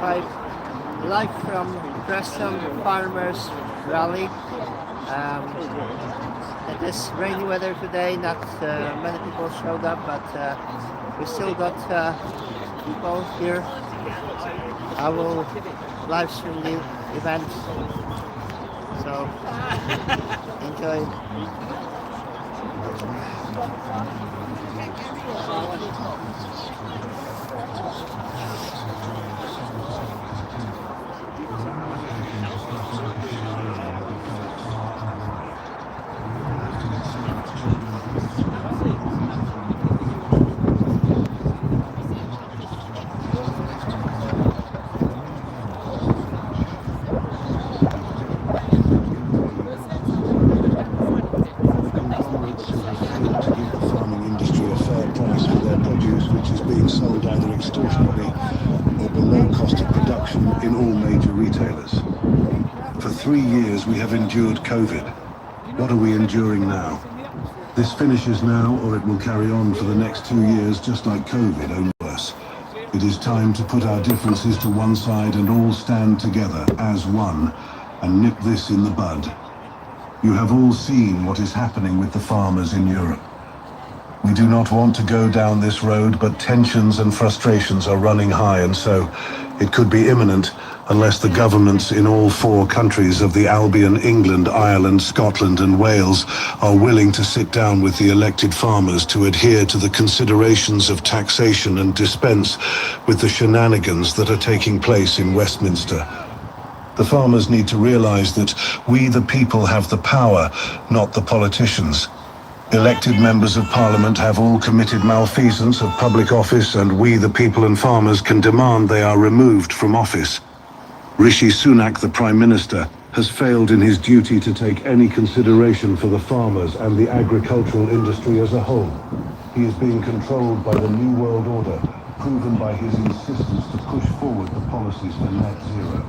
Hi, live from Preston Farmers Rally. It is rainy weather today, not many people showed up, but we still got people here. I will live stream the event, so enjoy. Sold either extortionately or below cost of production in all major retailers. For 3 years we have endured COVID. What are we enduring now? This finishes now, or it will carry on for the next 2 years just like COVID, only worse. It is time to put our differences to one side and all stand together as one and nip this in the bud. You have all seen what is happening with the farmers in Europe. We do not want to go down this road, but tensions and frustrations are running high, and so it could be imminent unless the governments in all 4 countries of the Albion, England, Ireland, Scotland and Wales are willing to sit down with the elected farmers to adhere to the considerations of taxation and dispense with the shenanigans that are taking place in Westminster. The farmers need to realize that we the people have the power, not the politicians. Elected members of parliament have all committed malfeasance of public office, and we the people and farmers can demand they are removed from office. Rishi Sunak, the Prime Minister, has failed in his duty to take any consideration for the farmers and the agricultural industry as a whole. He is being controlled by the New World Order, proven by his insistence to push forward the policies for net zero.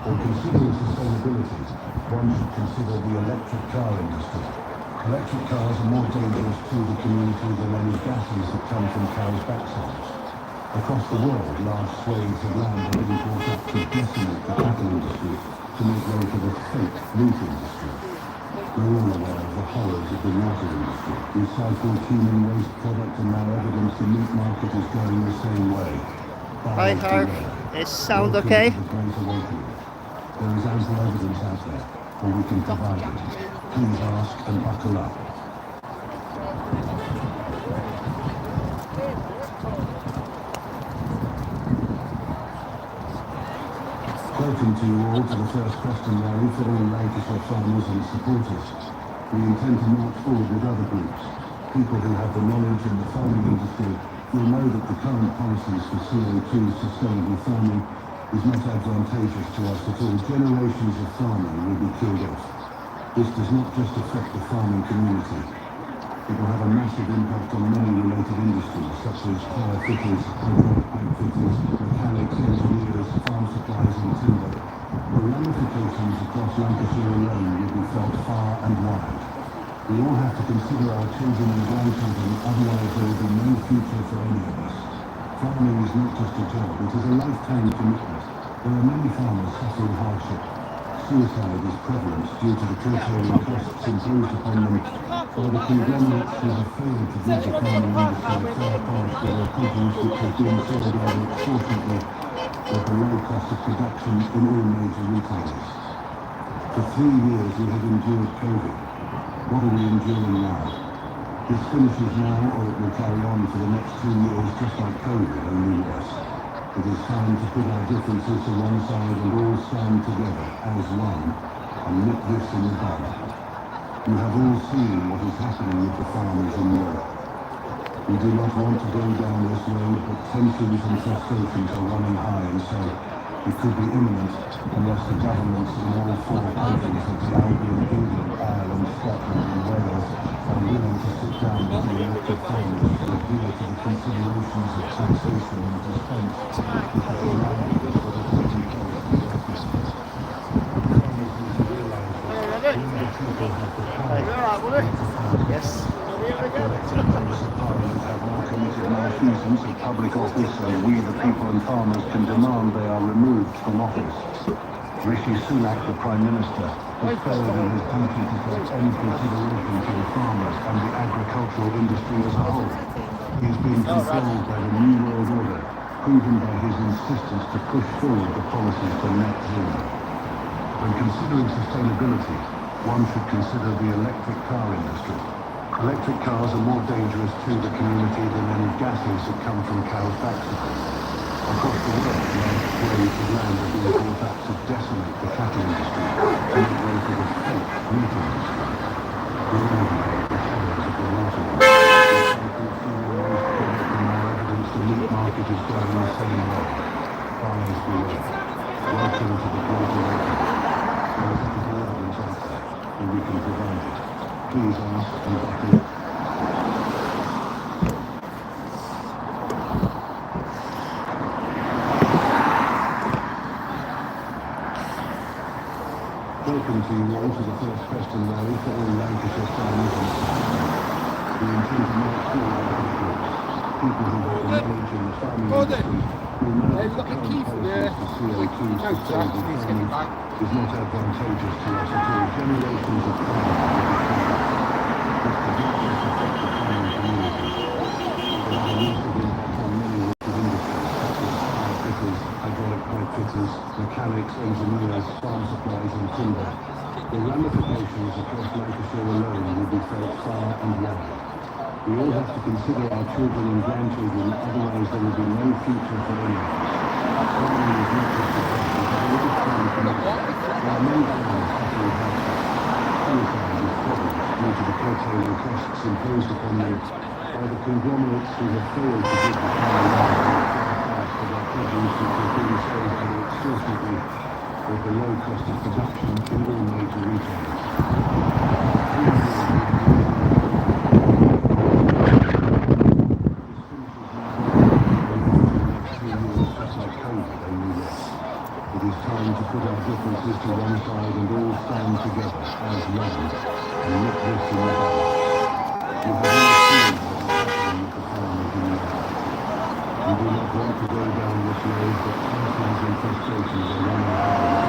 When considering sustainability, one should consider the electric car industry. Electric cars are more dangerous to the community than any gases that come from cows' backsides. Across the world, large swathes of land are being brought up to decimate the cattle industry to make way for the fake meat industry. We're all aware of the horrors of the water industry. Recycled human waste products are now evidence the meat market is going the same way. Hi, Harv. Is sound okay? There is ample evidence out there, or we can provide it. Please ask and buckle up. Welcome to you all to the first Preston rally for all Lancashire farmers and supporters. We intend to march forward with other groups. People who have the knowledge in the farming industry will know that the current policies for CO2 sustainable farming is not advantageous to us at all. Generations of farming will be killed off. This does not just affect the farming community. It will have a massive impact on many related industries such as tyre fitters, hydraulic pipe fitters, mechanics, engineers, farm supplies and timber. The ramifications across Lancashire alone will be felt far and wide. We all have to consider our children and grandchildren, otherwise there will be no future for any of us. Farming is not just a job, it is a lifetime commitment. There are many farmers suffering hardship. Suicide is prevalent due to the curtailing costs imposed upon them by the conglomerates who have failed to give the farming industry a fair price for their produce, which has been sold either extortionately or below cost of production in all major retailers. For 3 years we have endured COVID. What are we enduring now? This finishes now, or it will carry on for the next 2 years just like COVID, only worse. It is time to put our differences to one side and all stand together as one and nip this in the bud. You have all seen what is happening with the farmers in Europe. We do not want to go down this road, but tensions and frustrations are running high, and so It could be imminent unless the governments in all four countries of the Albion, England, Ireland, Scotland and Wales are willing to sit down with the elected farmers to adhere to the considerations of taxation and dispense which have been mandated for the taking place in their systems. Farmers need to realise that we the people have the power to make the farmers. Yes. Elected members of Parliament have now committed malfeasance of public office, and we, the people and farmers, can demand they are removed from office. Rishi Sunak, the Prime Minister, has failed in his duty to take any consideration to the farmers and the agricultural industry as a whole. He is being controlled by the New World Order, proven by his insistence to push forward the policies to net zero. When considering sustainability, one should consider the electric car industry. Electric cars are more dangerous to the community than any gases that come from cows' backsticks. Across the world, large swathes of land are being brought up to decimate the cattle industry to make way for the fake meat industry. We all know the horrors of the water. Recycled food waste product and more evidence the meat market is going the same way. Farmers beware. Welcome to the Great Awakening. There is ample evidence out there, and we can provide it. Please ask and buckle up. Welcome to you all to the first Preston rally for all Lancashire farmers and we intend to march forward our efforts. People who have the knowledge in the farming industry will know that the current policies for CO2 sustainable farming is not advantageous to us at all. Generations of farmers will be killed. This does not just affect the farming community. It will have a massive impact on many related industries such as power fitters, hydraulic pipe fitters, mechanics, engineers, farm supplies and timber. The ramifications across Lancashire alone will be felt far and wide. We all have to consider our children and grandchildren, otherwise there will be no future for any of us. Farming is not just a passion, but a lifetime commitment. There are many farmers suffering hardship. Suicide is prevalent due to the curtailing costs imposed upon them by the conglomerates who have failed to give the farmers a fair price for their produce, which has been sold either extortionately or below cost of production in all major retailers. It is time to put our differences to one side and all stand together as one and nip this in the bud. You have all seen what is happening with the farmers in the area. We do not want to go down this road, but tensions and frustrations are running high.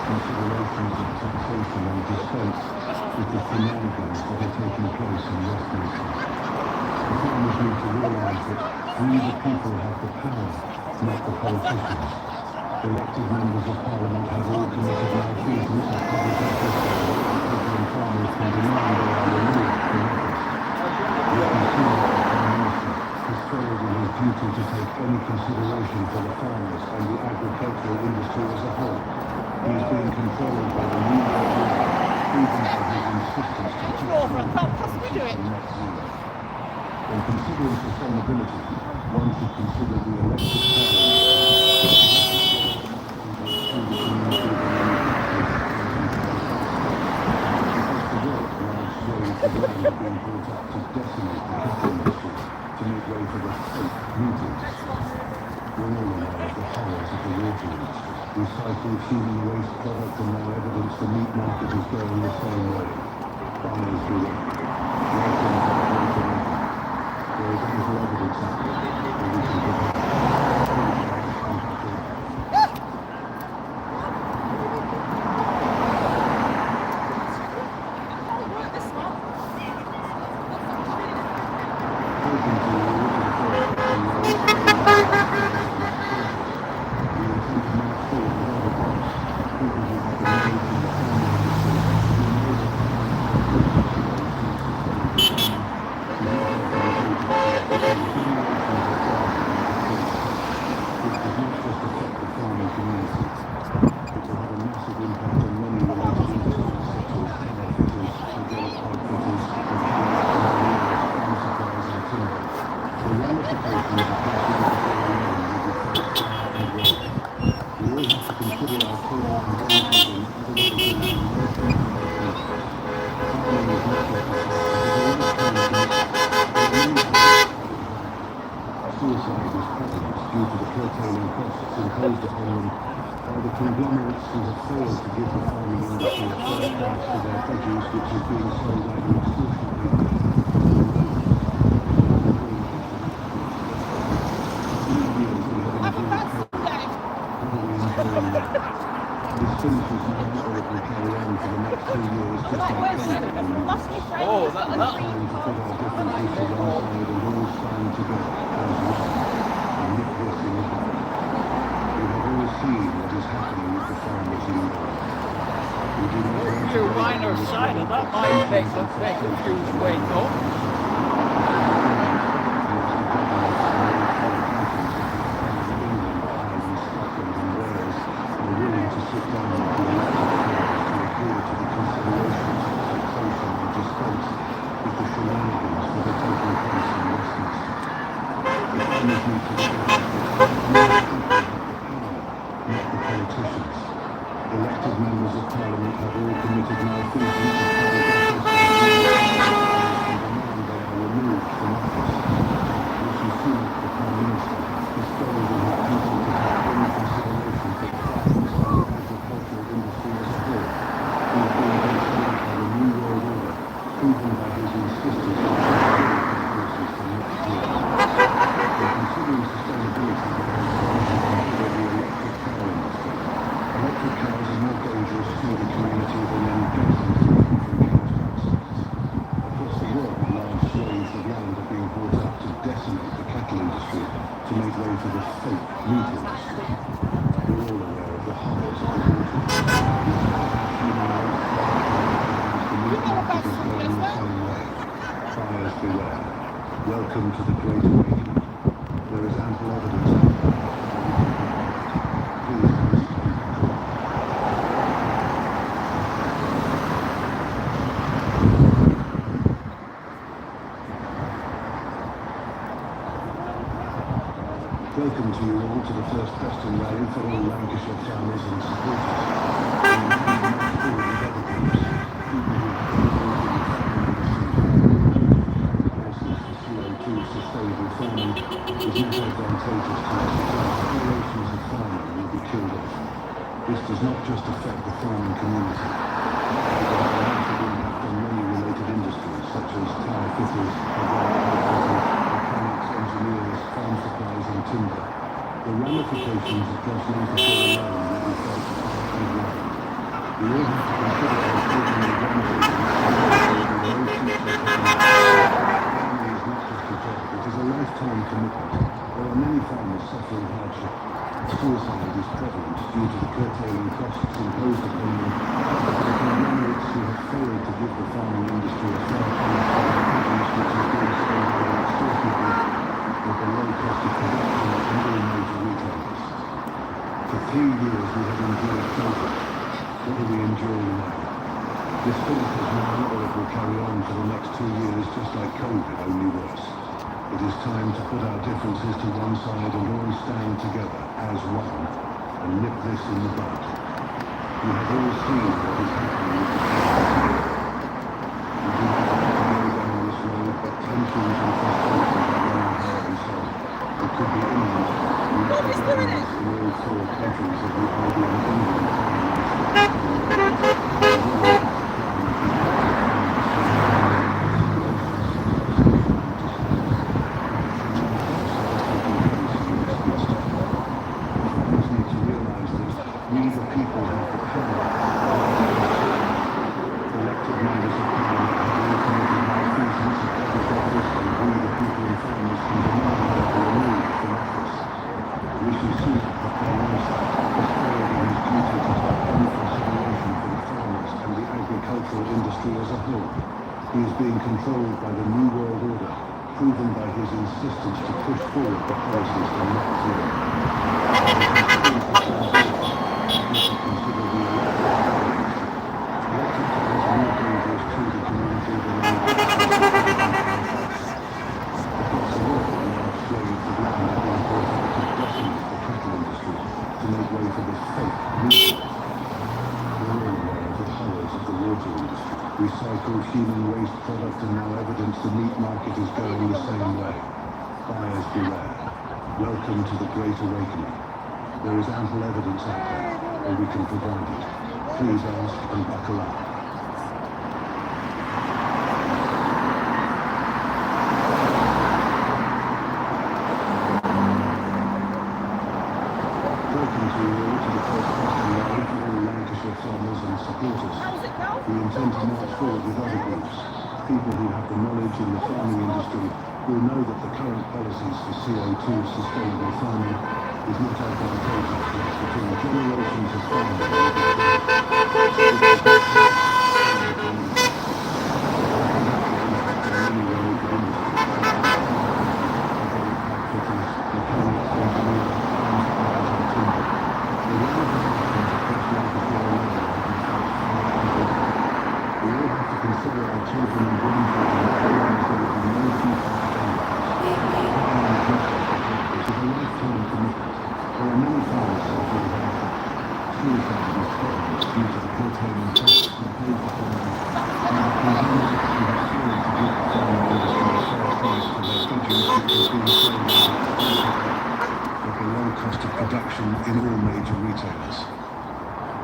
Considerations of taxation and dispense with the shenanigans that are taking place in West Yorkshire. The farmers need to realise that we the people have the power, not the politicians. Elected members of Parliament have all committed malfeasance of public office, and people and farmers can demand they are removed from office. We can see that the Prime Minister has failed in his duty to take any consideration for the farmers and the agricultural industry as a whole. He is being controlled by the New World Order, proven by his insistence to push forward the policies for net zero. When considering sustainability, one should consider the elected land are being brought up to decimate the cattle industry to make way for the fake meat industry. We're all aware of the horrors of the water industry. Recycled human waste product and now evidence the meat market is going the same way. Farmers do it. Welcome to the Great Awakening. There is ample evidence out there, and we can prepare. It will have a massive impact on many related industries such as power due to the curtailing costs imposed upon them by the conglomerates who have failed to give the farming industry a fair price for their produce, which is being sold either extortionately or this finishes now, or it will carry on for the next 2 years, just like COVID. Oh, that. It's time to put our differences to one side and all stand together as one and nip this in the bud. We have all seen what is happening with the farmers in Europe. We do not want to Your minor side of that might make a huge weight though. Sit down with the elected powers to adhere to the considerations of taxation and dispense with the shenanigans that are taking place in Westminster. The farmers need to realise that the people have the power, not the politicians. Elected members of Parliament have all committed malfeasance of public office and demand they are removed from office. Rishi Sunak, the Prime Minister, has failed in his duty to have any consideration for the farmers and the agricultural industry as a whole. He is being controlled by the New World Order, proven by his insistence on the policies for next year. In considering sustainability, consider the electric car industry. Electric cars are more dangerous to the community than any gas from greenhouse gas. Across the world, large swathes of land are being bought up to decimate the cattle industry to make way for the fake meat industry. We're all aware of the horrors of the water industry. The meat market is going the same way. Buyers beware. Welcome to the Great Awakening. There is ample evidence out there. Please understand. Welcome to you all to the first Preston rally for all Lancashire farmers and supporters. We remain much forward with other groups, people who have policies for CO2 sustainable farming is not advantageous to us because generations of farming will be killed off. This does not just affect the farming community. It will have a massive impact on many related industries such as tyre fitters, hydraulic fitters, mechanics, engineers, farm supplies and timber. The ramifications across Lancashire alone will be felt and wide. We all have to consider our children and grandchildren and no future farming is not just a job, it is a lifetime commitment. There are many farmers suffering hardship. Suicide is prevalent due to the curtailing costs imposed upon them by the conglomerates who have failed to give the farming industry a fair price for their produce, which is being sold either extortionately or below cost of production in all major retailers. For 3 years we have endured COVID. What are we enduring now? This finishes now, or it will carry on for the next 2 years, just like COVID, only worse. It is time to put our differences to one side and all stand together as one and nip this in the bud. We have all seen what is happening with the farmers. We do not want to go down this road, but tensions and frustrations are running high and so it could be imminent unless the governments in all 4 countries of the Albion England He is being controlled by the New World Order, proven by his insistence to push forward the policies for net zero. We should consider the electric cars are more dangerous to the community than any across the world, large swathes of land are being bought out to decimate the cattle industry to make way for this fake meat. We're all aware of the horrors of the water industry. Recycled human waste product and now evidence the meat market is going the same way. Buyers beware. Welcome to the Great Awakening. There is ample evidence out there, and we can provide it. Please ask and buckle up. Welcome to you all to the first Preston Live for all Lancashire farmers and supporters. We intend to march forward with other groups. People who have the knowledge in the farming industry will know that the current policies for CO2 sustainable farming is not advantageous to us at all. Generations of farmers will be consider our children and grandchildren, otherwise there will be no future for them. It is a lifetime commitment. There are many farmers suffering hardship. Suicide is threatened due to the curtailing costs imposed upon them. We have condemned and have sworn to give the farming industry a fair price for their produce, which is being sold at below cost of production in all major retailers.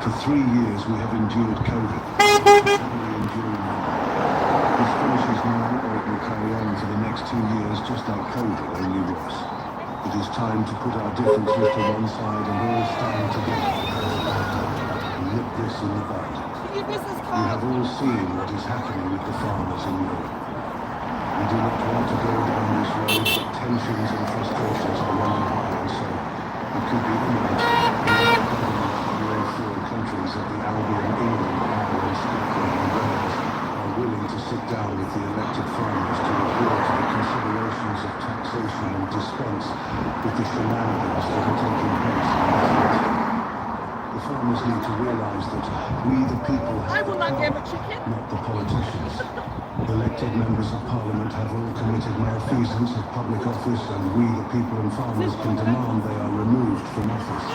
For 3 years we have endured COVID. This finishes now, or it will carry on for the next 2 years, just like COVID, only worse. It is time to put our differences to one side and all stand together and nip this in the bud. You have all seen what is happening with the farmers in Europe. We do not want to go down this road, but tensions and frustrations are running high, and so it could be imminent. All 4 countries of the Albion, England, Ireland, Scotland and Wales are willing to sit down with the elected farmers to adhere to the considerations of taxation and dispense with the shenanigans that are taking place in the country. The farmers need to realise that we the people have the power, not the politicians. Elected members of Parliament have all committed malfeasance of public office, and we the people and farmers can demand they are removed from office.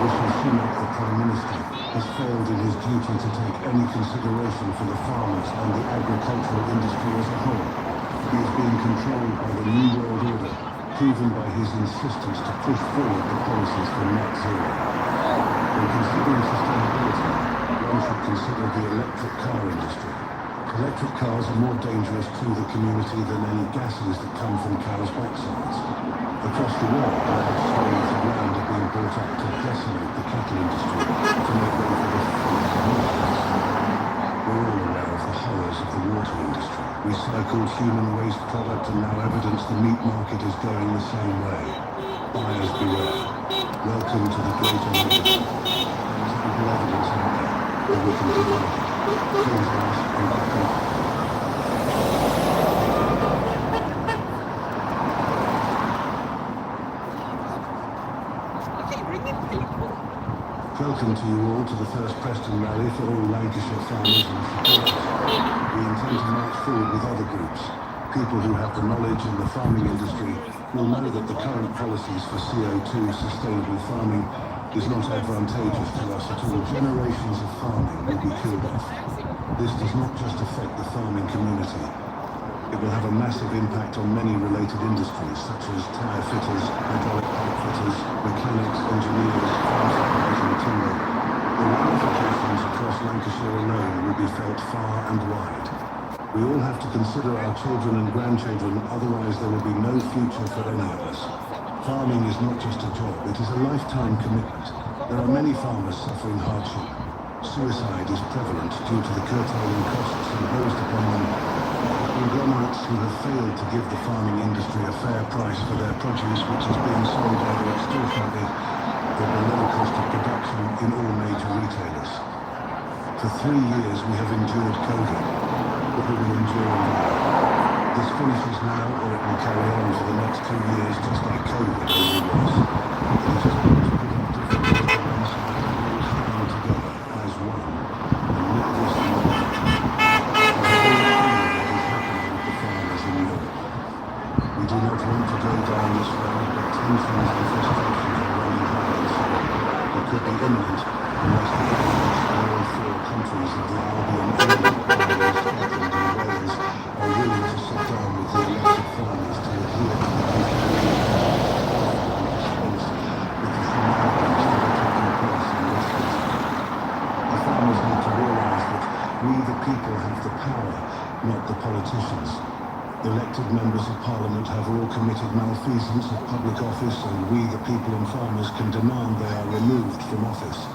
Rishi Sunak, the Prime Minister, has failed in his duty to take any consideration for the farmers and the agricultural industry as a whole. He is being controlled by the New World Order, proven by his insistence to push forward the policies for net zero. When considering sustainability, one should consider the electric car industry. Electric cars are more dangerous to the community than any gases that come from cows' backsides. Across the world, large swathes of land are being bought up to decimate the cattle industry to make way for the We're all aware of the horrors of the water industry. Recycled human waste product, and now evidence the meat market is going the same way. Buyers beware. Welcome to the Great Awakening. There is ample evidence out there, and we can provide it. Please ask and back up. Welcome to you all to the first Preston rally for all Lancashire farmers and supporters. We intend to march forward with other groups. People who have the knowledge in the farming industry will know that the current policies for CO2 sustainable farming is not advantageous to us at all. Generations of farming will be killed off. This does not just affect the farming community. It will have a massive impact on many related industries such as tyre fitters, hydraulic pipe fitters, mechanics, engineers, farm supplies and timber. The ramifications across Lancashire alone will be felt far and wide. We all have to consider our children and grandchildren, otherwise there will be no future for any of us. Farming is not just a job, it is a lifetime commitment. There are many farmers suffering hardship. Suicide is prevalent due to the curtailing costs imposed upon them. Conglomerates who have failed to give the farming industry a fair price for their produce, which is being sold either extortionately or below cost of production in all major retailers. For 3 years we have endured COVID. What will we endure now? This finishes now, or it will carry on for the next 2 years, just like COVID only was. It is time to put our differences to one side and all stand together as one and nip this in the bud. We do not want to go down this road, but tensions and frustrations are running high, and so it could be imminent unless the governments in all 4 countries of the Albion, England, Ireland, Scotland and Wales are willing to sit down with the elected farmers to adhere to the considerations. not the politicians. Elected members of parliament have all committed malfeasance of public office, and we, the people and farmers, can demand they are removed from office.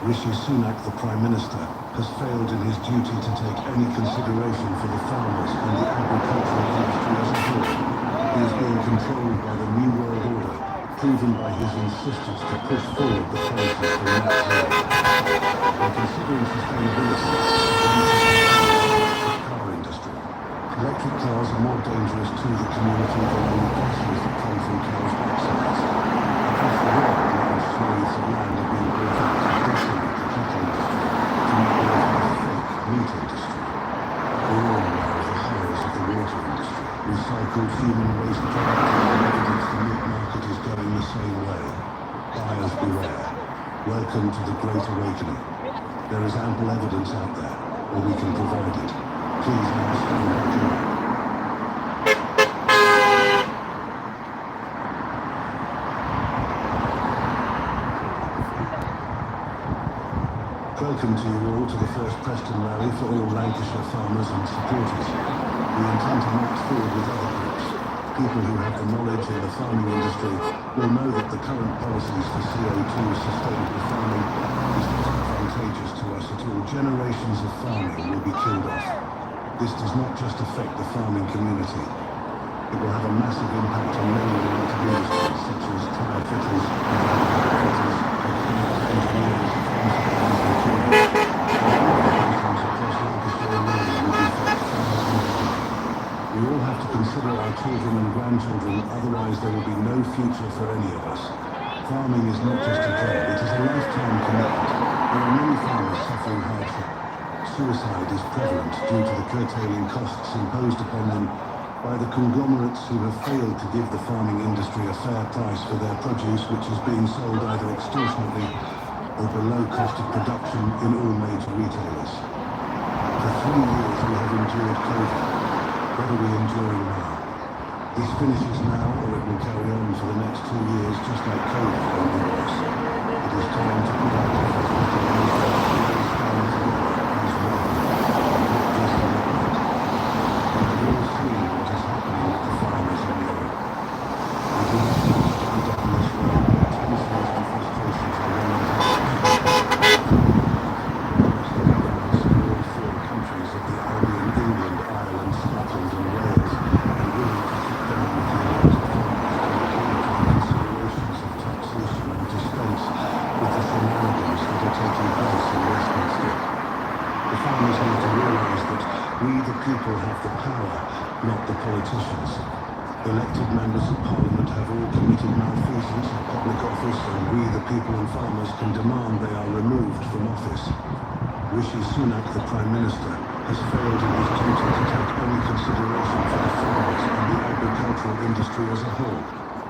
Rishi Sunak, the Prime Minister, has failed in his duty to take any consideration for the farmers and the agricultural industry as a whole. He is being controlled by the New World Order, proven by his insistence to push forward the policies for net zero. By considering sustainability, the car industry. Electric cars are more dangerous to the community than any gases that come from cars' backsides. Across the world, large swathes of land are being built up to decimate the cattle industry, to make way for the fake meat industry. We're all aware of the horrors of the water industry. Recycled human waste products are evidence the meat market is going the same way. Buyers beware. Welcome to the Great Awakening. There is ample evidence out there, or we can provide it. Please now stand back up. Welcome to you all to the first Preston rally for all Lancashire farmers and supporters. We intend to march forward with other groups. People who have the knowledge in the farming industry will know that the current policies for CO2 sustainable farming is not advantageous to us at all. Generations of farming will be killed off. This does not just affect the farming community. It will have a massive impact on many related industries such as tyre fitters, fitters, engineers, farm suppliers and children. Across Lancashire alone will be felt far more. We all have to consider our children and grandchildren, otherwise there will be no future for any of us. Farming is not just a job, it is a lifetime commitment. There are many farmers suffering hardship. Suicide is prevalent due to the curtailing costs imposed upon them by the conglomerates who have failed to give the farming industry a fair price for their produce, which is being sold either extortionately or below cost of production in all major retailers. For 3 years we have endured COVID. What are we enduring now? This finishes now, or it will carry on for the next 2 years, just like COVID only was. It is time to put our differences to one side and stand together as one, not just a network. We have all seen what is happening with the farmers in Europe. We do not want to go down this road where tensions and frustrations are running high. Across the governments of all 4 countries of the Albion, England, Ireland, Scotland and Wales are willing to sit down with the elected farmers to agree to the considerations of taxation and dispense with the shenanigans that are taking place in Westminster. The farmers need to realise that we the people have the power, not the politicians. Elected members of parliament have all committed malfeasance of public office, and we the people and farmers can demand they are removed from office. Rishi Sunak, the Prime Minister, has failed in his duty to take any consideration for the farmers and the agricultural industry as a whole.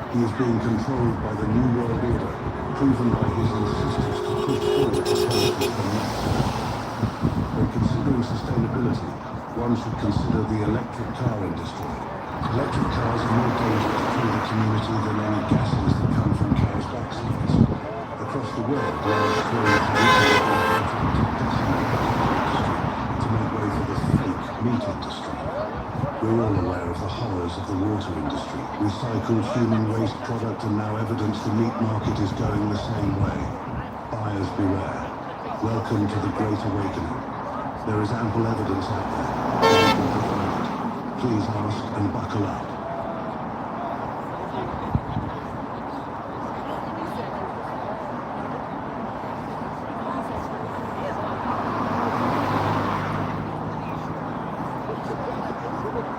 He is being controlled by the New World Order, proven by his insistence to push forward the policies for net zero. When considering sustainability, one should consider the electric car industry. Electric cars are more dangerous to the community than any gases that come from cars' backsides. Across the world, large swathes of Italy are being built up to decimate the cattle industry, to make way for the fake meat industry. We're all aware of the horrors of the water industry. Recycled human waste product and now evidence the meat market is going the same way. Buyers beware. Welcome to the Great Awakening. There is ample evidence out there. We can provide it. Please ask and buckle up.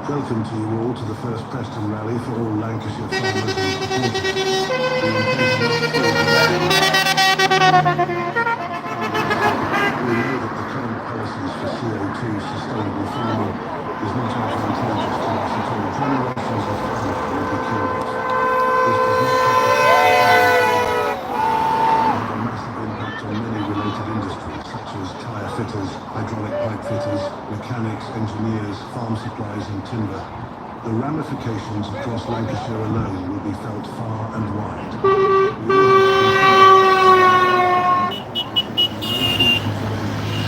Welcome to you all to the first Preston rally for all Lancashire farmers and supporters. We intend to we know that the current policies for CO2 sustainable farming is not advantageous to us at all. Generations of farmers will be killed off. This does not just affect the farming community. It will have a massive impact on many related industries such as tyre fitters, hydraulic pipe fitters, mechanics, engineers, farm supplies and timber. The ramifications across Lancashire alone will be felt far and wide. We all have to consider no future for any of us.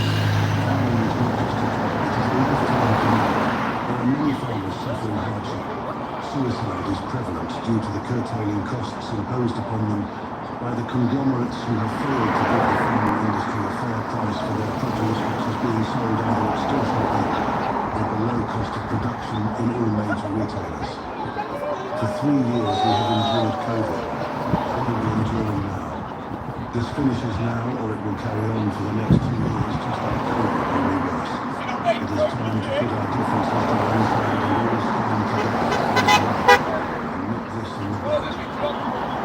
Farming is not just a job, it is a lifetime commitment. Suicide is prevalent due to the curtailing costs imposed upon them by the conglomerates who have failed to give the farming industry a fair price for their produce, which is being sold either extortionately or below cost of production in all major retailers. For 3 years we have endured COVID. What are we enduring now? This finishes now, or it will carry on for the next 2 years, just like COVID, only worse. It is time to put our differences to one side and all stand together as one and nip this in the bud.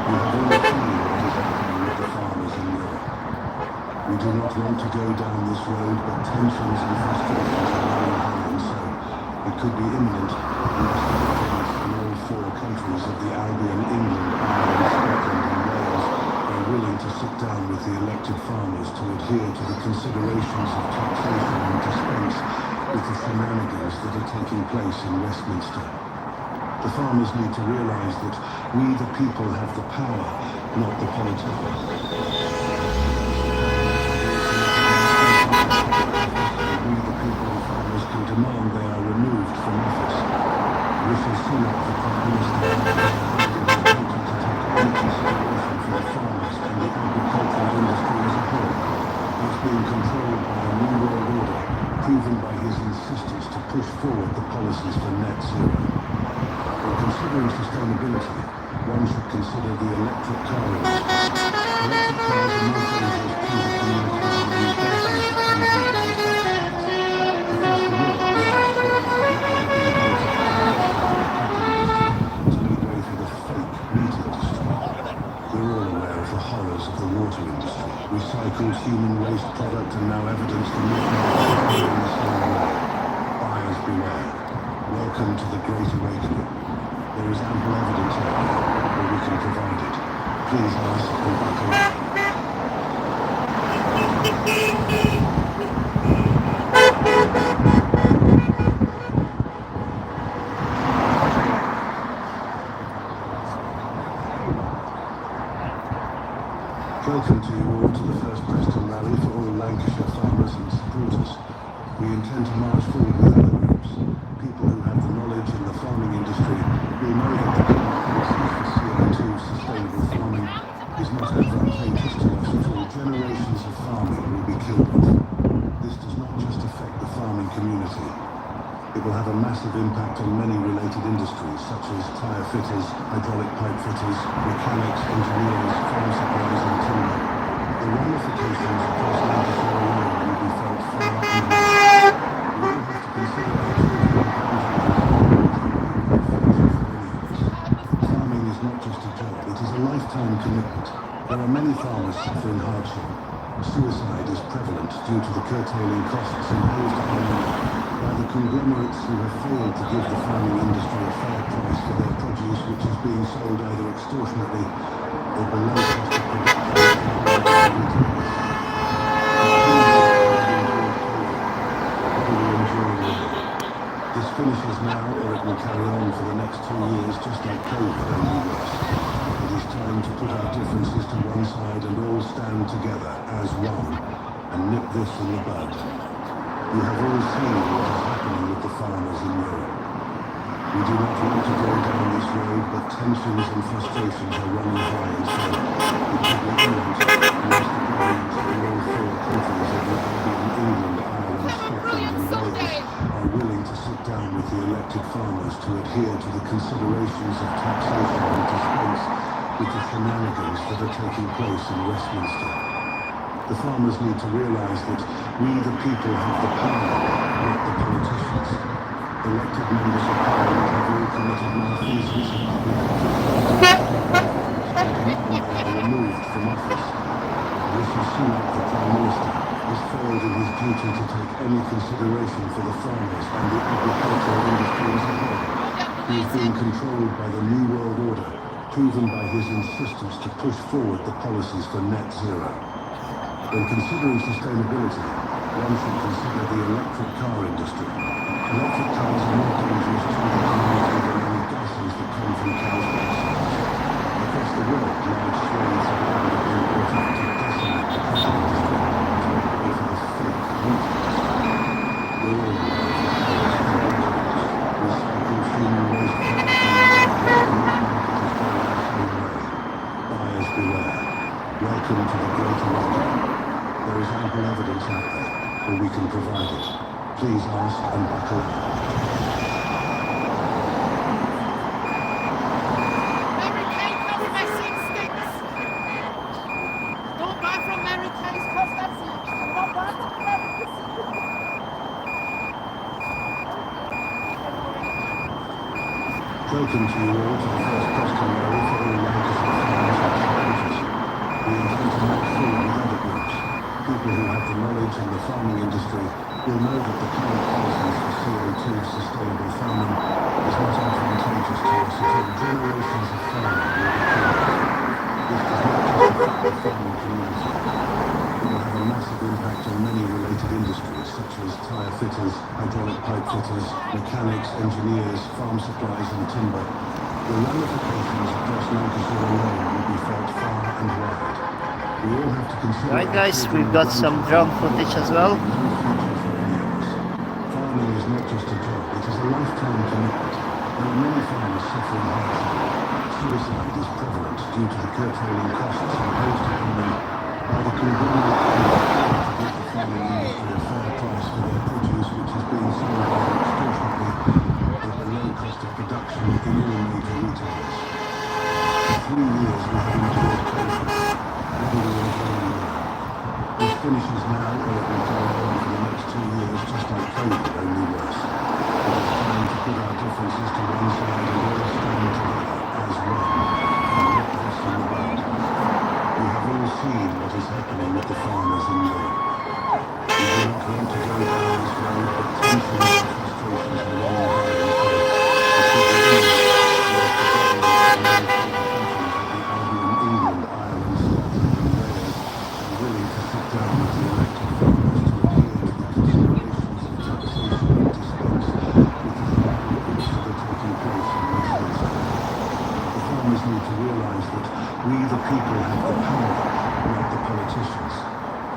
We have all seen what is happening with the farmers in Europe. We do not want to go down this road, but tensions and frustrations are running high, and so it could be imminent unless the governments in all 4 countries of the Albion, England, Ireland, Scotland and Wales are willing to sit down with the elected farmers to adhere to the considerations of taxation and dispense with the shenanigans that are taking place in Westminster. The farmers need to realise that we the people have the power, not the politicians. We the people and farmers can demand they are removed from office. We shall see what the Prime Minister has voted to take any consideration for the farmers and the agricultural industry as a whole. It's being controlled by a new world order, proven by his insistence to push forward the policies for net zero. When considering sustainability, one should consider the electric car industry. Electric cars are more dangerous to the community than any gases that come from manufacturers. Across the world, large swathes of land are being built up to investment in the cotton industry to make way for the fake meat industry. We're all aware of the horrors of the water industry. Recycled human waste product and now evidence the meat market is going the same way. Buyers beware. Welcome to the Great Awakening. There is ample evidence out there, or we can provide it. Please ask and buckle up. Welcome to you all to the first Preston rally for all Lancashire farmers and supporters. We intend to march forward with other groups. People who have the knowledge in the farming industry will know that the current policies for CO2 sustainable farming is not advantageous to us at all. Generations of farming will be killed off. This does not just affect the farming community. It will have a massive impact on many related industries such as tyre fitters, hydraulic pipe fitters, mechanics, engineers, farm supplies and timber. The ramifications across Lancashire alone will be felt far and wide. We all have to consider our children and grandchildren and the future for any of us. Farming is not just a job, it is a lifetime commitment. There are many farmers suffering hardship. Suicide is prevalent due to the curtailing costs imposed upon them by the conglomerates who have failed to give the farming industry a fair price for their produce, which is being sold either extortionately or below cost of production in all major retailers. What are we enduring now? This finishes now, or it will carry on for the next 2 years, just like COVID, only worse. It is time to put our differences to one side and all stand together as one and nip this in the bud. You have all seen what is happening with the farmers in Europe. We do not want to go down this road, but tensions and frustrations are running high, and so it could be imminent unless the governments in all 4 countries of the Albion, England, Ireland, Scotland and Wales are willing to sit down with the elected farmers to adhere to the considerations of taxation and dispense with the shenanigans that are taking place in Westminster. The farmers need to realise that we the people have the power, not the politicians. Elected members of Parliament have all committed malfeasance of public office and demand they are removed from office. Rishi Sunak, the Prime Minister, has failed in his duty to take any consideration for the farmers and the agricultural industry as a whole. He is being controlled by the New World Order, proven by his insistence to push forward the policies for net zero. When considering sustainability, one should consider the electric car industry. Electric cars are more dangerous to the community than any gases that come from cows' backsides. Across the world, large swathes of land are being built up to decimate the cotton industry to make way for the fake meat industry. We're all aware of the horrors of the water industry. Recycled human waste product and Please ask and buckle up. Mary Kay cosmetics sticks. Don't buy from Mary Kay's cosmetics. Don't buy from Mary Kay's. Welcome to you all to the first Preston rally for all Lancashire farmers and supporters. We intend to march forward with other groups. People who have the knowledge in the farming industry will know that the current policies for CO2 sustainable farming is not advantageous to us at all. Generations of farming will be killed. This does not just affect the farming community. It will have a massive impact on many related industries such as tyre fitters, hydraulic pipe fitters, mechanics, engineers, farm supplies and timber. The ramifications across Lancashire alone will be felt far and wide. We all have to consider... Right guys, we've got some drone footage as well. Farming is not just a job, it is a lifetime commitment. There are many farmers suffering hardship. Suicide is prevalent due to the curtailing costs imposed upon them by the conglomerate to give the farming industry a fair price for their produce, which is being sold rather extortionately at the low cost of production in all major retailers. For 3 years we have endured COVID. What are we enduring now? This finishes now, or it will carry on for the next 2 years, just like COVID, only worse. It is time to put our differences to one side and all stand together as one, and nip this in the bud. We have all seen what is happening with the farmers in Europe. We do not want to go down this road, but tensions and frustrations are running high, and so it could be imminent for us to go into the main countries of the Albion, England, Ireland, Scotland and Wales, and willing to sit down with the elected farmers to adhere to the considerations of taxation and dispense with the horrible groups that are taking place in nations. The farmers need to realise that we, the people, have the power, not the politicians.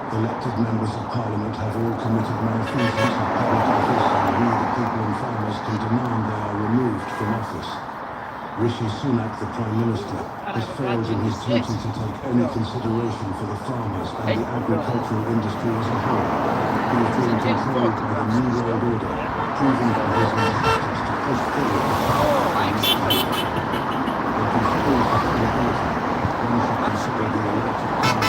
Elected members of Parliament have all committed malfeasance of public office, and we, the people and farmers, can demand they are removed from office. Rishi Sunak, the Prime Minister, has failed in his duty to take any consideration for the farmers and the agricultural industry as a whole. He is being controlled by the New World Order, proving from his instructions to push forward the farmers. There can still sustainability. One should consider the electric car.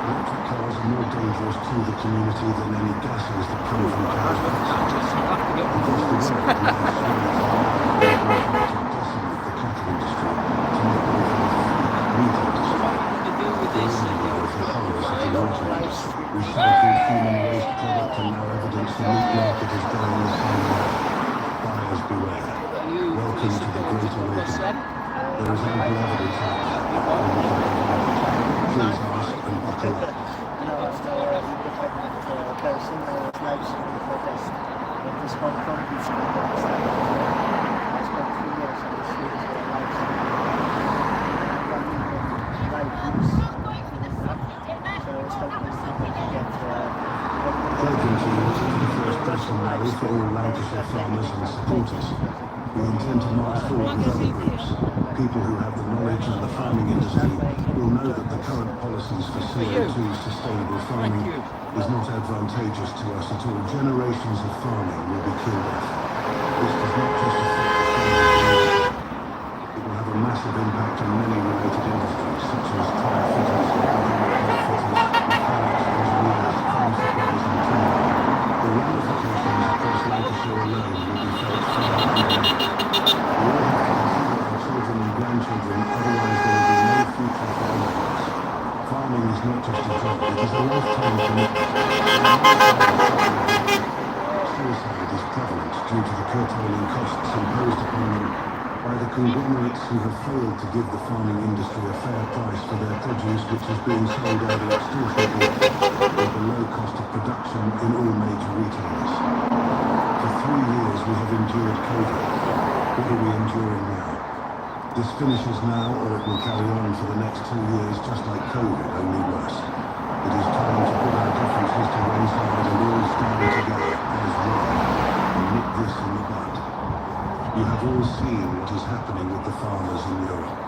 Electric cars are more dangerous to the community than any gases that come from cars. Across the world, we have swayed to decimate the cattle industry to make way for the meat industry. The horrors of the water industry. Recycled human waste product and now evidence the meat market is going the same way. Buyers beware. Welcome to the Great Awakening. There is ample evidence out there, and we can provide it. Please ask and buckle up. Person lives in the protest. But this one company's protest. I spent 3 years on the streets of lives. So I was hoping to get Welcome to the first Preston rally for all Lancashire farmers and supporters. We intend to march forward with other groups. People who have the knowledge in the farming industry will know that the current policies for CO2 sustainable farming is not advantageous to us at all. Generations of farming will be killed off. This does not just affect the farming community. It will have a massive impact on many related industries such as tyre fitters, hydraulic pipe fitters, mechanics, engineers, farm supplies and timber. The ramifications across Lancashire alone will be felt far and wide. We all have to consider our children and grandchildren, otherwise there will be no future for any of us. Farming is not just a job, it is a lifetime commitment. Suicide is prevalent due to the curtailing costs imposed upon them by the conglomerates who have failed to give the farming industry a fair price for their produce, which is being sold either extortionately or at the low cost of production in all major retailers. For 3 years we have endured COVID. What are we enduring now? This finishes now, or it will carry on for the next 2 years, just like COVID, only worse. It is time to put our differences to one side and all stand together as one, and nip this in the bud. You have all seen what is happening with the farmers in Europe.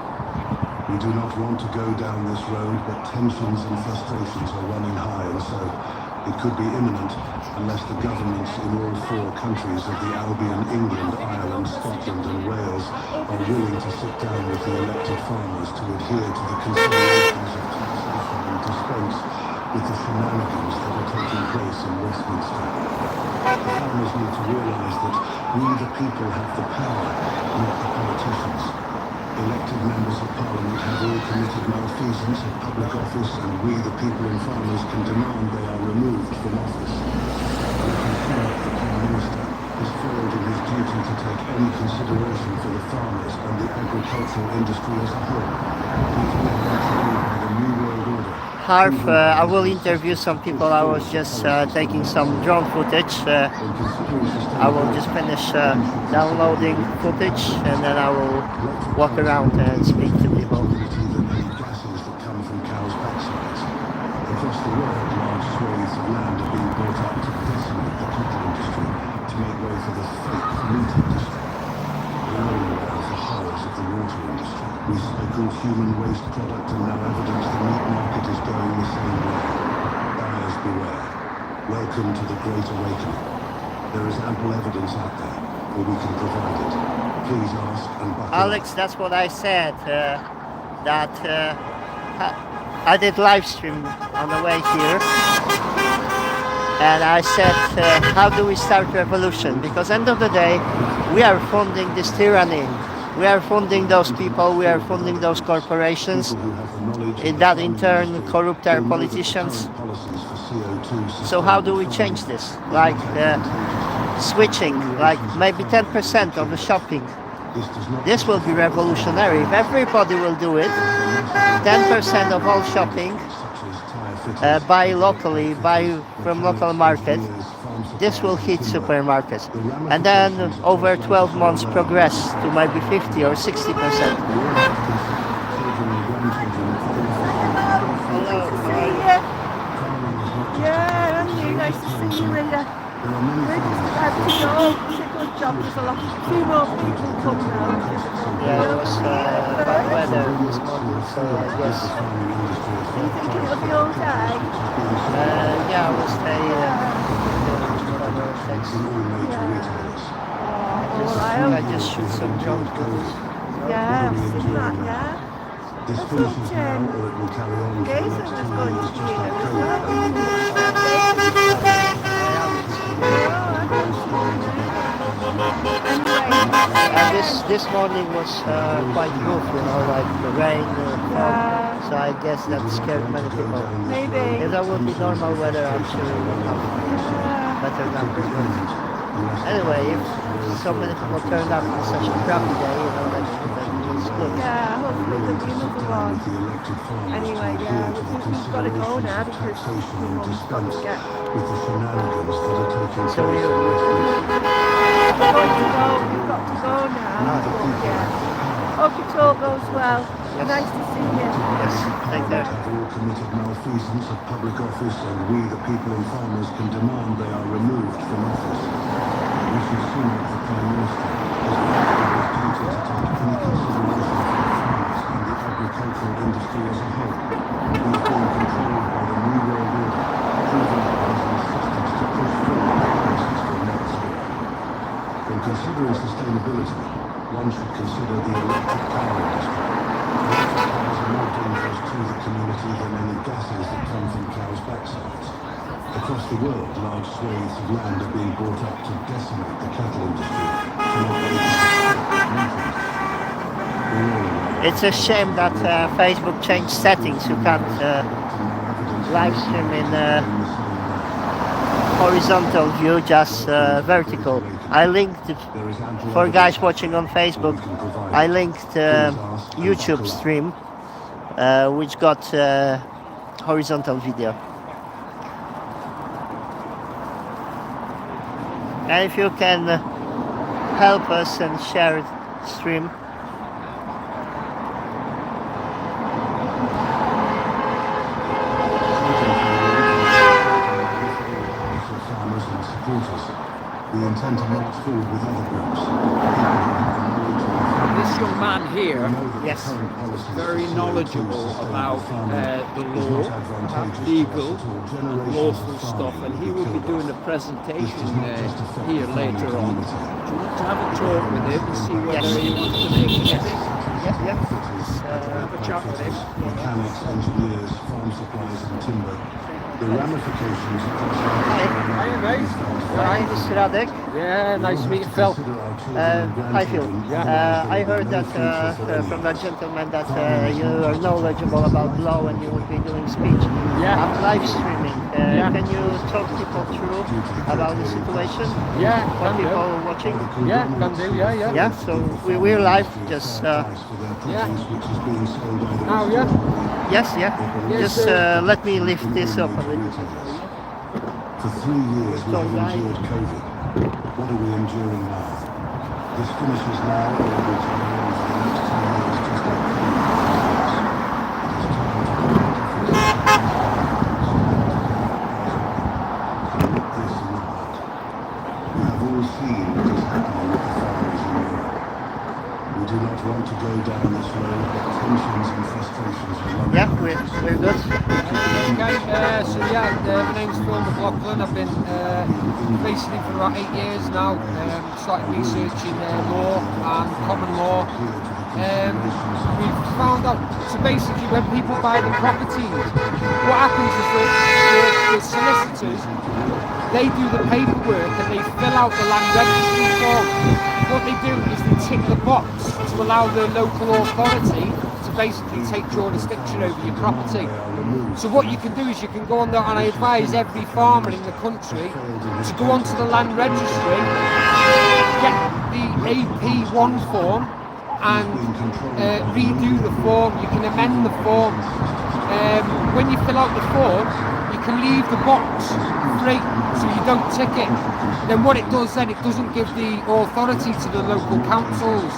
We do not want to go down this road, but tensions and frustrations are running high, and so it could be imminent, unless the governments in all four countries of the Albion, England, Ireland, Scotland and Wales are willing to sit down with the elected farmers to adhere to the considerations of taxation and dispense with the shenanigans that are taking place in Westminster. The farmers need to realise that we the people have the power, not the politicians. Elected members of Parliament have all committed malfeasance of public office, and we the people and farmers can demand they are removed from office. We can see that the Prime Minister has failed in his duty to take any consideration for the farmers and the agricultural industry as a whole. He is being controlled by the New World Order. Harf, I will interview some people. I was just taking some drone footage. I will just finish downloading footage and then I will walk around and speak to people. Gases that come from cows' backsides. Across the world, large swathes of land are being built up to decimate the cotton industry to make way for the fake meat industry. We are aware of the horrors of the water industry. Recycled human waste product and now evidence the meat market is going the same way. Buyers beware. Welcome to the Great Awakening. There is ample evidence out there, or we can provide it. Please ask and buckle up. Alex, that's what I said. I did live stream on the way here. And I said, how do we start revolution? Because end of the day, we are funding this tyranny. We are funding those people, we are funding those corporations, in that in turn corrupt our politicians. So how do we change this? Like switching, like maybe 10% of the shopping. This will be revolutionary. If everybody will do it, 10% of all shopping, buy locally, buy from local market, this will hit supermarkets. And then over 12 months progress to maybe 50 or 60%. Yeah, Andy, nice to see you later. It's a good job. There's a few more people come now. Yeah, it was bad weather this morning, so I guess. Do you think it'll be okay? Yeah, I will stay whatever it takes. I just shoot some drone footage. Yeah, I've seen that, yeah. This finishes now, or it will carry on for the Jason next was 2 going years to just be like there. And this morning was quite rough, you know, like the rain, fog. So I guess that scared many people. Maybe. If that would be normal weather, I'm sure we would have better numbers. But anyway, if so many people turned up on such a crappy day, you know, that it's good. Yeah, hopefully there'll be another one. Anyway, yeah, we've got to go now because everyone's got to get. So we You've got to go now. Yeah. Hope it all goes well. Yes. Nice to see you. Yes, thank you. have all committed malfeasance of public office, and we, the people and farmers, can demand they are removed from office. We should soon have the Prime Minister has failed in his duty to take any consideration for the farmers and the agricultural industry as a whole. He is being controlled by the New World Order, proven by his insistence to push forward the process for net zero. When considering sustainability, one should consider the electric car industry. Electric cars are more dangerous to the community than any gases that come from cows' backsides. Across the world, large swathes of land are being bought up to decimate the cattle industry to make way for the It's a shame that Facebook changed settings. You can't live stream in horizontal view, just vertical. I linked, for guys watching on Facebook, I linked YouTube stream, which got horizontal video. And if you can help us and share stream, we intend to march forward with other groups, people who have the knowledge and this young man here, Yes. very knowledgeable about the law, legal and lawful stuff, and he will be doing a presentation here later on. Do you want to have a talk with him and see whether Yes. he wants to make it? Yeah. Have a chat with him. Mechanics, engineers, farm supplies and timber. The ramifications Hi, mate. Hi, this is Radek. Yeah, nice to meet you, Phil. Hi, Phil. I heard that from that gentleman that you are knowledgeable about law and you will be doing speech. Yeah. I'm live streaming. Yeah. Can you talk people through about the situation? Yeah, For can people do. watching? Yeah, can do. Yeah. Yeah, so we're live. Just Yeah. Now, yeah. yes, yeah. Yes, Just let me lift this up a little. For 3 years we have endured COVID. What are we enduring now? This finishes now or will return on for the next 10 years just like this in the past. We have all seen what is happening with the farmers in Europe. We do not want to go down this road, but tensions and frustrations are running. Yeah, we're good. Okay, my name's Phil McLaughlin. I've been basically for about 8 years now. Started researching law and common law. We've found out, so basically when people buy the properties, what happens is that the solicitors, they do the paperwork and they fill out the land registry form. What they do is they tick the box to allow the local authority to basically take jurisdiction over your property. So what you can do is you can go on there, and I advise every farmer in the country to go onto the land registry, get the AP1 form and redo the form. You can amend the form. When you fill out the form, you can leave the box free, so you don't tick it. Then what it does then, it doesn't give the authority to the local councils,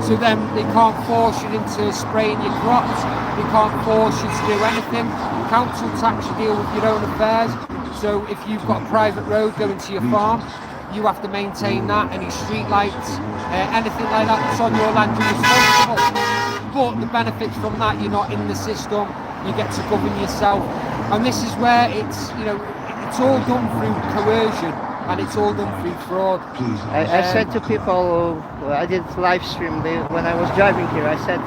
so then they can't force you into spraying your crops, they can't force you to do anything. Council tax, you deal with your own affairs. So if you've got a private road going to your farm, you have to maintain that, any street lights, anything like that that's on your land, you're responsible. But the benefits from that, you're not in the system, you get to govern yourself. And this is where it's, it's all done through coercion and it's all done through fraud. I said to people, I did live stream when I was driving here, I said,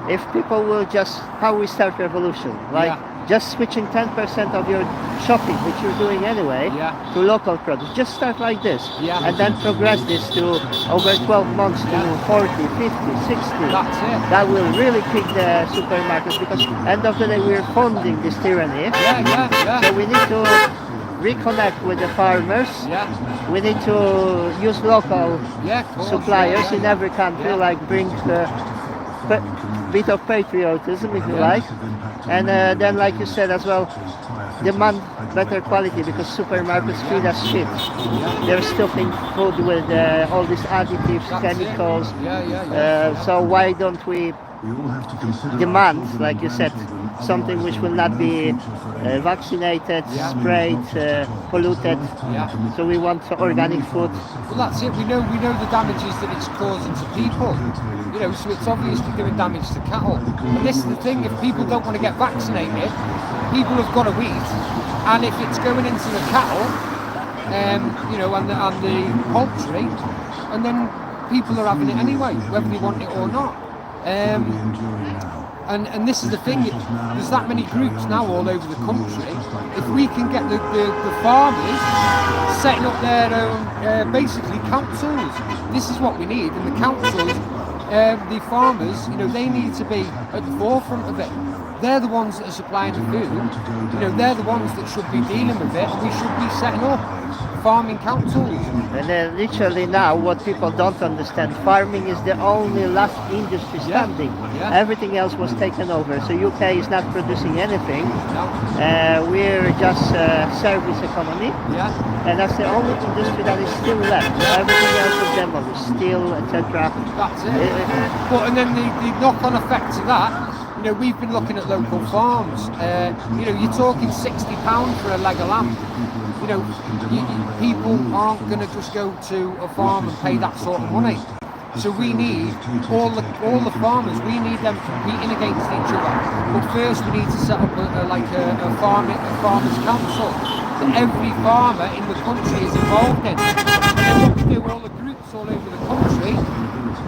if people will just, how we start revolution, like just switching 10% of your shopping, which you're doing anyway, to local products, just start like this, and then progress this to over 12 months to 40, 50, 60. That's it. That will really kick the supermarkets, because end of the day we're funding this tyranny. So we need to reconnect with the farmers. We need to use local suppliers in every country, like bring bit of patriotism, if you like, and then, like you said as well, demand better quality, because supermarkets feed us shit. They're stuffing food with all these additives, chemicals. So why don't we demand, like you said, something which will not be vaccinated, sprayed, polluted? So we want organic food. Well, that's it. We know the damages that it's causing to people. So it's obviously doing damage to cattle. And this is the thing: if people don't want to get vaccinated, people have got to eat. And if it's going into the cattle, and the poultry, and then people are having it anyway, whether they want it or not. And this is the thing, there's that many groups now all over the country. If we can get the farmers setting up their own, basically councils, this is what we need. And the councils, the farmers, they need to be at the forefront of it. They're the ones that are supplying the food. They're the ones that should be dealing with it, and we should be setting up farming councils. And literally now, what people don't understand, farming is the only last industry standing. Everything else was taken over. So UK is not producing anything. We're just service economy, and that's the only industry that is still left. Everything else is demolished, steel, etc. That's it. But and then the knock-on effect to that. We've been looking at local farms. You're talking £60 for a leg of lamb. People aren't going to just go to a farm and pay that sort of money. So we need all the farmers. We need them competing against each other. But first, we need to set up a farmers council that every farmer in the country is involved in. And then what we do, all the groups all over the country,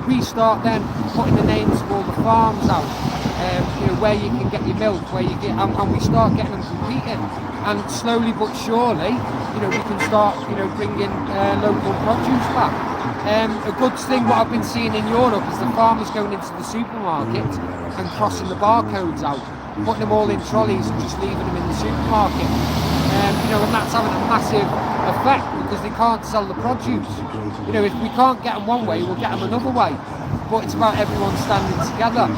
we start then putting the names of all the farms out. Where you can get your milk, and we start getting them competing. And slowly but surely, we can start, bringing local produce back. A good thing what I've been seeing in Europe is the farmers going into the supermarket and crossing the barcodes out, putting them all in trolleys and just leaving them in the supermarket. And that's having a massive effect because they can't sell the produce. If we can't get them one way, we'll get them another way. But it's about everyone standing together.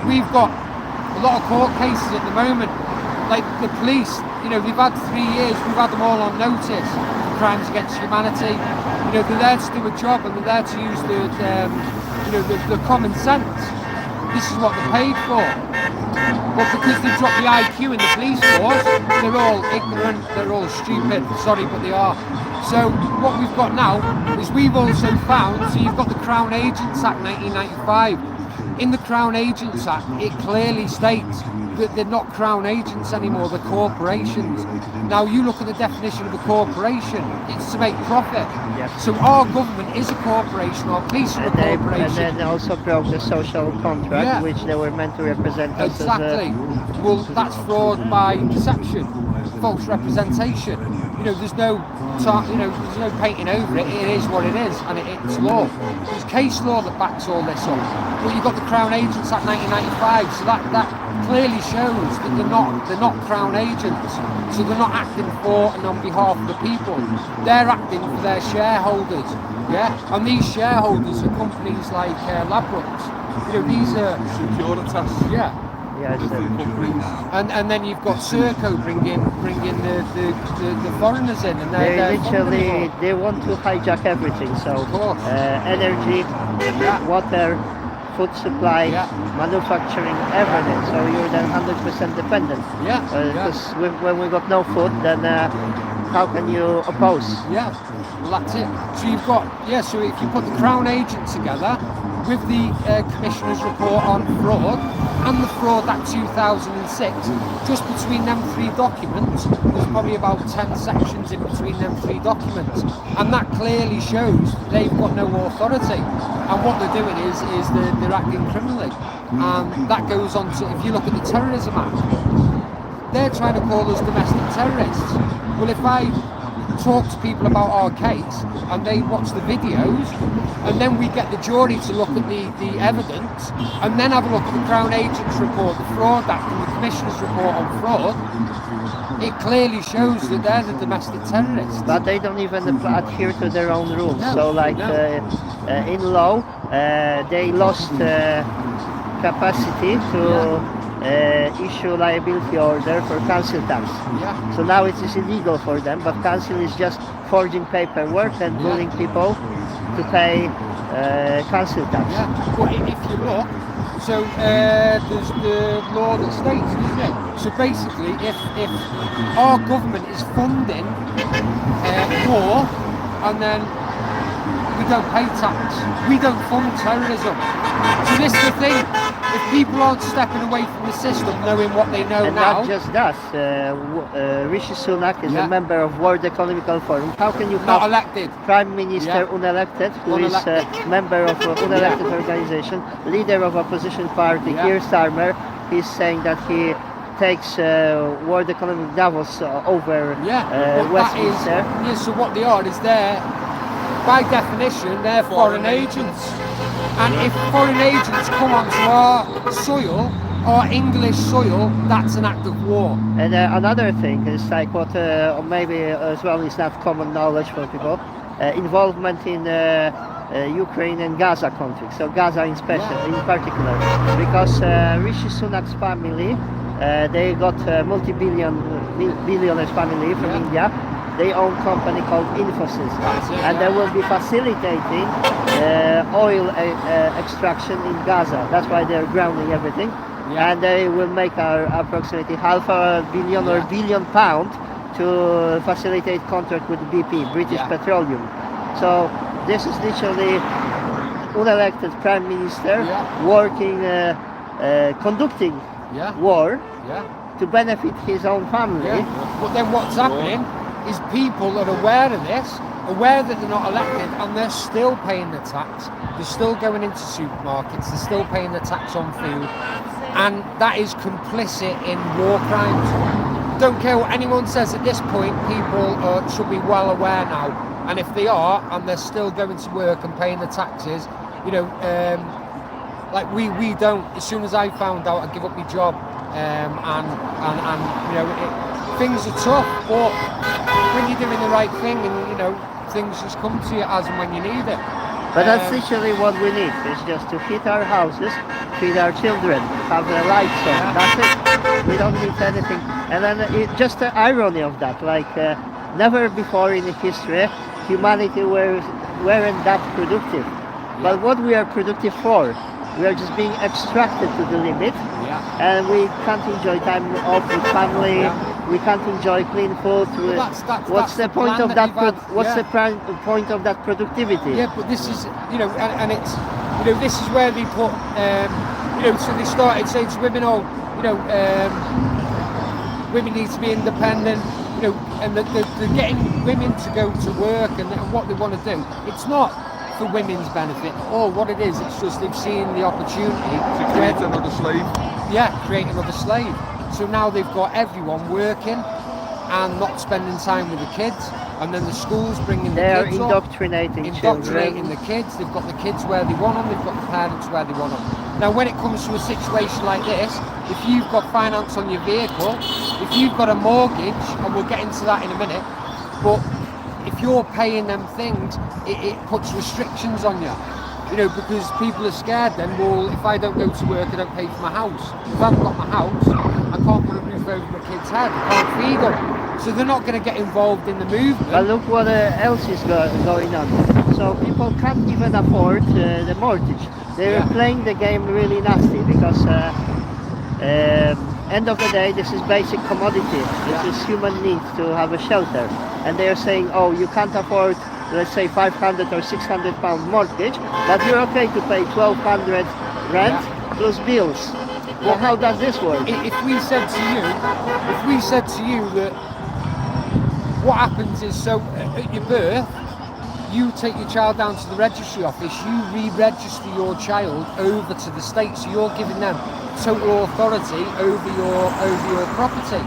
We've got a lot of court cases at the moment, like the police, they've had 3 years, we've had them all on notice for crimes against humanity. They're there to do a job and they're there to use the common sense. This is what they're paid for. But because they've dropped the IQ in the police force, they're all ignorant, they're all stupid, sorry, but they are. So what we've got now is we've also found, so you've got the Crown Agents Act 1995. In the Crown Agents Act, it clearly states that they're not Crown agents anymore, they're corporations. Now you look at the definition of a corporation, it's to make profit. Yes. So our government is a corporation, our police are a corporation. And then also broke the social contract, Yeah. which they were meant to represent us Exactly. Well, that's fraud by deception, false representation. There's no painting over it. It is what it is, and it's law. There's case law that backs all this up. But you've got the Crown Agents Act 1995, so that clearly shows that they're not Crown agents. So they're not acting for and on behalf of the people. They're acting for their shareholders. Yeah, and these shareholders are companies like Ladbrokes. These are Securitas. Yeah. Yes, And then you've got Serco bringing the foreigners in, and they want to hijack everything. So energy, water, food supply, manufacturing, everything. So you're then 100% dependent. Yeah. Because when we got no food, then how can you oppose? Yeah. Well, that's it. So you've got So if you put the Crown Agent together with the Commissioner's report on fraud and the Fraud Act 2006, just between them 3 documents, there's probably about 10 sections in between them 3 documents, and that clearly shows they've got no authority. And what they're doing is they're acting criminally, and that goes on to, if you look at the Terrorism Act, they're trying to call us domestic terrorists. Well, if I talk to people about our case and they watch the videos, and then we get the jury to look at the evidence and then have a look at the Crown Agent's report, the Fraud Act and the Commissioner's report on fraud, it clearly shows that they're the domestic terrorists. But they don't even adhere to their own rules. So in law, they lost capacity to issue liability order for council tax. Yeah. So now it is illegal for them, but council is just forging paperwork and bullying people to pay council tax. Yeah, but if you look, so there's the law that states, isn't it? So basically, if our government is funding war, and then we don't pay tax, we don't fund terrorism. So this is the thing. If people aren't stepping away from the system, knowing what they know And now, not just that, Rishi Sunak is a member of World Economic Forum. How can you not have elected. Prime Minister unelected, who is a member of an unelected organization, leader of opposition party, Keir Starmer, he's saying that he takes World Economic Davos over Westminster. So what they are is they're, by definition, they're foreign agents. And if foreign agents come onto our soil, our English soil, that's an act of war. And another thing is like what maybe as well is not common knowledge for people, involvement in Ukraine and Gaza conflict. So Gaza in particular, because Rishi Sunak's family, they got a multi-billionaires family from India. They own a company called Infosys, and they will be facilitating oil extraction in Gaza. That's why they're grounding everything, and they will make approximately £500 million or £1 billion to facilitate contract with BP, British Petroleum. So this is literally unelected prime minister Yeah. working, conducting Yeah. war Yeah. to benefit his own family. Yeah. But then what's happening is people are aware of this, aware that they're not elected, and they're still paying the tax. They're still going into supermarkets. They're still paying the tax on food, and that is complicit in war crimes. Don't care what anyone says at this point. People should be well aware now, and if they are, and they're still going to work and paying the taxes, you know, like we don't. As soon as I found out, I give up my job, and you know, things are tough. But when you're doing the right thing, and you know, things just come to you as and when you need it. But that's literally what we need, is just to heat our houses, feed our children, have the lights on. That's it. We don't need anything. And then just the irony of that, like never before in history, humanity weren't that productive. But what we are productive for? We are just being extracted to the limit, and we can't enjoy time off with family. We can't enjoy clean food. What's the point of that? What's the point of that productivity? Yeah, but this is, you know, and it's, you know, this is where they put, you know, so they started saying to women, oh, you know, women need to be independent, you know, and they're getting women to go to work and what they want to do. It's not for women's benefit, or what it is, it's just they've seen the opportunity to create another slave. Yeah, create another slave. So now they've got everyone working and not spending time with the kids, and then the schools bringing the kids indoctrinating the kids. They've got the kids where they want them, they've got the parents where they want them. Now when it comes to a situation like this, if you've got finance on your vehicle, if you've got a mortgage, and we'll get into that in a minute, but if you're paying them things, it puts restrictions on you. You know, because people are scared then, well, if I don't go to work, I don't pay for my house. If I haven't got my house, I can't put a roof over my kid's head, I can't feed them. So they're not going to get involved in the movement. But look what else is going on. So people can't even afford the mortgage. They're playing the game really nasty, because end of the day, this is basic commodity. This is human need to have a shelter. And they are saying, oh, you can't afford, let's say, 500 or 600 pound mortgage, but you're okay to pay 1200 rent plus bills. Well, how does this work? If we said to you that what happens is, so at your birth, you take your child down to the registry office, you re-register your child over to the state, so you're giving them total authority over your property.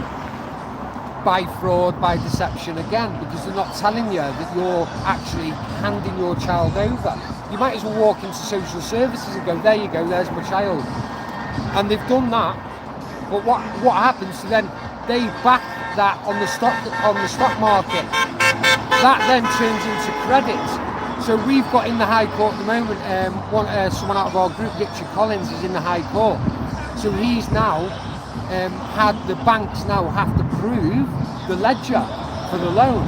By fraud, by deception again, because they're not telling you that you're actually handing your child over. You might as well walk into social services and go, there you go, there's my child. And they've done that, but what happens to then, they back that on the stock market. That then turns into credit. So we've got in the High Court at the moment, someone out of our group, Richard Collins, is in the High Court. So he's now had the banks now have to prove the ledger for the loan.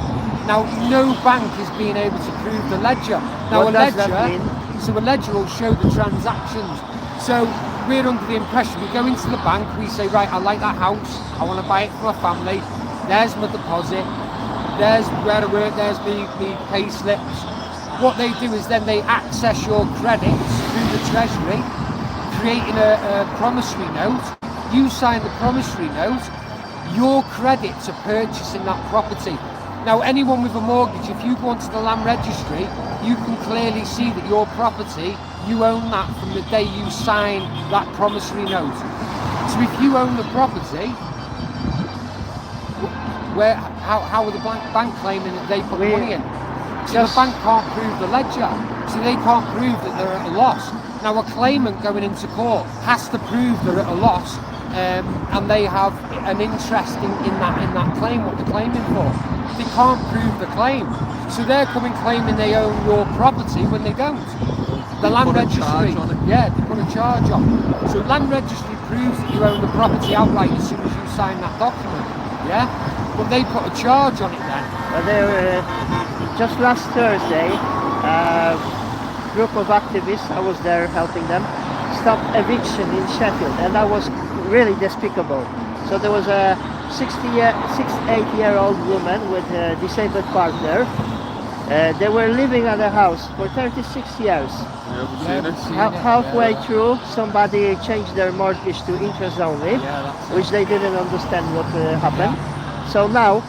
Now, no bank is being able to prove the ledger. Now, what does that mean? So a ledger will show the transactions. So we're under the impression, we go into the bank, we say, right, I like that house, I want to buy it for my family, there's my deposit, there's where I work, there's me pay slips. What they do is then they access your credits through the Treasury, creating a promissory note. You sign the promissory note, your credit to purchasing that property. Now, anyone with a mortgage, if you go onto the land registry, you can clearly see that your property, you own that from the day you sign that promissory note. So if you own the property, how are the bank claiming that they put money in? So the bank can't prove the ledger, so they can't prove that they're at a loss. Now, a claimant going into court has to prove they're at a loss, and they have an interest in that claim, what they're claiming for. They can't prove the claim, so they're coming claiming they own your property when they don't. The land registry, they put a charge on. So land registry proves that you own the property outright as soon as you sign that document. Yeah, but they put a charge on it then. But there, just last Thursday, a group of activists, I was there helping them, stopped eviction in Sheffield, and that was really despicable. So there was a 68-year-old woman with a disabled partner. They were living at a house for 36 years. Yeah, we've seen it. Halfway through, somebody changed their mortgage to interest only, which they didn't understand what happened. So now,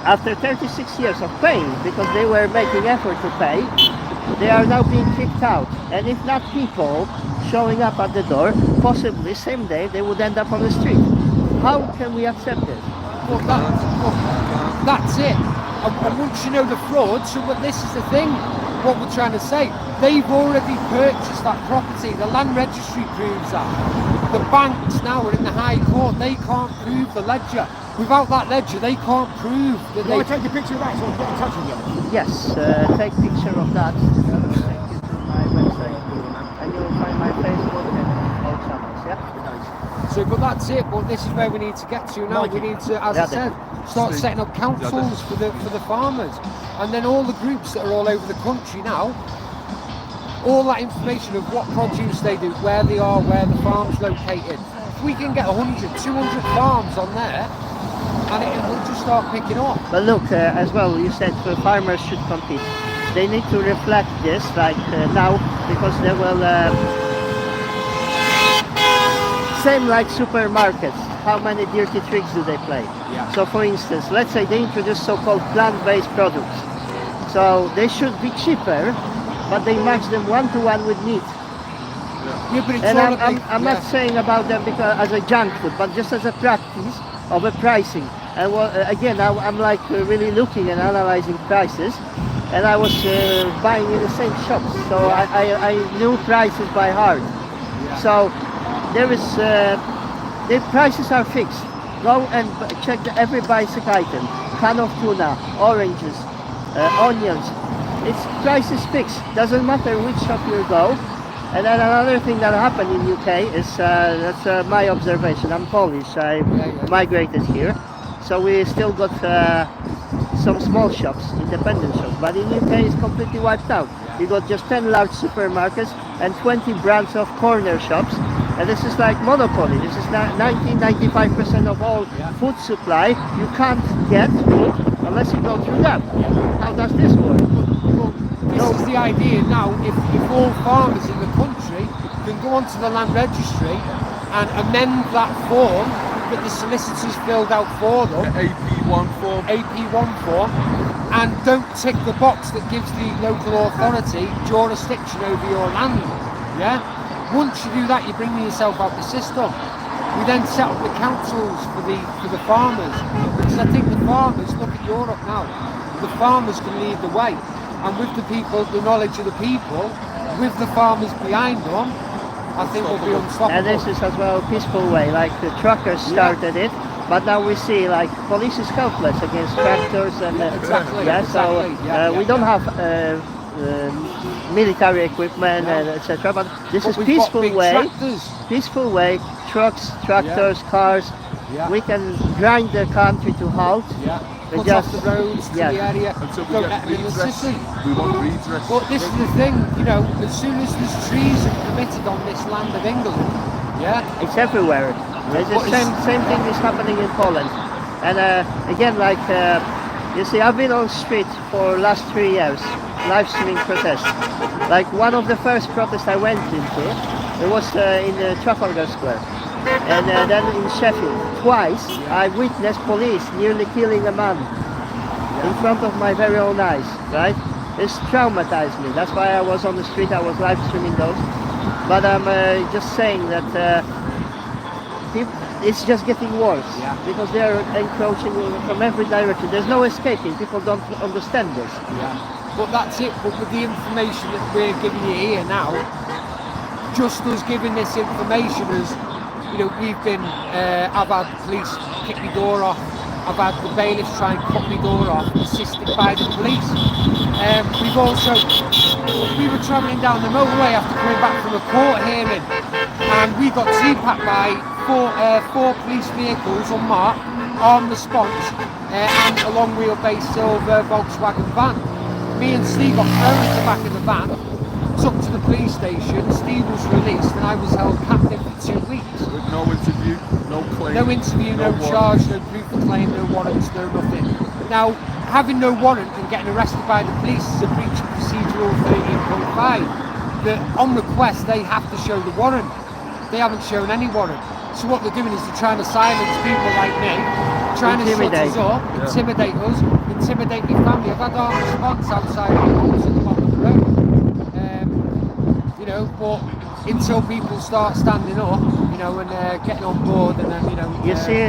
after 36 years of paying, because they were making effort to pay, they are now being kicked out. And if not people showing up at the door, possibly same day they would end up on the street. How can we accept this? Well, that's it. And once you know the fraud, so this is the thing, what we're trying to say, they've already purchased that property, the land registry proves that. The banks now are in the High Court, they can't prove the ledger. Without that ledger, they can't prove that Can I take a picture of that so I can get in touch with you? Yes, take picture of that. Take you to my website, and you'll find my Facebook and all channels. Yeah. So, but that's it. But this is where we need to get to now. We need to, as I said, start setting up councils for the farmers, and then all the groups that are all over the country now. All that information of what produce they do, where they are, where the farm's located. If we can get 100, 200 farms on there, and it will just start picking up. But look, as well, you said farmers should compete. They need to reflect this, like now, because they will. Same like supermarkets. How many dirty tricks do they play? Yeah. So, for instance, let's say they introduce so-called plant-based products. So they should be cheaper, but they match them one-to-one with meat. Yeah, but it's And all I'm not saying about them because as a junk food, but just as a practice of a pricing. And again, I'm like really looking and analyzing prices, and I was buying in the same shops, so I knew prices by heart. Yeah. So there is the prices are fixed. Go and check every basic item: can of tuna, oranges, onions. Its price is fixed. Doesn't matter which shop you go. And then another thing that happened in UK is, that's my observation, I'm Polish, I migrated here, so we still got some small shops, independent shops, but in UK it's completely wiped out. You got just 10 large supermarkets and 20 brands of corner shops, and this is like monopoly. This is 90-95% of all food supply. You can't get food unless you go through them. How does this work? This is the idea now, if all farmers in the country can go onto the land registry and amend that form that the solicitors filled out for them, AP1 form, and don't tick the box that gives the local authority jurisdiction over your land. Yeah? Once you do that, you're bringing yourself out the system. We then set up the councils for the farmers, because I think the farmers, look at Europe now, the farmers can lead the way. And with the people, the knowledge of the people, with the farmers behind them, I think we'll be unstoppable. And this is as well a peaceful way, like the truckers started it, but now we see like police is helpless against tractors and we don't have military equipment and etc. But this is peaceful way, trucks, tractors, cars. We can grind the country to halt. Cut off the roads to the area, Until we don't get let them in the redress. city. We want redress. But this is the thing, you know, as soon as there's treason committed on this land of England, it's everywhere. It's the same thing is happening in Poland. And again, like you see, I've been on street for last 3 years, live streaming protests. Like one of the first protests I went into, it was in Trafalgar Square. And then in Sheffield, twice I witnessed police nearly killing a man in front of my very own eyes, right? This traumatized me. That's why I was on the street, I was live streaming those. But I'm just saying that it's just getting worse because they are encroaching from every direction. There's no escaping. People don't understand this. But that's it. But with the information that we're giving you here now, just us giving this information is, you know, we've been, I've had police kick my door off, I've had the bailiffs try and cut my door off, assisted by the police. We've also, we were travelling down the motorway after coming back from a court hearing, and we got T-packed by four police vehicles unmarked, armed response, and a long wheelbase silver Volkswagen van. Me and Steve got thrown at the back of the van, took to the police station. Steve was released and I was held captive for 2 weeks. With no interview, no claim. No interview, no charge, no proof of claim, no warrants, no nothing. Now, having no warrant and getting arrested by the police is a breach of procedural 13.5. That on request they have to show the warrant. They haven't shown any warrant. So what they're doing is they're trying to silence people like me, trying to shut us up, intimidate us, intimidate my family. I've had our response outside my house at the bottom of the road. You know, but until people start standing up, you know, and getting on board, and then, you know. You see,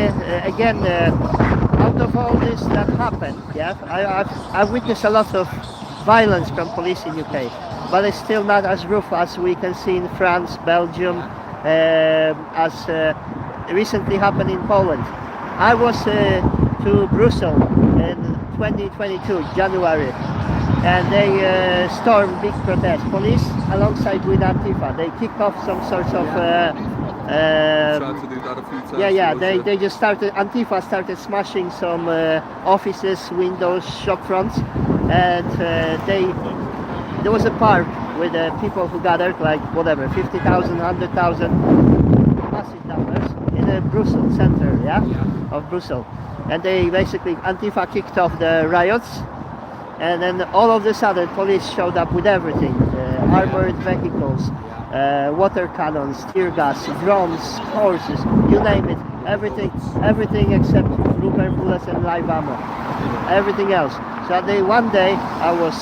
again, out of all this that happened, yeah, I've witnessed a lot of violence from police in UK, but it's still not as rough as we can see in France, Belgium, as recently happened in Poland. I was to Brussels in 2022, January, and they stormed big protest. Police alongside with Antifa, they kicked off some sorts of Tried to do that a few times. yeah, they just started, Antifa started smashing some offices, windows, shop fronts, and there was a park with people who gathered, like whatever, 50,000, 100,000, massive numbers in the Brussels center, of Brussels. And they basically, Antifa kicked off the riots, and then all of a sudden police showed up with everything, armored vehicles, water cannons, tear gas, drones, horses, you name it, everything except rubber bullets and live ammo, everything else. So one day I was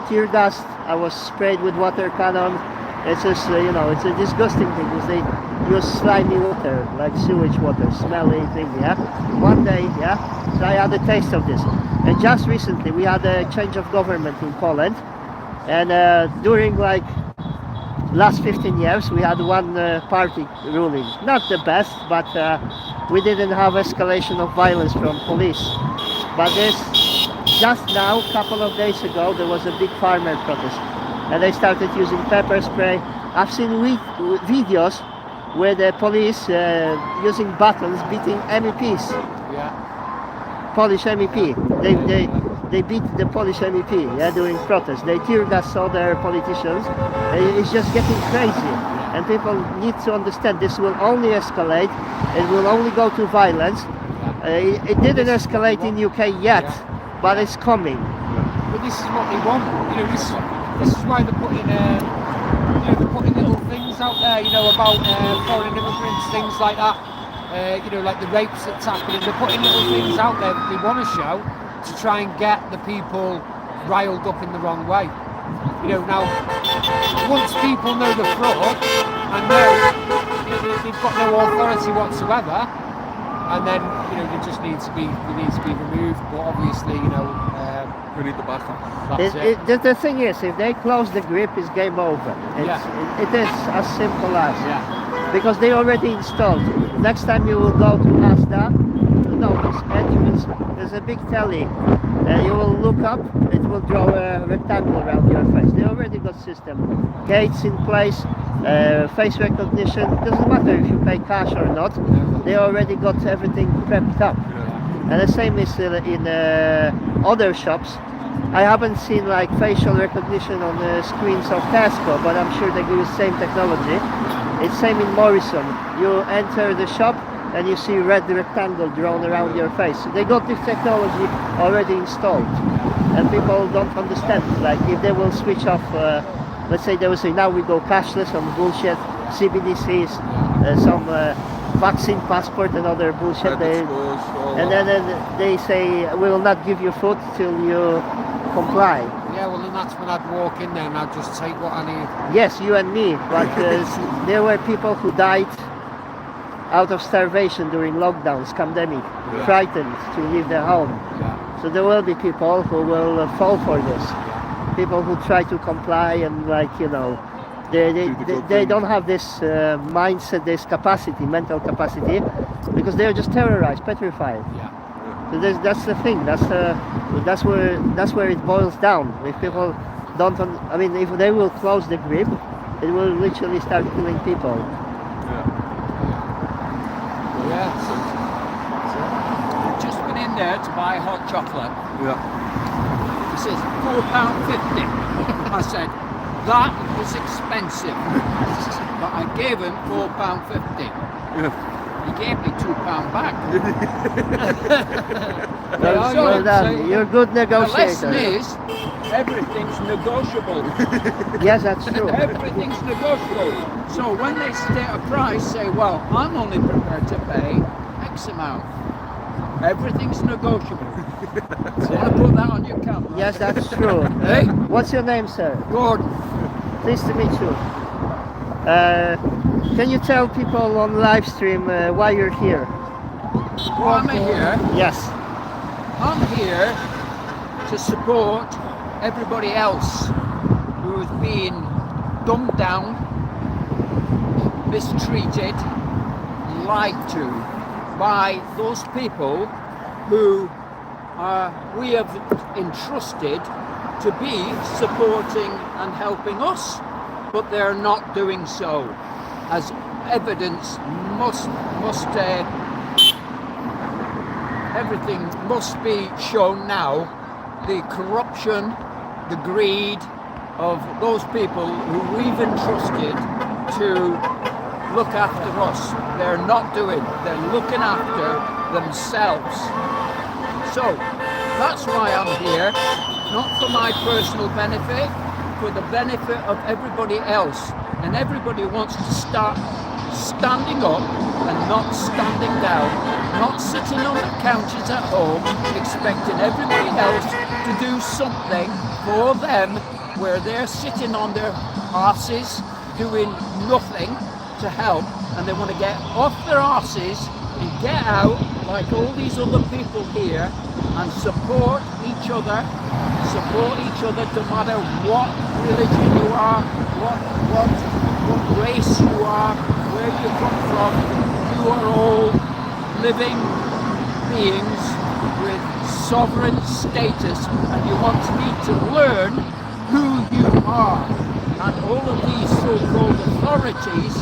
tear gassed, I was sprayed with water cannon. It's just, you know, it's a disgusting thing because they use slimy water, like sewage water, smelly thing, One day, so I had a taste of this. And just recently we had a change of government in Poland, and during like last 15 years we had one party ruling. Not the best, but we didn't have escalation of violence from police. But just now, a couple of days ago, there was a big farmer protest, and they started using pepper spray. I've seen videos where the police using batons beating MEPs. Polish MEP. They beat the Polish MEP, during protests. They tear gas all their politicians. It's just getting crazy, and people need to understand this will only escalate. It will only go to violence. It didn't escalate in UK yet, but it's coming. But this is what they want. You know, this is why they're putting, they're putting little things out there, you know, about foreign immigrants, things like that. You know, like the rapes that's happening. They're putting little things out there that they want to show to try and get the people riled up in the wrong way. You know, now once people know the fraud and know they've got no authority whatsoever, and then, you know, they just need to be removed. But obviously, you know, we need the backup. That's it. The thing is, if they close the grip, it's game over. It is as simple as. Because they already installed. Next time you will go to Asda, notice entrance, there's a big telly. You will look up, it will draw a rectangle around your face. They already got system. Gates in place, face recognition. Doesn't matter if you pay cash or not. They already got everything prepped up. And the same is in other shops. I haven't seen like facial recognition on the screens of Tesco, but I'm sure they use the same technology. It's same in Morrison. You enter the shop and you see red rectangle drawn around your face. So they got this technology already installed, and people don't understand. Like if they will switch off, let's say they will say now we go cashless on bullshit, CBDCs, some vaccine passport and other bullshit. And then they say we will not give you food till you comply. Yeah, well then that's when I'd walk in there and I'd just take what I need. Yes, you and me, but there were people who died out of starvation during lockdowns, pandemic, frightened to leave their home. So there will be people who will fall for this. People who try to comply and, like, you know, they don't have this mindset, this capacity, mental capacity, because they are just terrorized, petrified. So that's the thing. That's where it boils down. If people don't, I mean, if they will close the grip, it will literally start killing people. I've just been in there to buy hot chocolate. He says £4.50. I said that was expensive, but I gave him £4.50. You gave me £2 back. Well done. You're a good The lesson negotiator. is, everything's negotiable. Yes, that's true. Everything's negotiable. So when they state a price, say, well, I'm only prepared to pay X amount. Everything's negotiable. I want to put that on your camera. Yes, that's true. Hey? What's your name, sir? Gordon. Pleased to meet you. Can you tell people on live stream why you're here? Why am I here? Yes. I'm here to support everybody else who's been dumbed down, mistreated, lied to by those people who we have entrusted to be supporting and helping us, but they're not doing so. As evidence everything must be shown now. The corruption, the greed of those people who we've entrusted to look after us. They're not doing, they're looking after themselves. So that's why I'm here, not for my personal benefit, for the benefit of everybody else. And everybody wants to start standing up and not standing down, not sitting on the couches at home expecting everybody else to do something for them, where they're sitting on their arses doing nothing to help, and they want to get off their arses and get out like all these other people here and support each other no matter what religion you are, what race you are, where you come from. You are all living beings with sovereign status, and you want me to learn who you are. And all of these so-called authorities,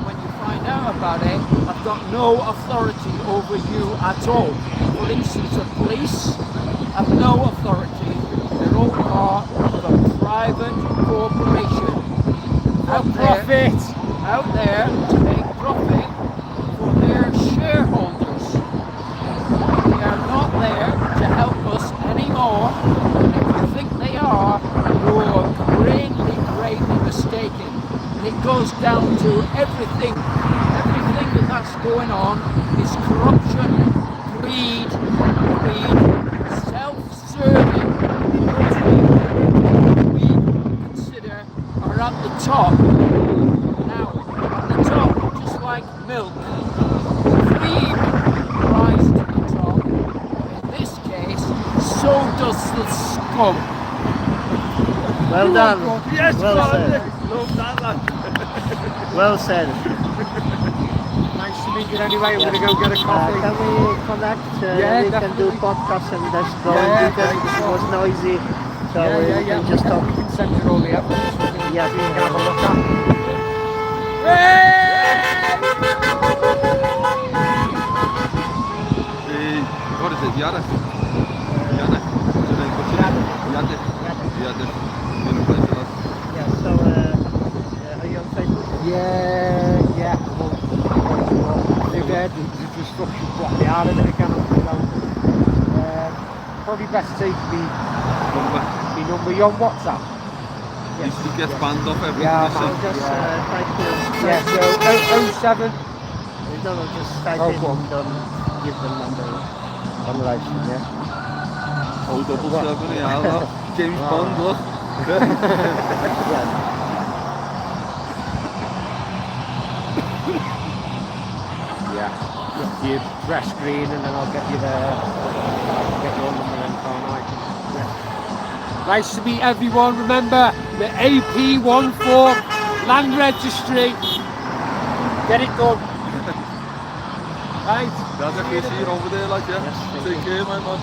when you find out about it, have got no authority over you at all. For instance, the police have no authority. They're all part of a private corporation out there to make profit for their shareholders. They are not there to help us anymore. And if you think they are, you are greatly mistaken. And it goes down to everything that's going on is corruption, greed, self-serving. Those people we consider are at the top. Now, at the top, just like milk, cream rise to the top. In this case, so does the scum. Well done. Yes, Well said. love that, lad. Well said. Nice to meet you anyway. I'm going to go get a coffee. Can we connect? Yeah, We can do definitely. podcasts and just go Yeah, in detail because it was noisy. So we can just We talk. can send you all the evidence. Yeah. You can have a look at. What is it? Radek? Radek. Radek. Been a pleasure, lad. Yeah. So are you on Facebook? Yeah. Well, they've the destruction blocked me out of it again. Probably best to take me number. You on WhatsApp? Yes. Used to get banned off everything. Yeah, you I'll said. just try to. Yeah, so 07. No, just type Oh, in. go on. Don't give them number on live stream. Yeah. Oh, 77, yeah, look. James Bond, look. Yeah. Yeah. You press green and then I'll get you there. I'll get your number then, can't I? Yeah. Nice to meet everyone. Remember the AP14 land registry. Get it done. Right. Radek, you see you over there, like, yeah? Yes, thank Take care, my man.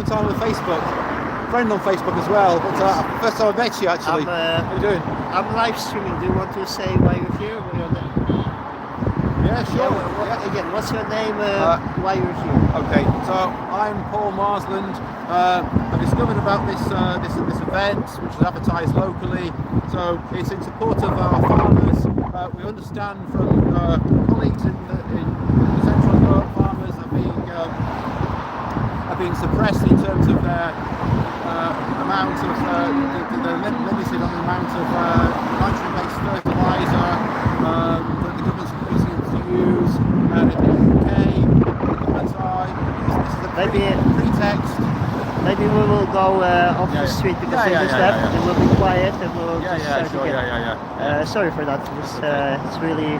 long time on Facebook. Friend on Facebook as well, but first time I met you actually. How you doing? I'm live streaming. Do you want to say why you're here? Yeah, sure. Again, what's your name? Why you're here? Okay, so I'm Paul Marsland. I discovered about this event, which was advertised locally. So it's in support of our farmers. We understand from colleagues in Central Europe, farmers are being suppressed in terms of their amount of they're limited on the amount of nitrogen-based fertiliser that the government's refusing to use. And in the UK, this is a pretext. Maybe we will go off the street because they just left. It will be quiet and we'll just start again. Sorry for that. It's really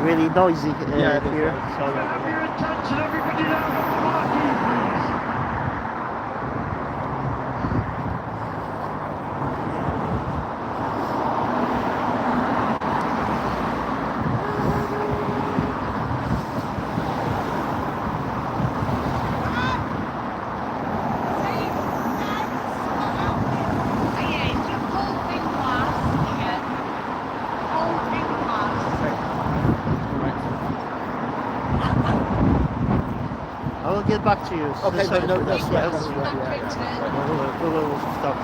really noisy here. So. I will get back to you. Okay, Sorry no, for that's that. right. We will stop.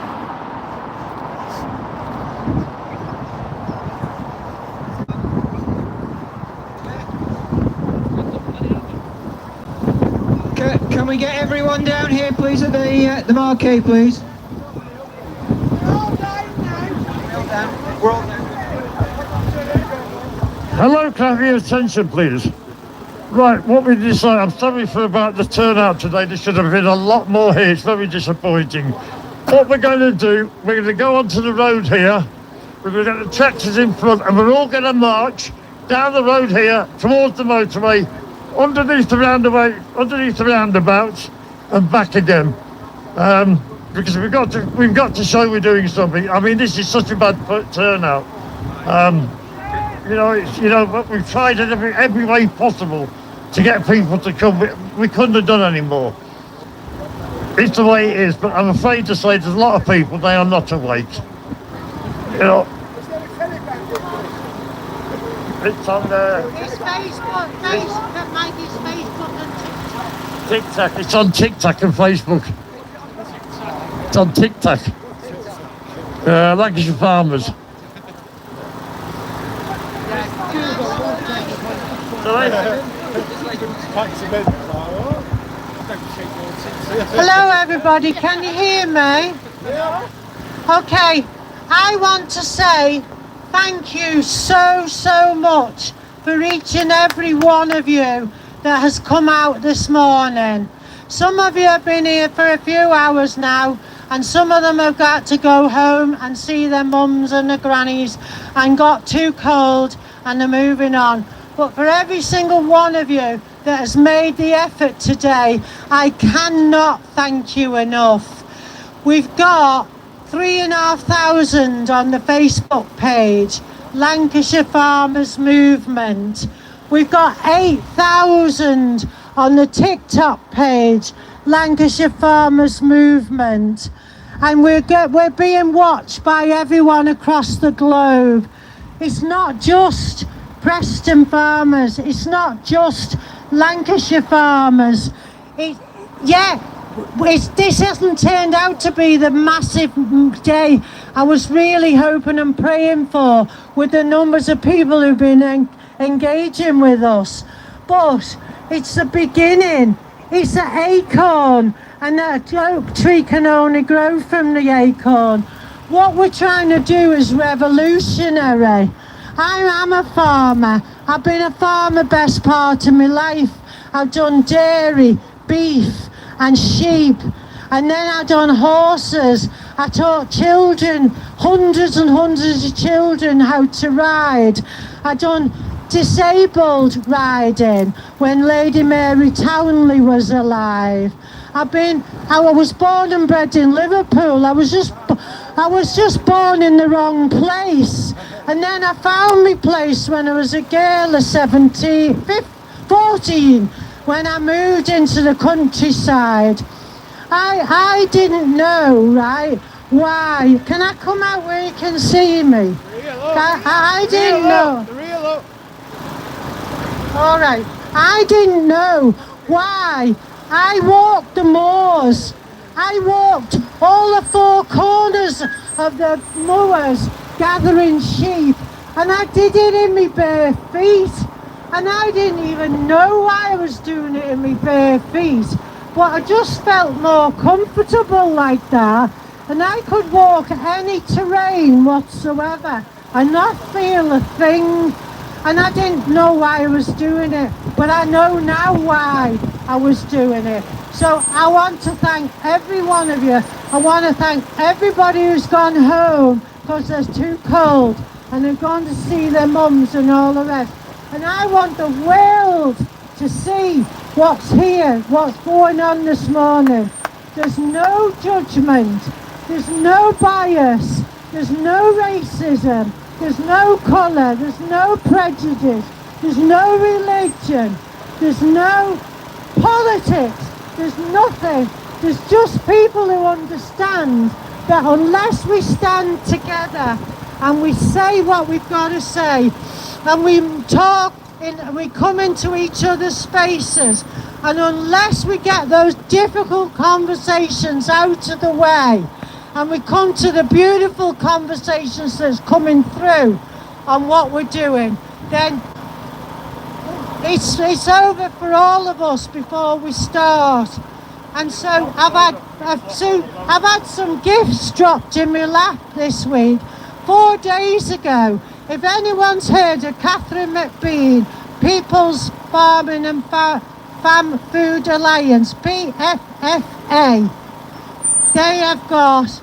Can we get everyone down here, please, at the marquee, please? Hello, can I have your attention, please? Right, what we decided, I'm sorry for about the turnout today, there should have been a lot more here, it's very disappointing. What we're going to do, we're going to go onto the road here, we're going to get the tractors in front, and we're all going to march down the road here, towards the motorway, underneath the roundabouts, and back again. Because we've got to show we're doing something. I mean, this is such a bad turnout. But we've tried in every way possible to get people to come. We couldn't have done any more. It's the way it is, but I'm afraid to say there's a lot of people, they are not awake. It's on It's Facebook, Mikey's Facebook and TikTok. TikTok, it's on TikTok and Facebook. It's on TikTok. Lancashire Farmers. Hello everybody, can you hear me? Okay, I want to say thank you so much for each and every one of you that has come out this morning. Some of you have been here for a few hours now, and some of them have got to go home and see their mums and their grannies and got too cold and they're moving on. But for every single one of you that has made the effort today, I cannot thank you enough. We've got 3,500 on the Facebook page, Lancashire Farmers Movement. We've got 8,000 on the TikTok page, Lancashire Farmers Movement. And we're being watched by everyone across the globe. It's not just Preston farmers, it's not just Lancashire farmers. This hasn't turned out to be the massive day I was really hoping and praying for, with the numbers of people who've been engaging with us. But it's the beginning. It's an acorn, and that oak tree can only grow from the acorn. What we're trying to do is revolutionary. I'm a farmer. I've been a farmer best part of my life. I've done dairy, beef and sheep, and then I've done horses. I taught children, hundreds and hundreds of children, how to ride. I've done disabled riding when Lady Mary Townley was alive. I was born and bred in Liverpool. I was just born in the wrong place. And then I found my place when I was a girl of 14, when I moved into the countryside. I didn't know, right? Why? Can I come out where you can see me? I didn't know. All right. I didn't know why. I walked the moors. I walked all the four corners of the moors gathering sheep, and I did it in my bare feet. And I didn't even know why I was doing it in my bare feet, but I just felt more comfortable like that, and I could walk any terrain whatsoever and not feel a thing. And I didn't know why I was doing it, but I know now why I was doing it. So I want to thank every one of you. I want to thank everybody who's gone home because it's too cold and they've gone to see their mums and all the rest. And I want the world to see what's here, what's going on this morning. There's no judgment, there's no bias, there's no racism, there's no colour, there's no prejudice, there's no religion, there's no politics, there's nothing. There's just people who understand that unless we stand together and we say what we've got to say, and we talk and we come into each other's spaces, and unless we get those difficult conversations out of the way and we come to the beautiful conversations that's coming through on what we're doing, then it's over for all of us before we start. And so I've had some gifts dropped in my lap this week. 4 days ago, if anyone's heard of Catherine McBean, People's Farming and Food Alliance, PFFA, they have got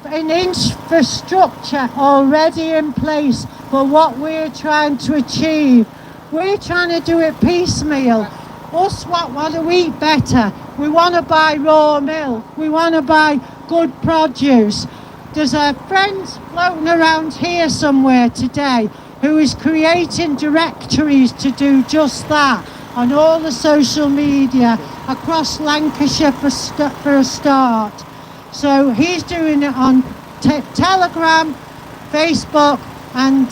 an infrastructure already in place for what we're trying to achieve. We're trying to do it piecemeal. Us, what do we eat better? We want to buy raw milk. We want to buy good produce. There's a friend floating around here somewhere today who is creating directories to do just that on all the social media across Lancashire for a start. So he's doing it on Telegram, Facebook, and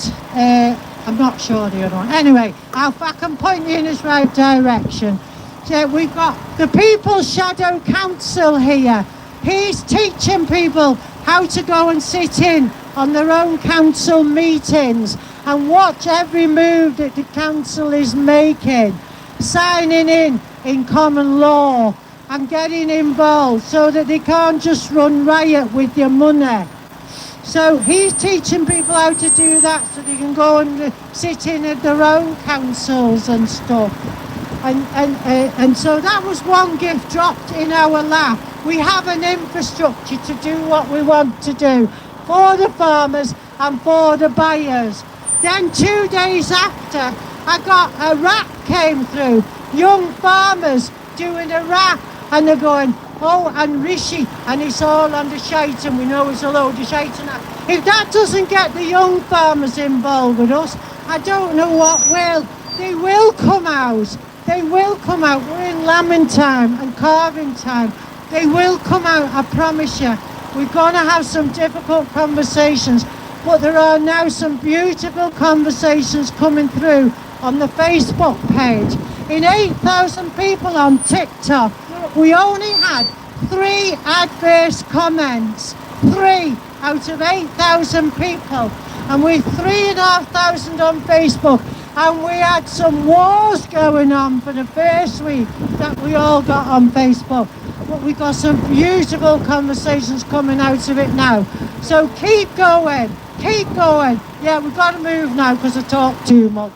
I'm not sure the other one. Anyway, I can point you in his right direction. So we've got the People's Shadow Council here. He's teaching people how to go and sit in on their own council meetings and watch every move that the council is making, signing in common law and getting involved so that they can't just run riot with your money. So he's teaching people how to do that so they can go and sit in at their own councils and stuff. And so that was one gift dropped in our lap. We have an infrastructure to do what we want to do for the farmers and for the buyers. Then 2 days after, I got a rap came through, young farmers doing a rap, and they're going, oh, and Rishi, and it's all on the shite, and we know it's a load of shite and that. If that doesn't get the young farmers involved with us, I don't know what will. They will come out. They will come out. We're in lambing time and calving time. They will come out, I promise you. We're going to have some difficult conversations, but there are now some beautiful conversations coming through on the Facebook page. In 8,000 people on TikTok, we only had 3 adverse comments. 3 out of 8,000 people. And we're 3,500 on Facebook. And we had some wars going on for the first week that we all got on Facebook. But we got some beautiful conversations coming out of it now. So keep going, keep going. Yeah, we've got to move now because I talk too much.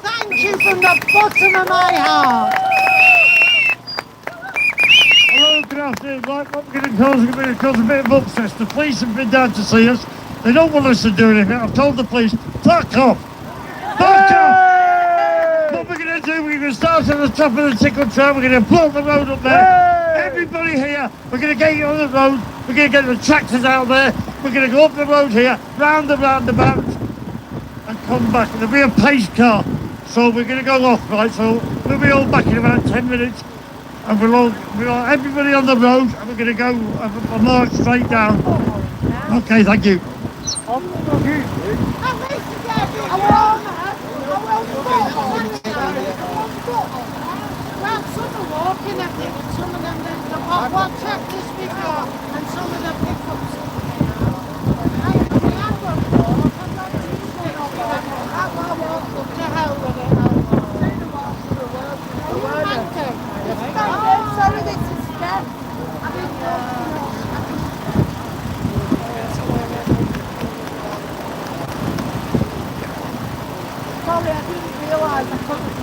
Thank you from the bottom of my heart. Hello, good afternoon. Right, what we're going to cause a bit of upset. The police have been down to see us. They don't want us to do anything. I've told the police, fuck off. Fuck off. What we're going to do, we're going to start at the top of the tickle trail. We're going to block the road up there. Everybody here, we're going to get you on the road. We're going to get the tractors out there. We're going to go up the road here, round the roundabout, and come back. There'll be a pace car. So we're going to go off, right? So we'll be all back in about 10 minutes. and we'll everybody on the road, and we're going to go a march straight down. Okay, thank you. Well, some are walking, I think, and some of them will check this video, and some of them pick up something. I have one walk, I'm not too sure of that. That one walk, look to hell with it. Sorry, this is Steph. I didn't know. Sorry, I didn't realise I couldn't.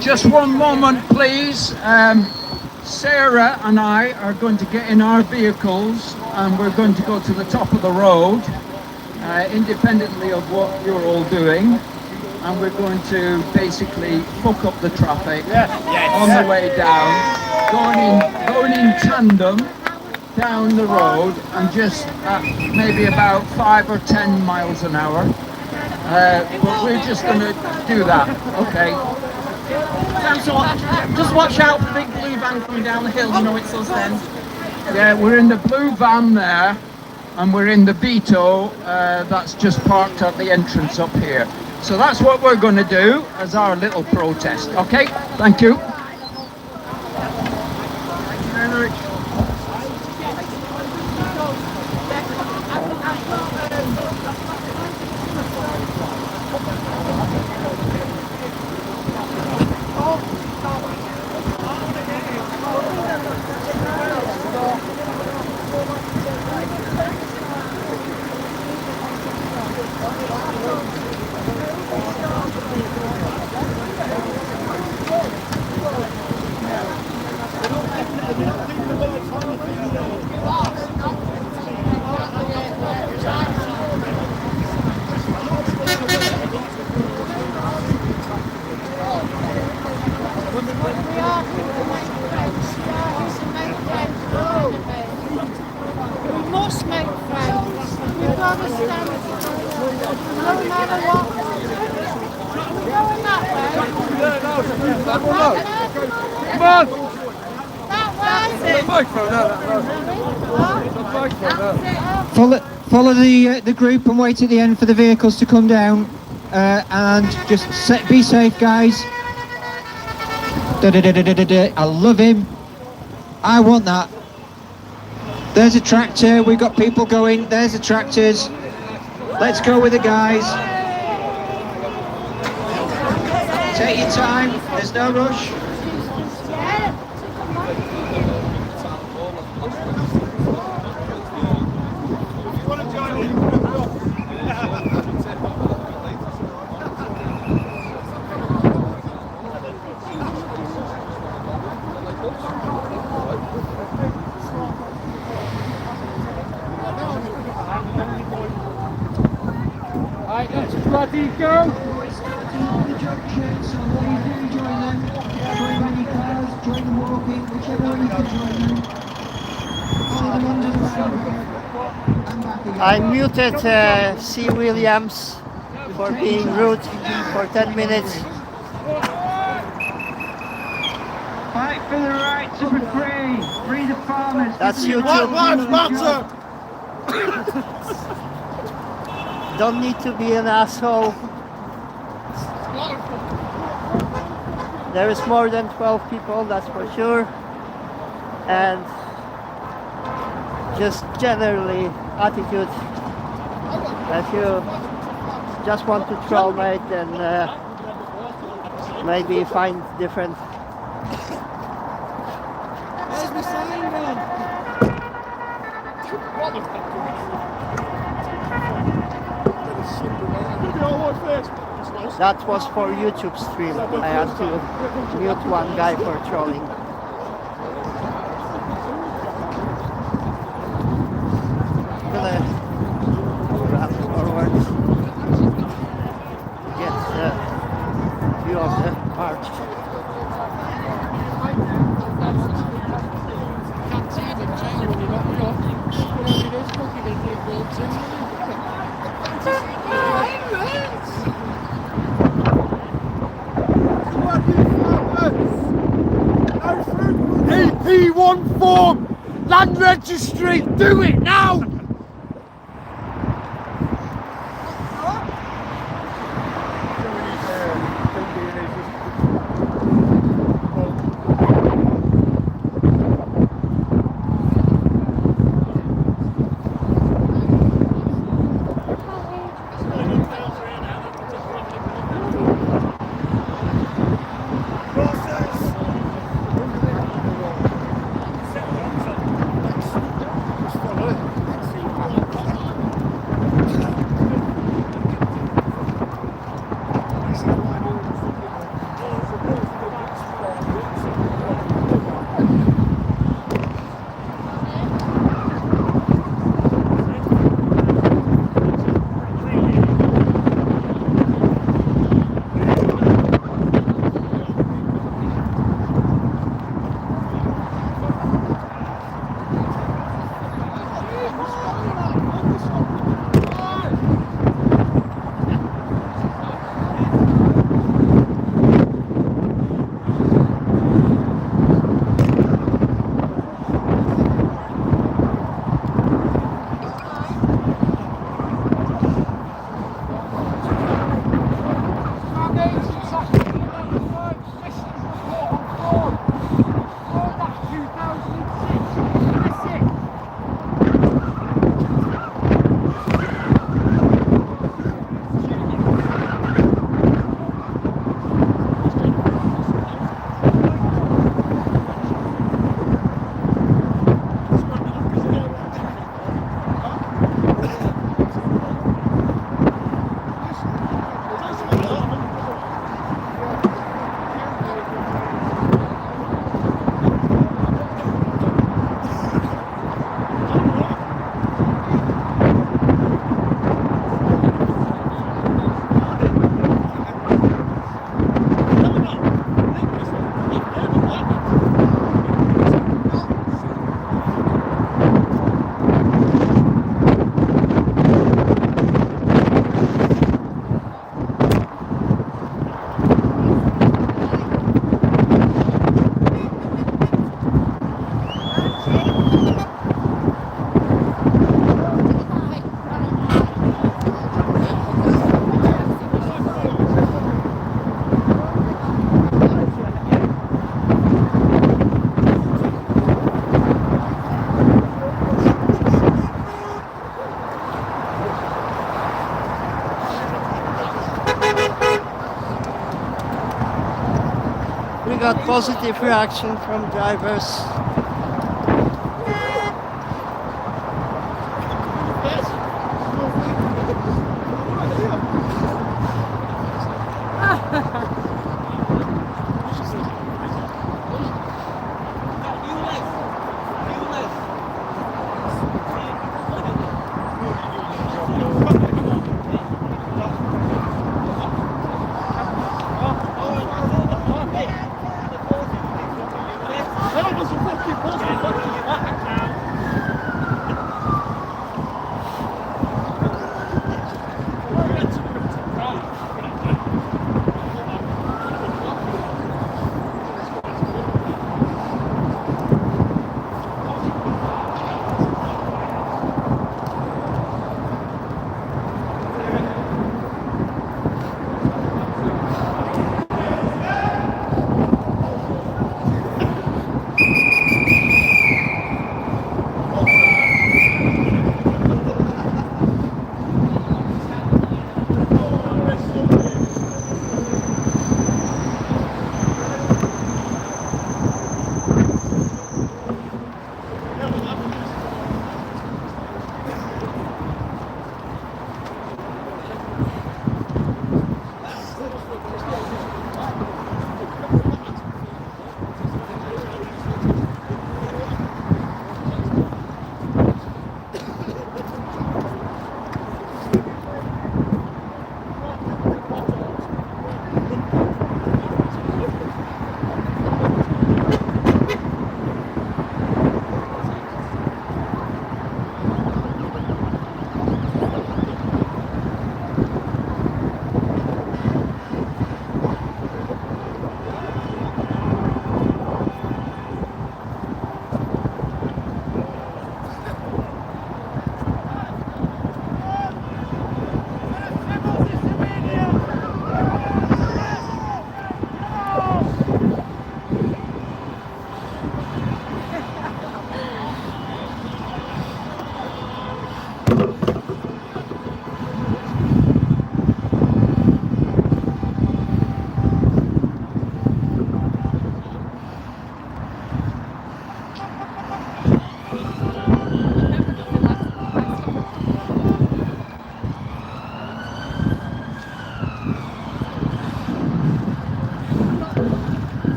Just one moment, please. Sarah and I are going to get in our vehicles and we're going to go to the top of the road, independently of what you're all doing, and we're going to basically fuck up the traffic on the way down, going in tandem down the road, and just at maybe about 5 or 10 miles an hour. But we're just going to do that, okay? Just watch out for the big blue van coming down the hill, you know it's us then. Yeah, we're in the blue van there, and we're in the Vito that's just parked at the entrance up here. So that's what we're going to do as our little protest, okay? Thank you. Thank you very much. Follow the group and wait at the end for the vehicles to come down, and just be safe, guys. I love him. I want that. There's a tractor. We've got people going. There's the tractors. Let's go with the guys. Take your time. There's no rush. Right, let's bloody go! I muted C. Williams for being rude for 10 minutes. Fight for the right to be free. Free the farmers. That's YouTube. Black lives matter! Don't need to be an asshole. There is more than 12 people, that's for sure. And just generally attitude. If you just want to troll, mate, then maybe find different. Where's my sign then? That was for YouTube stream. I had to mute one guy for trolling. reform land registry. Do it now. We got positive reaction from drivers.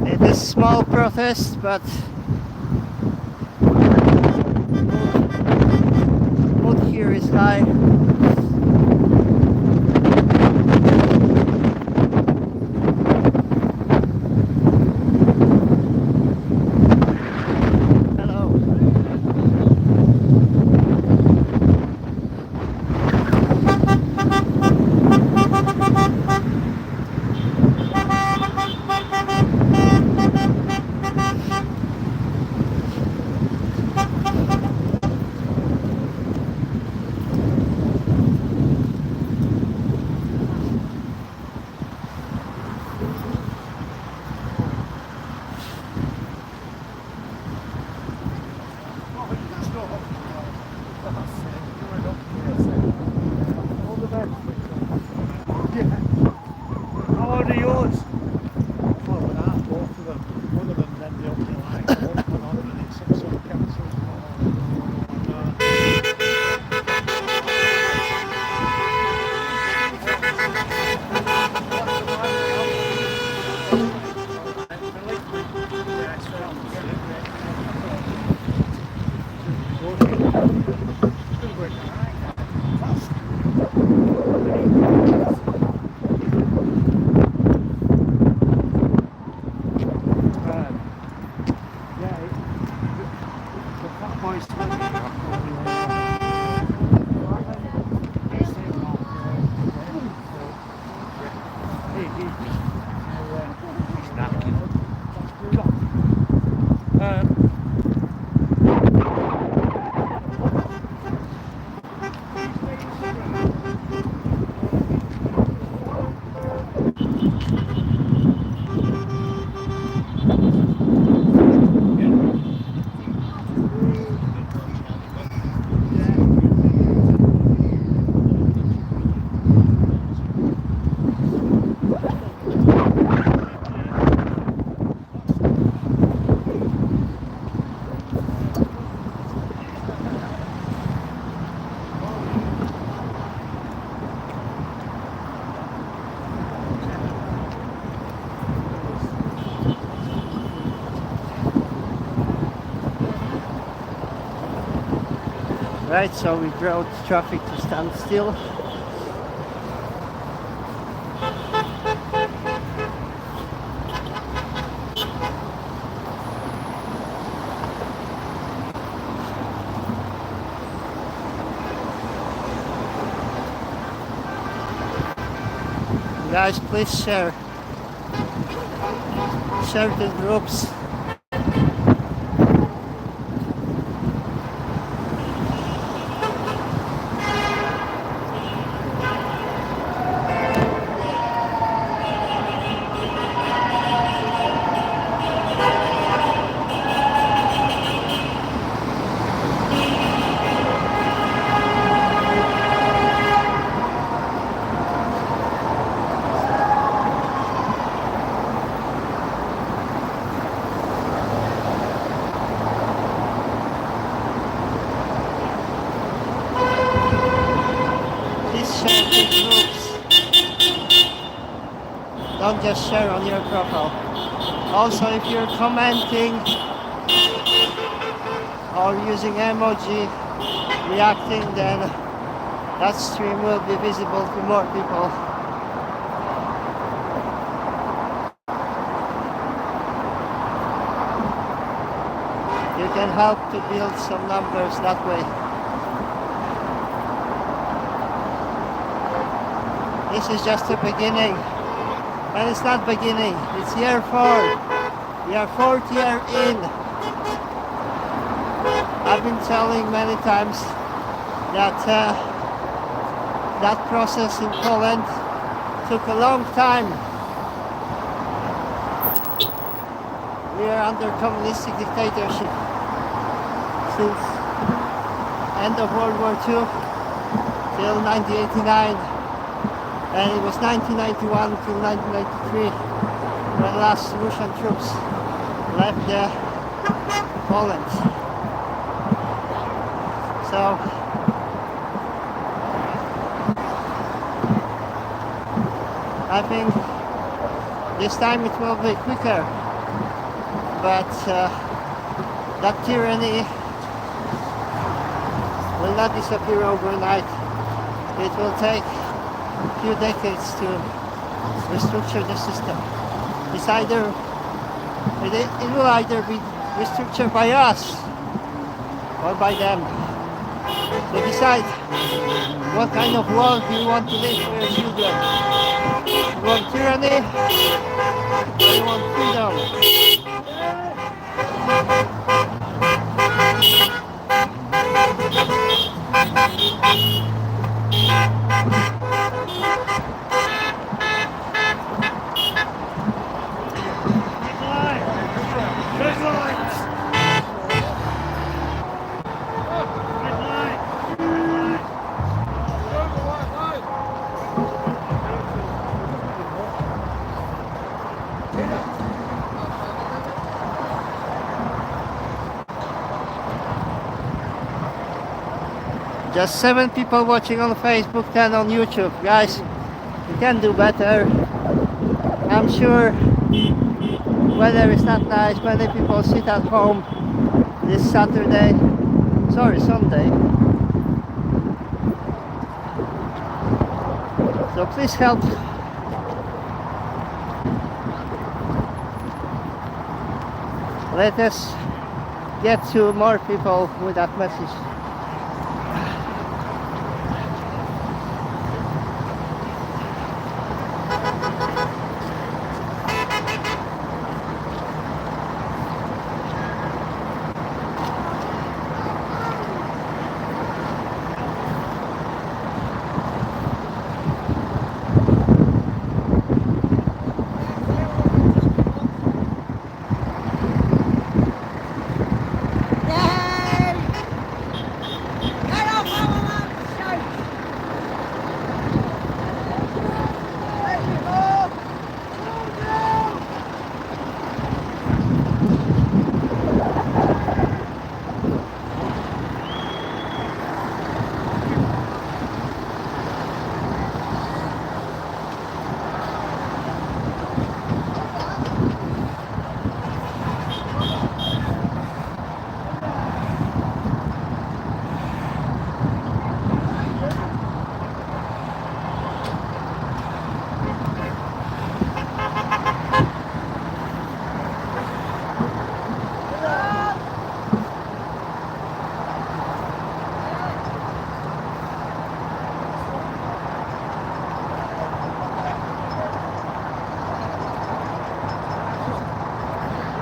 It is small protest, but mood here is high. Right, so we brought traffic to stand still. Guys, please share the groups. Don't just share on your profile. Also, if you're commenting or using emoji, reacting, then that stream will be visible to more people. You can help to build some numbers that way. This is just the beginning. And it's not beginning, it's year 4. We are 4th year in. I've been telling many times that that process in Poland took a long time. We are under communistic dictatorship since end of World War II till 1989. And it was 1991 till 1993 when the last Russian troops left Poland. So I think This time it will be quicker, but that tyranny will not disappear overnight. It will take a few decades to restructure the system. It will either be restructured by us or by them. So decide what kind of world you want to live for your children. You want tyranny or you want freedom? Just 7 people watching on Facebook, 10 on YouTube. Guys, you can do better. I'm sure weather is not nice. Many people sit at home this Sunday. So please help. Let us get to more people with that message.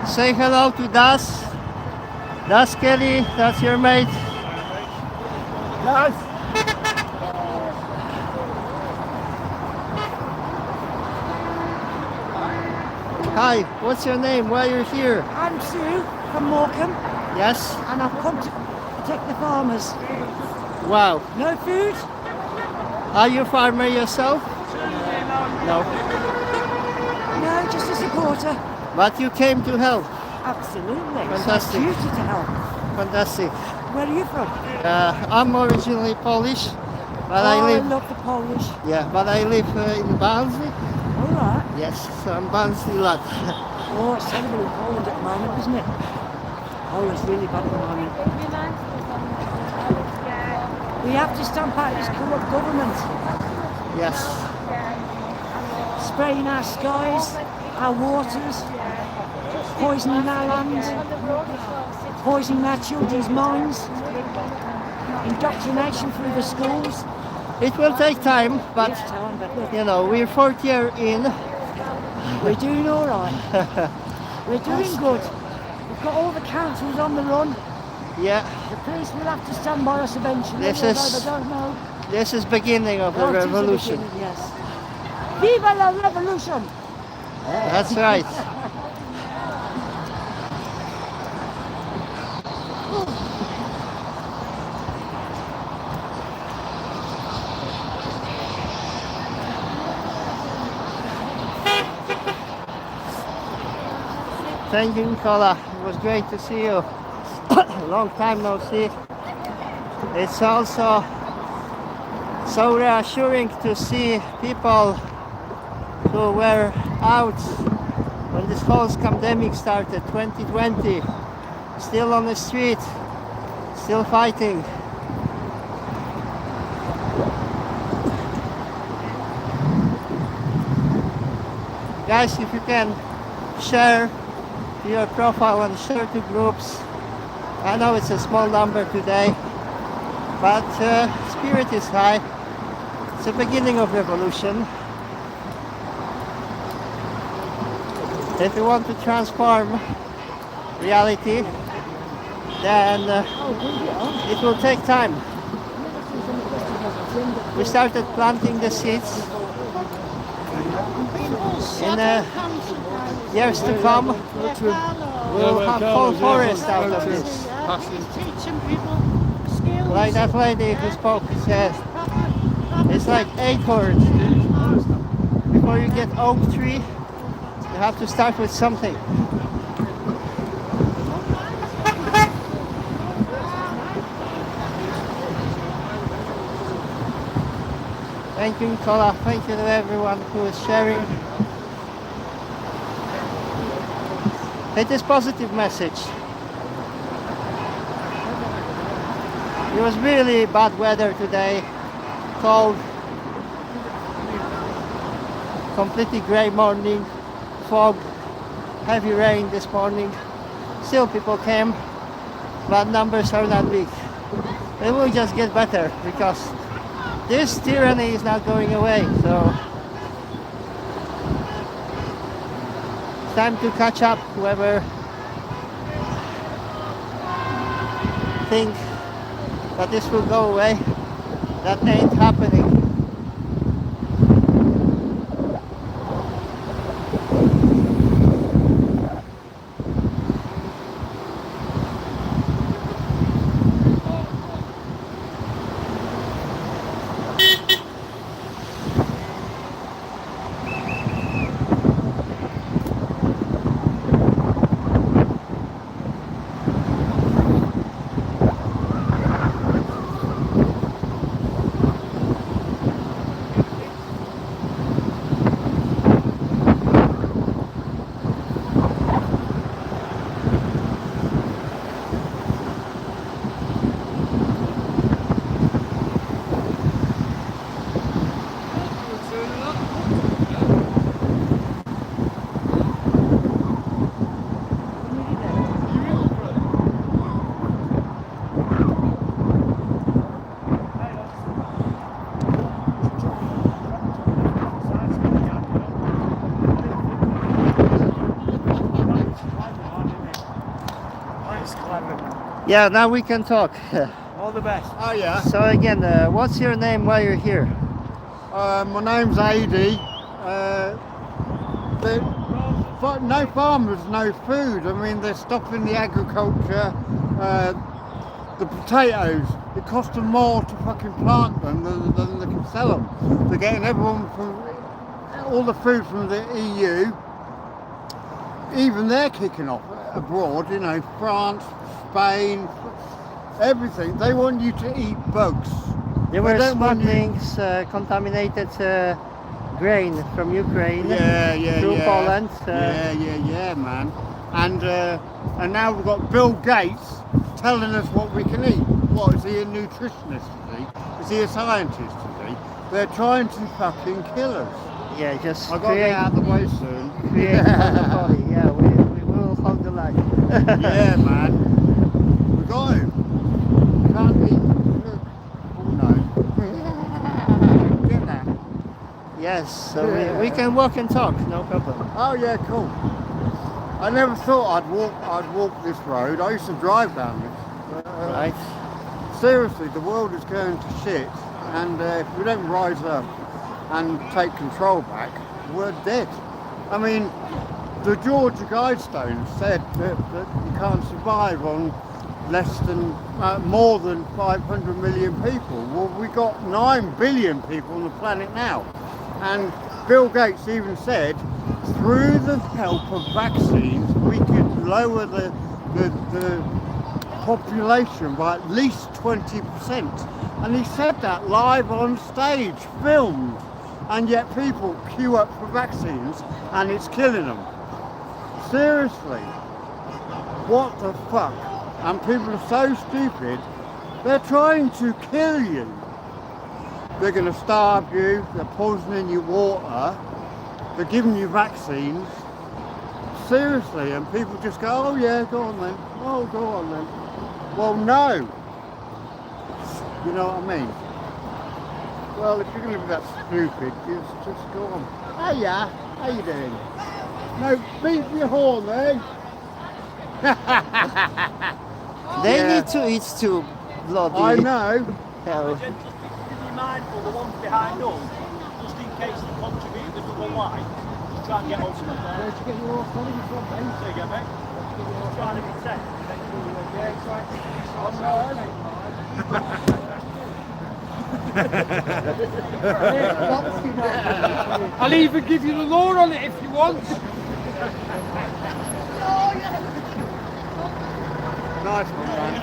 Say hello to Das. Das Kelly, that's your mate. Das. Hi, what's your name? Why are you here? I'm Sue from Morecambe. Yes? And I've come to protect the farmers. Wow. No food? Are you a farmer yourself? No. No, just a supporter. But you came to help. Absolutely. Fantastic. It's our duty to help. Fantastic. Where are you from? I'm originally Polish, but I love the Polish. Yeah, but I live in Barnsley. All right. Yes, so I'm Barnsley lad. Oh, it's terrible in Poland at the moment, isn't it? Poland's really bad at the moment. We have to stamp out this corrupt government. Yes. Spraying our skies, our waters, poisoning our land, poisoning our children's minds, indoctrination through the schools. It will take time, but you know, we're 4th year in. We're doing all right. We're doing good. We've got all the councils on the run. Yeah. The police will have to stand by us eventually, although they don't know. This is beginning of the revolution. Yes. Viva la revolution! That's right. Thank you, Nicola. It was great to see you. Long time no see. It's also so reassuring to see people who were out when this whole pandemic started, 2020. Still on the street, still fighting. Guys, if you can share to your profile and share to groups. I know it's a small number today, but spirit is high. It's the beginning of revolution. If you want to transform reality, then it will take time. We started planting the seeds. In years to come, we'll have full forest out of this. Like that lady who spoke said, it's like acorns. Before you get oak tree, you have to start with something. Thank you, Nicola. Thank you to everyone who is sharing. It is positive message. It was really bad weather today. Cold. Completely grey morning. Fog. Heavy rain this morning. Still people came, but numbers are not big. It will just get better because this tyranny is not going away, so it's time to catch up. Whoever think that this will go away, that ain't happening. Yeah, now we can talk. All the best. Oh yeah. So again, what's your name while you're here? My name's Adi. No farmers, no food. I mean, they're stopping the agriculture. The potatoes, it costs them more to fucking plant them than they can sell them. They're getting everyone from all the food from the EU. Even they're kicking off abroad. You know, France, Spain, everything. They want you to eat bugs. They were smuggling contaminated grain from Ukraine through Poland. Yeah, man. And now we've got Bill Gates telling us what we can eat. What, is he a nutritionist, is he? Is he a scientist, is he? They're trying to fucking kill us. Yeah, just I've got to get out of the way soon. Yeah, we will hold the line. Yeah, man. We got him. Can't eat. Look. Oh no. Get that. Yes, so we can walk and talk, no problem. Oh yeah, cool. I never thought I'd walk this road. I used to drive down this. Right. Seriously, the world is going to shit, and if we don't rise up and take control back, we're dead. I mean, the Georgia Guidestones said that you can't survive on less than more than 500 million people. Well, we got 9 billion people on the planet now, and Bill Gates even said through the help of vaccines we could lower the population by at least 20%. And he said that live on stage, filmed. and yet people queue up for vaccines and it's killing them. Seriously, what the fuck? And people are so stupid, they're trying to kill you. They're going to starve you, they're poisoning your water, they're giving you vaccines. Seriously, and people just go, oh yeah, go on then, oh go on then. Well no, you know what I mean? Well, if you're going to be that stupid, just go on. Hiya, how you doing? No, beat your horn then. They Yeah. need to eat too, bloody I know. hell. Be mindful, the ones behind us, just in case they contribute the double line, just try and get over there. Where'd you get your horse from? You from, mate? There you go, mate. Trying to be safe. Yeah, it's right. I'll even give you the law on it if you want. Nice one, man.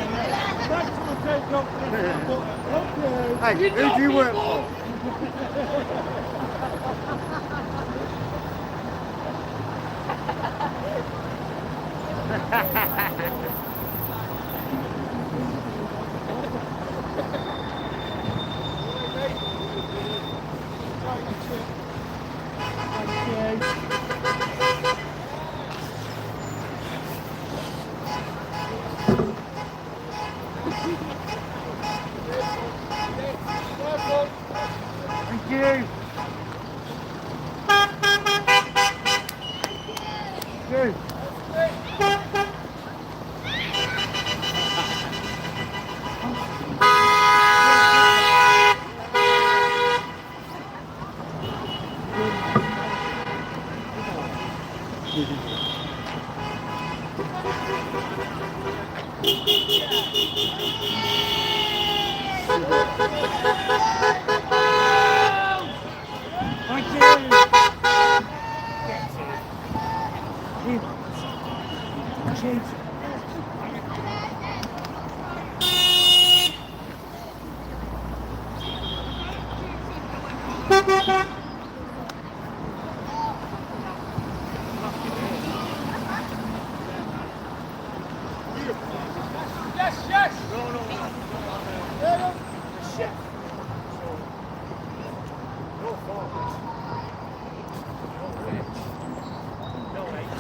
Hey, who do you work for? Thank you. Good. Thank you. Cheers. Yes, yes! No, no, no. Shit. No forward. No eight.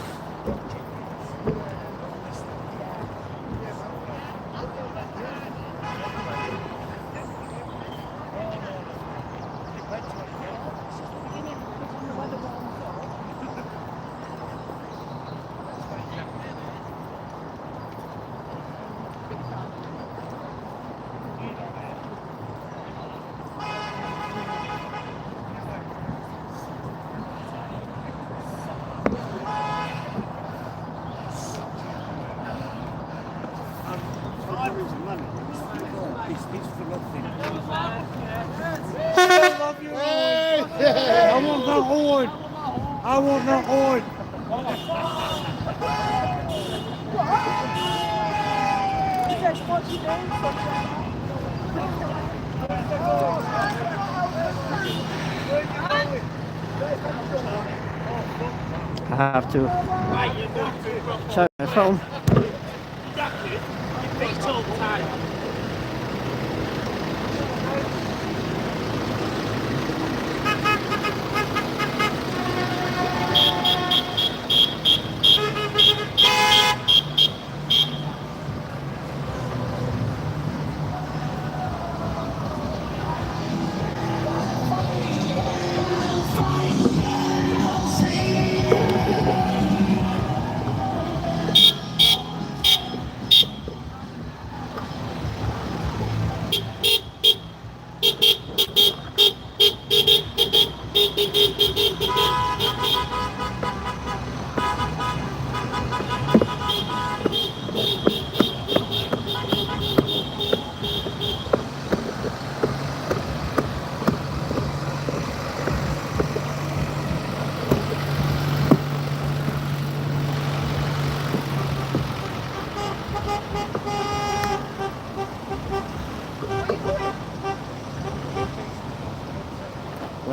I want that horn. I want that horn. I have to check my phone.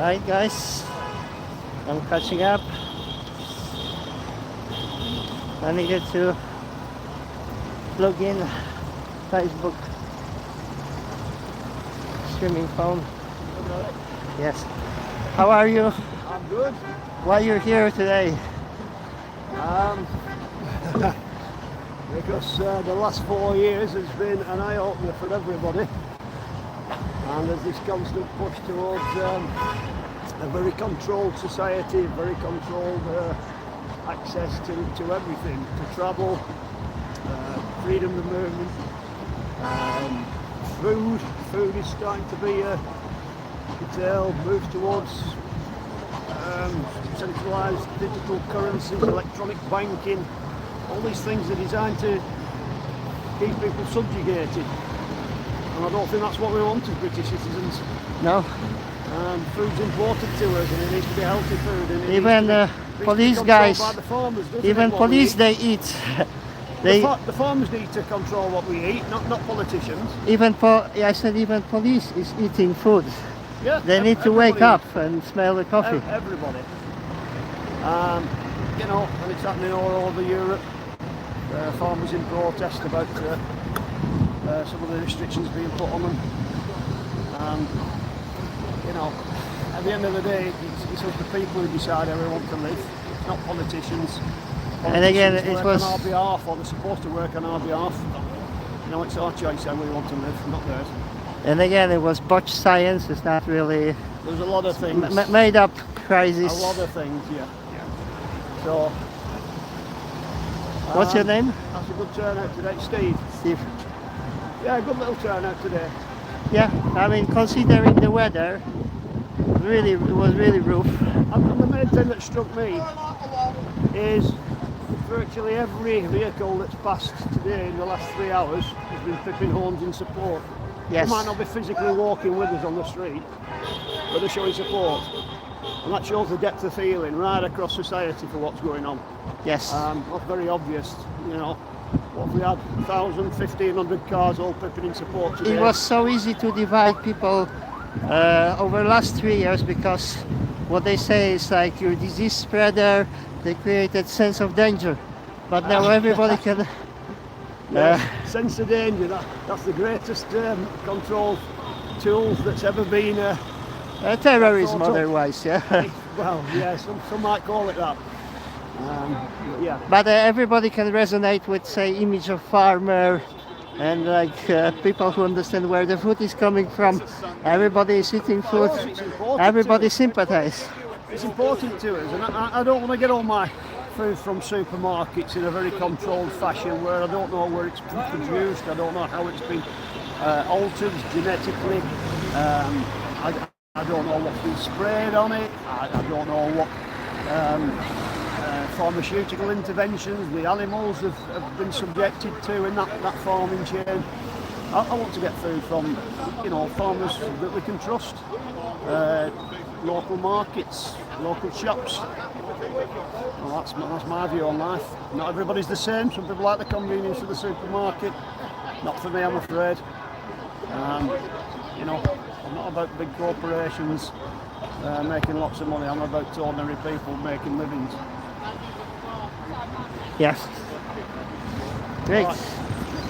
Alright guys, I'm catching up. I needed to plug in Facebook streaming phone. Yes. How are you? I'm good. Why you're here today? Because the last 4 years has been an eye-opener for everybody, and there's this constant push towards a very controlled society, very controlled access to everything, to travel, freedom of movement, food is starting to be moved towards centralised digital currencies, electronic banking. All these things are designed to keep people subjugated, and I don't think that's what we want as British citizens. No. Food's important to us, and it needs to be healthy food. And Even police guys, even police, they eat. The farmers need to control what we eat, not politicians. I said even police is eating food. Yeah, they need to wake up and smell the coffee. Everybody. You know, and it's happening all over Europe. Farmers in protest about some of the restrictions being put on them. You know, at the end of the day, it's us the people who decide how we want to live. It's not politicians. And again, it work was on our behalf, or they're supposed to work on our behalf. You know, it's our choice how we want to live, not theirs. And again, it was botched science. It's not really. There's a lot of things. Made up crisis. A lot of things, yeah. So. What's your name? That's a good turnout today, Steve. Steve. Yeah, good little turnout today. Yeah, I mean, considering the weather, it was really rough. And the main thing that struck me is virtually every vehicle that's passed today in the last 3 hours has been pipping horns in support. Yes. They might not be physically walking with us on the street, but they're showing support. And that shows the depth of feeling right across society for what's going on. Yes. That's very obvious, you know. What if we had 1,000, 1,500 cars all pipping in support today? It was so easy to divide people over the last 3 years, because what they say is like you're a disease spreader. They created sense of danger, but now everybody can. Sense of danger. That's the greatest control tools that's ever been. Terrorism, otherwise, yeah. Well, yeah, some might call it that. Yeah. But everybody can resonate with, say, image of farmer, and like people who understand where the food is coming from. Everybody is eating food. Everybody sympathize. It's important to us, and I don't want to get all my food from supermarkets in a very controlled fashion where I don't know where it's produced. I don't know how it's been altered genetically. I don't know what's been sprayed on it. I don't know what pharmaceutical interventions the animals have been subjected to in that farming chain. I want to get food from, you know, farmers that we can trust, local markets, local shops. Well, that's my view on life. Not everybody's the same. Some people like the convenience of the supermarket. Not for me, I'm afraid. You know, I'm not about big corporations making lots of money. I'm about ordinary people making livings. Yes. Great. Right.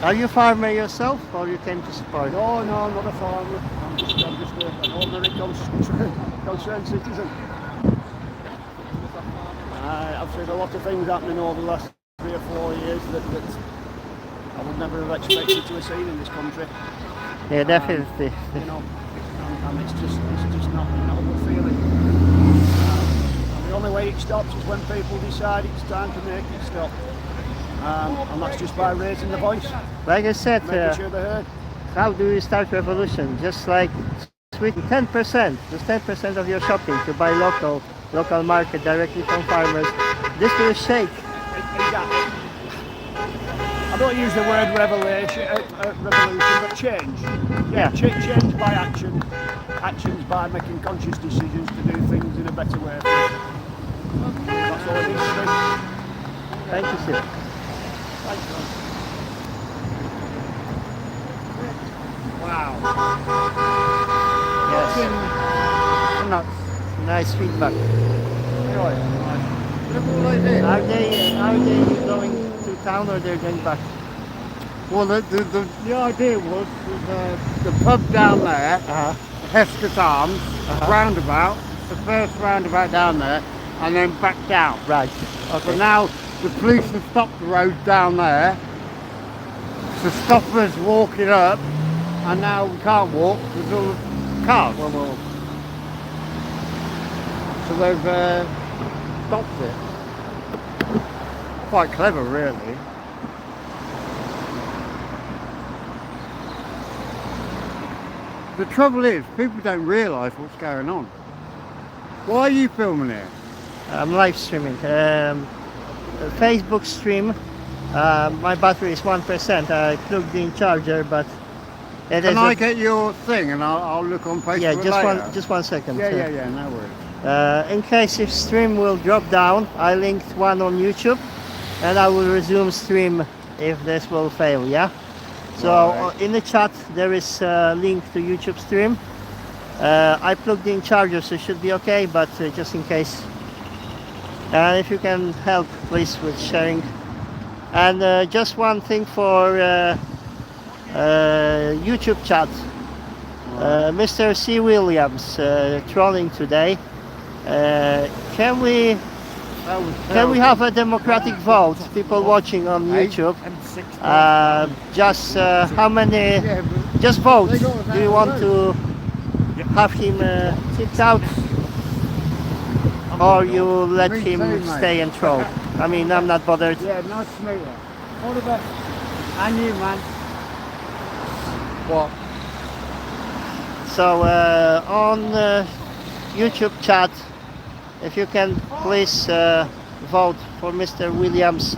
Are you a farmer yourself, or you came to support? No, I'm not a farmer. I'm just an ordinary concerned citizen. I've seen a lot of things happening over the last 3 or 4 years that I would never have expected to have seen in this country. Yeah, definitely. You know, and it's just not a good feeling. And the only way it stops is when people decide it's time to make it stop. And that's just by raising the voice. Like I said, making sure they're heard. How do you start revolution? Just like with 10%, just 10% of your shopping to buy local market directly from farmers. This will shake. Exactly. I don't use the word revolution, but change. Yeah. Change by action. Actions by making conscious decisions to do things in a better way. That's all it needs to be. Thank you, sir. Thanks. Wow. Yes. No. nice feedback. Look all they did. Are they going to town or they're going back? Well, the idea was the pub down there, Hesker's Arms, roundabout, the first roundabout down there, and then back down. Right. Okay. But now the police have stopped the road down there to stop us walking up, and now we can't walk because all the cars. So they've stopped it. Quite clever, really. The trouble is, people don't realise what's going on. Why are you filming it? I'm live streaming. Facebook stream. My battery is 1%. I plugged in charger, but it Can I get your thing and I'll look on Facebook yeah, later? just one second. Yeah, no worries. In case if stream will drop down, I linked one on YouTube, and I will resume stream if this will fail. Yeah. So in the chat there is a link to YouTube stream. I plugged in charger, so it should be okay, but just in case. And if you can help, please, with sharing. And just one thing for YouTube chat. Mr. C. Williams trolling today. Can we have a democratic vote? People watching on YouTube. Just how many? Just vote. Do you want to have him kicked out, or you let him stay and troll? I mean, I'm not bothered. Yeah, nice to meet you. All the best. And you, man. What? So on YouTube chat, if you can please vote for Mr. Williams.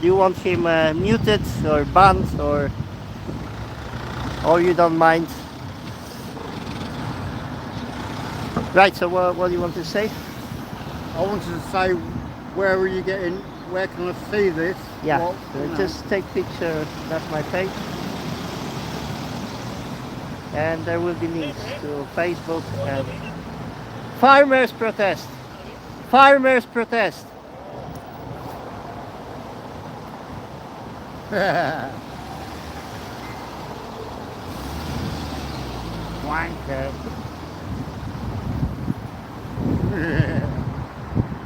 Do you want him muted or banned, or you don't mind? Right, so what do you want to say? I wanted to say, where are you getting, where can I see this? Yeah, What, just take picture, that's my page. And there will be links to Facebook and farmers protest. Farmers protest. Wanker.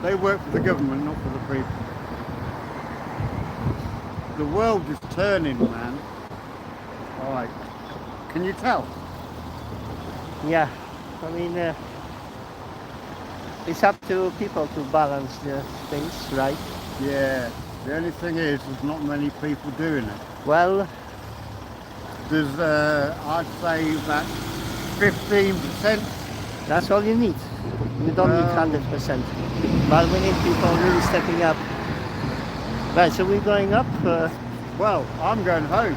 They work for the government, not for the people. The world is turning, man. Alright. Can you tell? Yeah, I mean, it's up to people to balance the things, right? Yeah. The only thing is, there's not many people doing it. Well, there's, I'd say that 15%. That's all you need. You don't need 100%. But we need people really stepping up. Right, so we're going up? Well, I'm going home.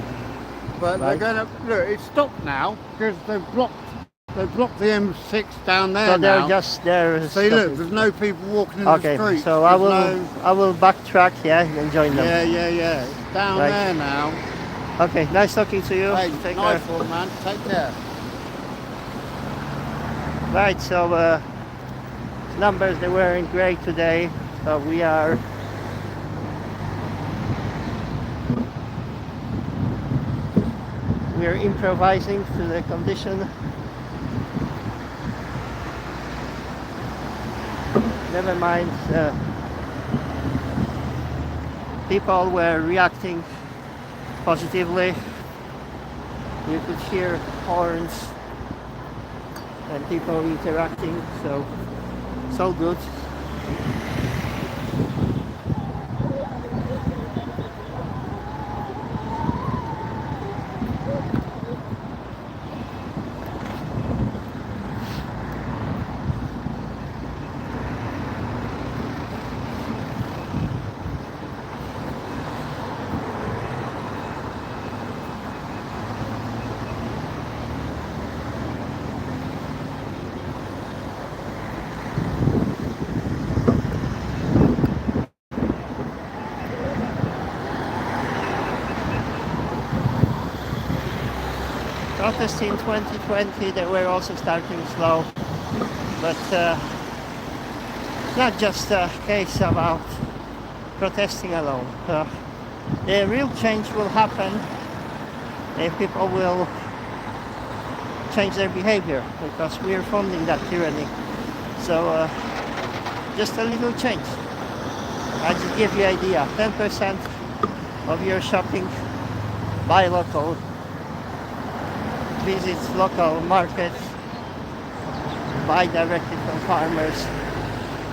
But right. They're going up. Look, it's stopped now because they've blocked the M6 down there. So they're now. just there. See, look, there's no people walking in the street. Okay, so I will backtrack, yeah, and join them. Yeah. It's down there now. Okay, nice talking to you. Hey, take nice care. one, man. Take care. Right, so numbers, they weren't great today, so we are improvising to the condition. Never mind, people were reacting positively. You could hear horns and people interacting, so it's all good. Protests in 2020, they were also starting slow, but It's not just a case about protesting alone. The real change will happen if people will change their behavior, because we are funding that tyranny. So just a little change. I just give you an idea. 10% of your shopping, buy local, visit local markets, buy directly from farmers,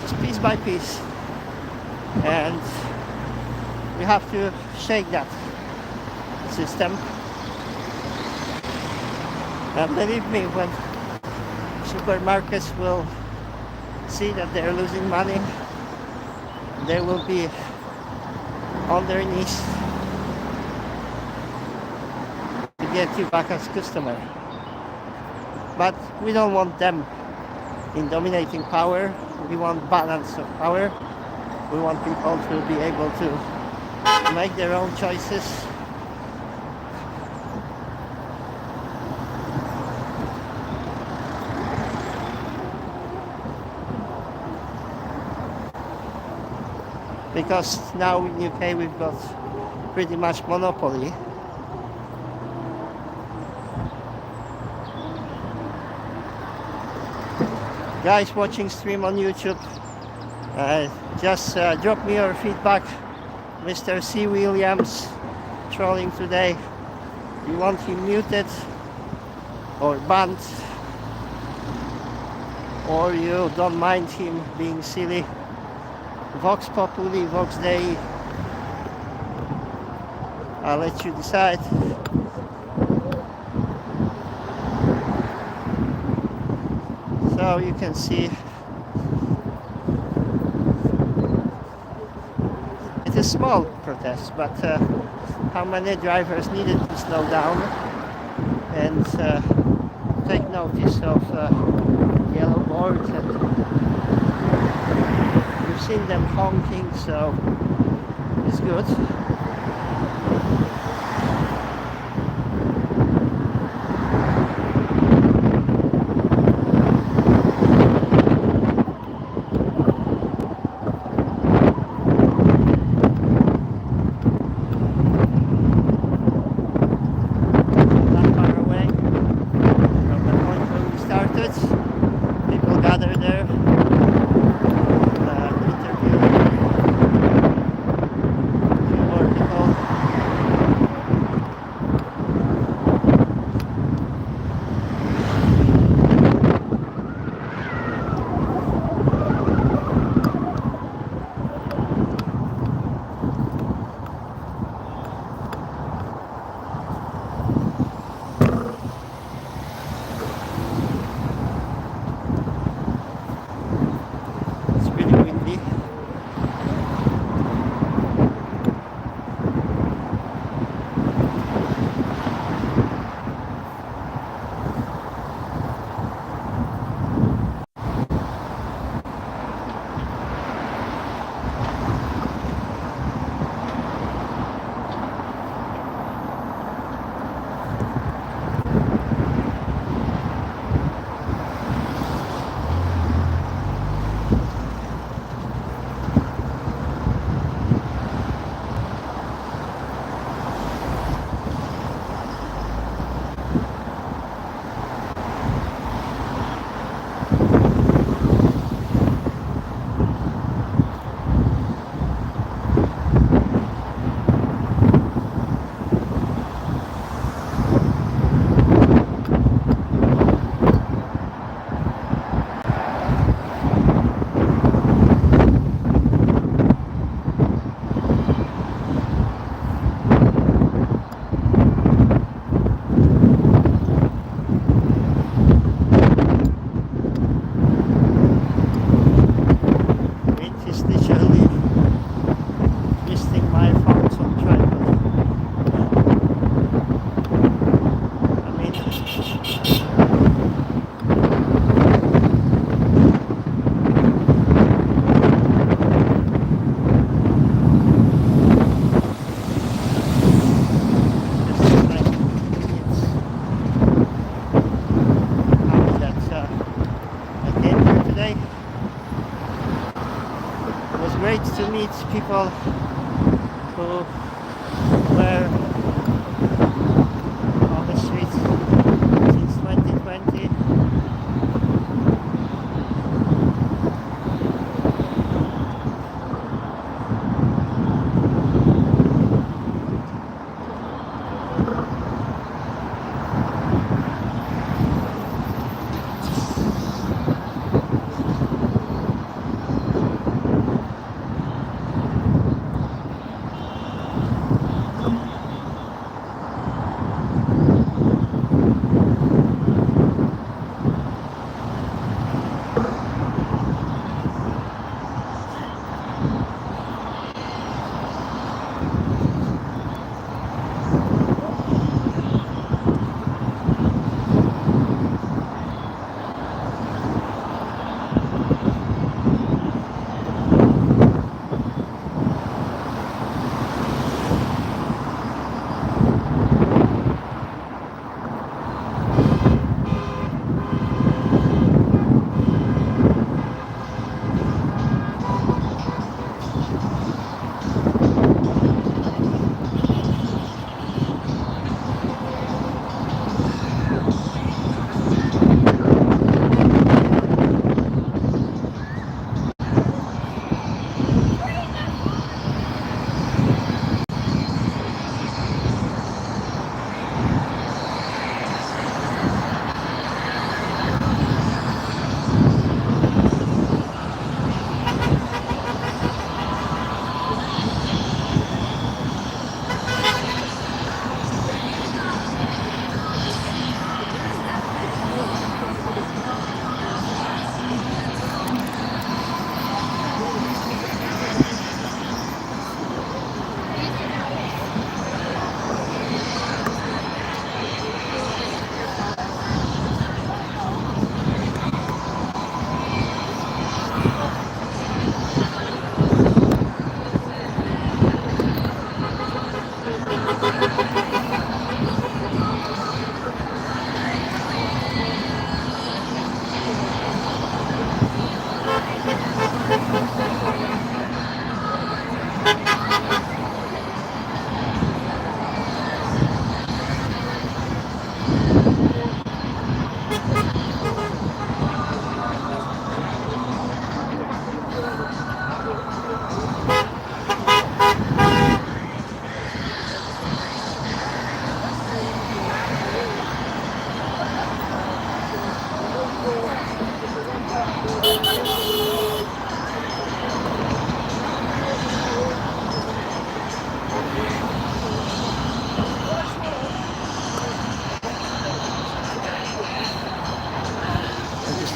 just piece by piece. And we have to shake that system. And believe me, when supermarkets will see that they're losing money, they will be on their knees to get you back as customer. But we don't want them in dominating power. We want balance of power. We want people to be able to make their own choices. Because now in UK we've got pretty much monopoly. Guys watching stream on YouTube, just drop me your feedback. Mr. C. Williams trolling today. You want him muted or banned, or you don't mind him being silly? Vox Populi, Vox Dei. I'll let you decide. So you can see it is small protest, but how many drivers needed to slow down and take notice of yellow boards, and we've seen them honking, so it's good. people who were on the streets since 2020.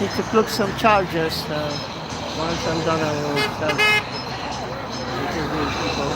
Need to plug some chargers. Once I'm done, I will start interviewing people.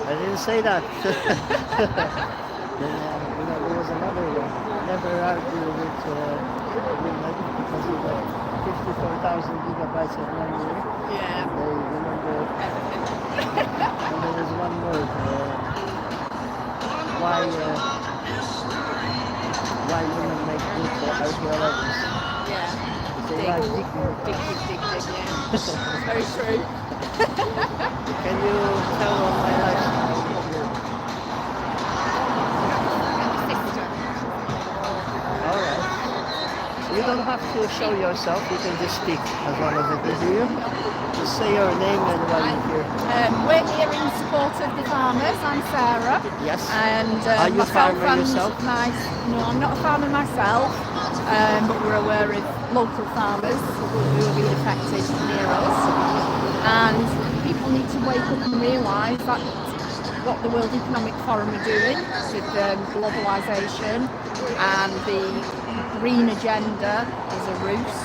I didn't say that. Then, there was another one. Never argue with women because of the 54,000 gigabytes of memory. Yeah. They remember. And there was one word. Why women make good ideologies. They like digging. Dig, yeah. It's very true. Can you tell on my lifestyle? Alright. You don't have to show yourself, you can just speak as long as it is you. Just say your name and why you're here. We're here in support of the farmers. I'm Sarah. Yes. And Are you a myself farmer and yourself? no, I'm not a farmer myself, but we're aware of local farmers who have been affected near us. And people need to wake up and realise that what the World Economic Forum are doing with globalisation and the green agenda is a ruse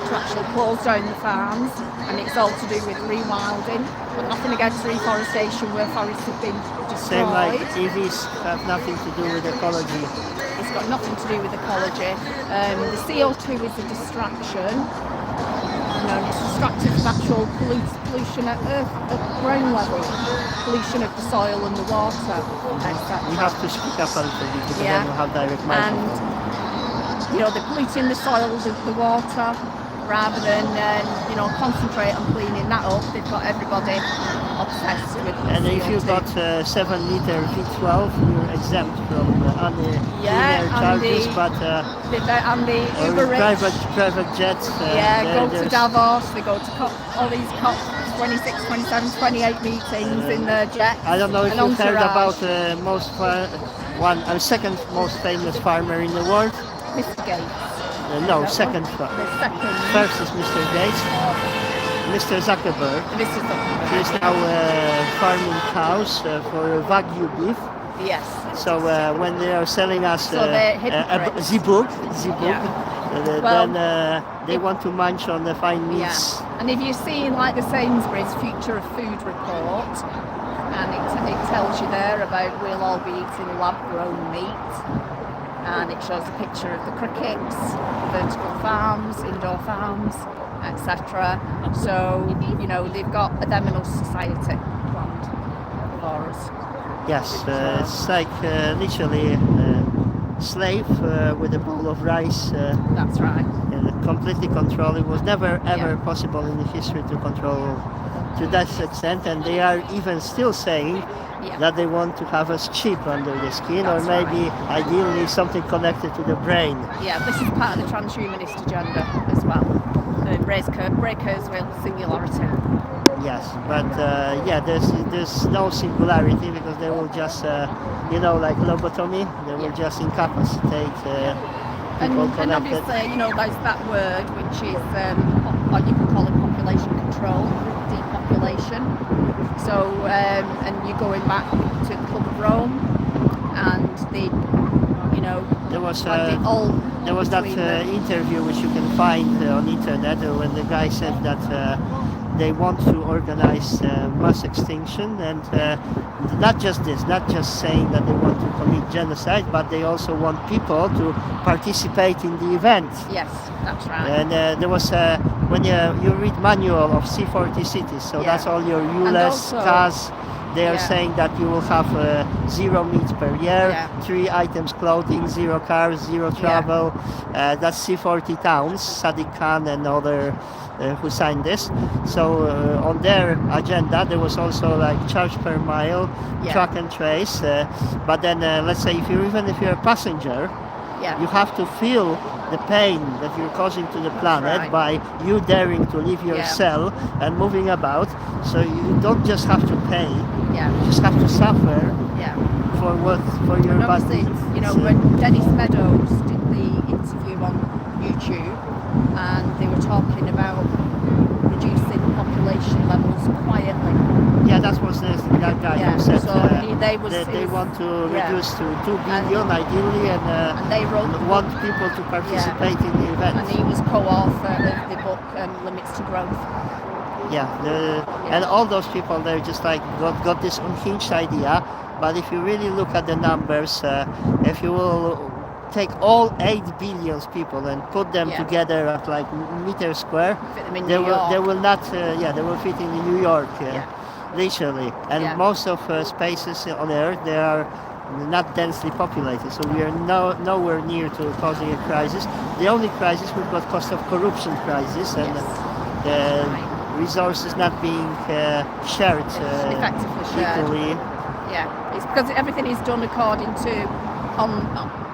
to actually close down the farms, and it's all to do with rewilding, but nothing against reforestation where forests have been destroyed. Same like EVs have nothing to do with ecology. It's got nothing to do with ecology. The CO2 is a distraction. It's distracted from actual pollution at ground level, pollution of the soil and the water, etc. You have to speak up a little bit because I don't have direct microphone. And they're polluting the soil, the water, rather than concentrate on cleaning that up. They've got everybody obsessed with the And CO2. if you've got 7-litre V12, you're exempt from any clean air charges, but and the or Uber rich, private jets. go to Davos, they go to all these COP 26, 27, 28 meetings in the jets. I don't know if and you've heard entourage. about second most famous farmer in the world. Mr. Gates. No, second. The second. First is Mr. Gates. Mr. Zuckerberg. Mr. Zuckerberg. He is now farming cows for Wagyu beef. Yes. So when they are selling us they're Zibug, Well, then they want to munch on the fine meats. Yeah. And if you've seen like the Sainsbury's Future of Food report, and it tells you there about we'll all be eating lab-grown meat. And it shows a picture of the crickets, vertical farms, indoor farms, etc. So, they've got a Demonos society planned for us. Yes, it's like literally slave with a bowl of rice. That's right. Completely control. It was never ever possible in the history to control to that extent, and they are even still saying that they want to have us cheap under the skin. That's or maybe ideally something connected to the brain. Yeah, this is part of the transhumanist agenda as well. Raise Kurzweil singularity. Yes, but there's no singularity because they will just, like lobotomy, they will just incapacitate people connected. And obviously, there's that word which is, what you can call it population control, depopulation. So, and you're going back to the Club of Rome, and there was that interview which you can find on internet when the guy said that they want to organize mass extinction, and not just saying that they want to commit genocide, but they also want people to participate in the event. Yes, that's right. And there was when you read manual of C40 cities, so that's all your ULEZ, cars. They are saying that you will have 0 meat per year, 3 items clothing, 0 cars, 0 travel. That's C40 towns, Sadiq Khan and other who signed this. So on their agenda there was also like charge per mile, track and trace. But then let's say if you're a passenger, you have to feel the pain that you're causing to the planet by you daring to leave your cell and moving about. So you don't just have to pay, you just have to suffer for your body. When Dennis Meadows did the interview on YouTube, and they were talking about reducing population levels quietly. Yeah, that was that guy who said so they want to reduce to 2 billion ideally, and they want people to participate in the event. And he was co-author of the book Limits to Growth. And all those people, they're just like got this unhinged idea. But if you really look at the numbers, if you will take all 8 billion people and put them together at like meter square, they will not. They will fit in New York, literally. And most of spaces on Earth, they are not densely populated, so we are nowhere near to causing a crisis. The only crisis we've got cost of corruption crisis and the resources not being shared effectively shared. equally. Yeah, it's because everything is done according to,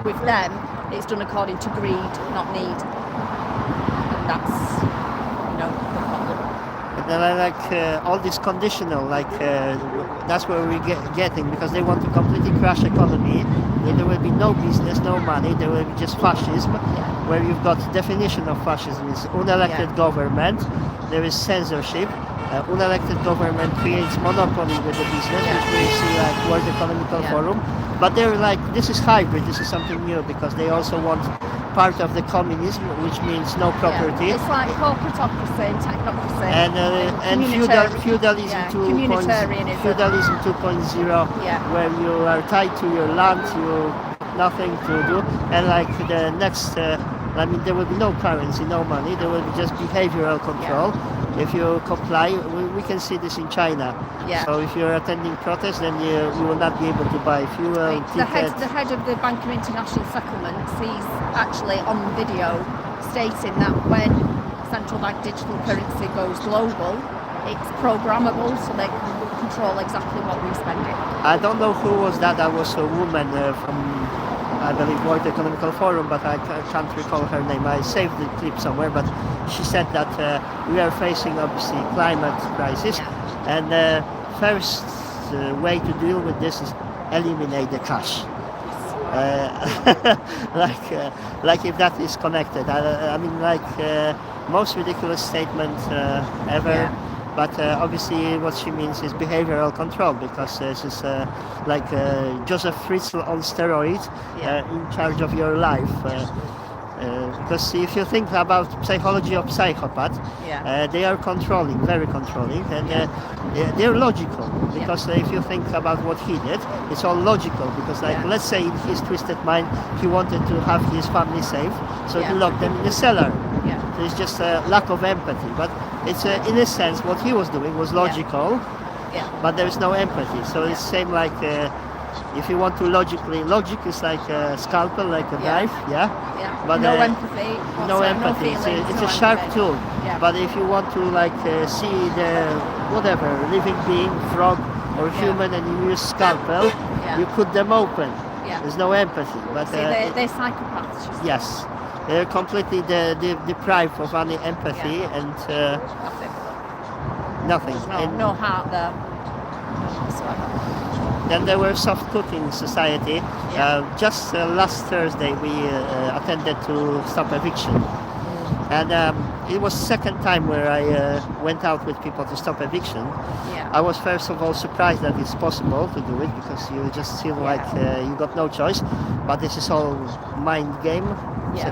with them, it's done according to greed, not need. And that's, the problem. And then I like all this conditional, that's where we're getting, because they want to completely crash economy. There will be no business, no money, there will be just fascism, where you've got definition of fascism is unelected government, there is censorship, unelected government creates monopoly with the business, which we see like World Economic Forum, but they're like, this is hybrid, this is something new, because they also want part of the communism, which means no property. It's like corporatocracy and technocracy. And feudalism 2.0, feudalism 2.0, where you are tied to your land, nothing to do, and like the next, there will be no currency, no money, there will be just behavioral control. If you comply, we can see this in China. So if you're attending protests, then you will not be able to buy fuel, tickets. The head of the Bank of International Settlements, he's actually on video stating that when central bank digital currency goes global, it's programmable, so they can control exactly what we spend it. I don't know who was that. That was a woman from, I believe, World Economic Forum, but I can't recall her name. I saved the clip somewhere, but she said that we are facing, obviously, climate crisis, and the first way to deal with this is eliminate the cash. Like if that is connected. Most ridiculous statement ever. But obviously what she means is behavioral control, because this is Joseph Fritzl on steroids in charge of your life. Because if you think about psychology of psychopaths, they are controlling, very controlling, and they're logical, because if you think about what he did, it's all logical, because let's say in his twisted mind he wanted to have his family safe, so he locked them in the cellar. So it's just a lack of empathy, but it's in a sense what he was doing was logical, but there is no empathy. So it's same like if you want to logic is like a scalpel, like a knife, but no empathy, no empathy. No feelings, it's no a sharp empathy. tool, but if you want to see the whatever living being, frog or human, and you use scalpel, you cut them open. There's no empathy, but they're psychopaths. Yes. They're completely deprived of any empathy and nothing. No heart there. Then there were soft cooking society. Just last Thursday we attended to stop eviction, and it was second time where I went out with people to stop eviction. I was first of all surprised that it's possible to do it, because you just feel like you got no choice, but this is all mind game. So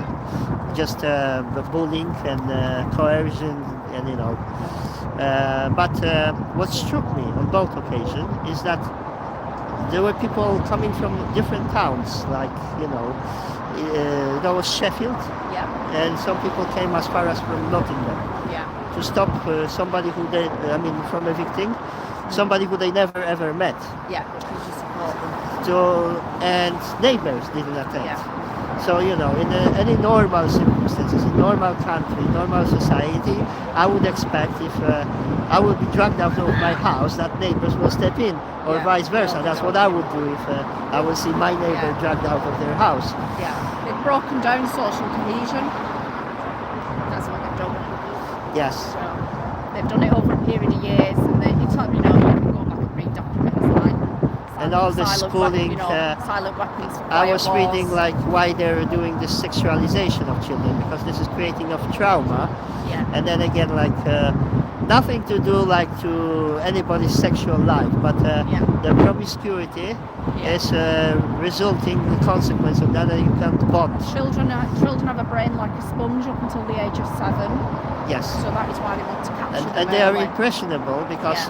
just bullying and coercion, and but what struck me on both occasions is that there were people coming from different towns, like there was Sheffield, and some people came as far as from Nottingham to stop somebody who from evicting somebody who they never ever met. And neighbors didn't attend. So, in any normal circumstances, in normal country, normal society, I would expect if I would be dragged out of my house, that neighbors will step in, or vice versa. That's what I would do if I would see my neighbor dragged out of their house. They've broken down social cohesion. That's what they've done. Yes. So they've done it over a period of years, and it's like, you can go back and read documents like and all the schooling. Silent weapons for I was wars. reading why they're doing this sexualization of children, because this is creating of trauma. And then again, nothing to do to anybody's sexual life, but the promiscuity is resulting consequence of that you can't bond. Children have a brain like a sponge up until the age of 7. Yes. So that is why they want to capture them. And they are early. impressionable, because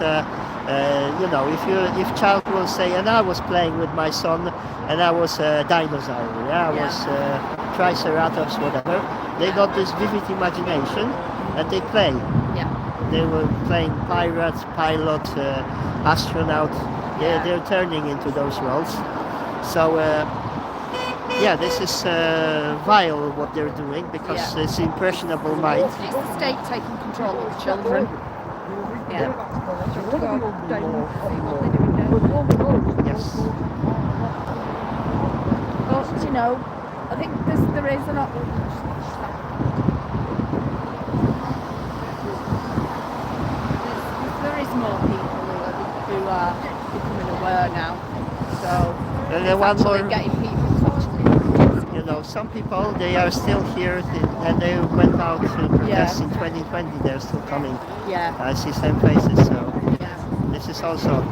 if child will say, and I was playing with my son, and I was a dinosaur, I was triceratops, whatever. They got this vivid imagination, and they play. They were playing pirates, pilot, astronaut. They're turning into those roles. So yeah, this is vile what they're doing because it's impressionable mind. It's the state taking control of the children. Yeah. Yes. But you know, I think there is an there is more people who are becoming aware now. So And it's then one actually more, getting people. you know, some people they are still here and they went out to protest in 2020. They're still coming. Yeah. I see same faces. So this is also.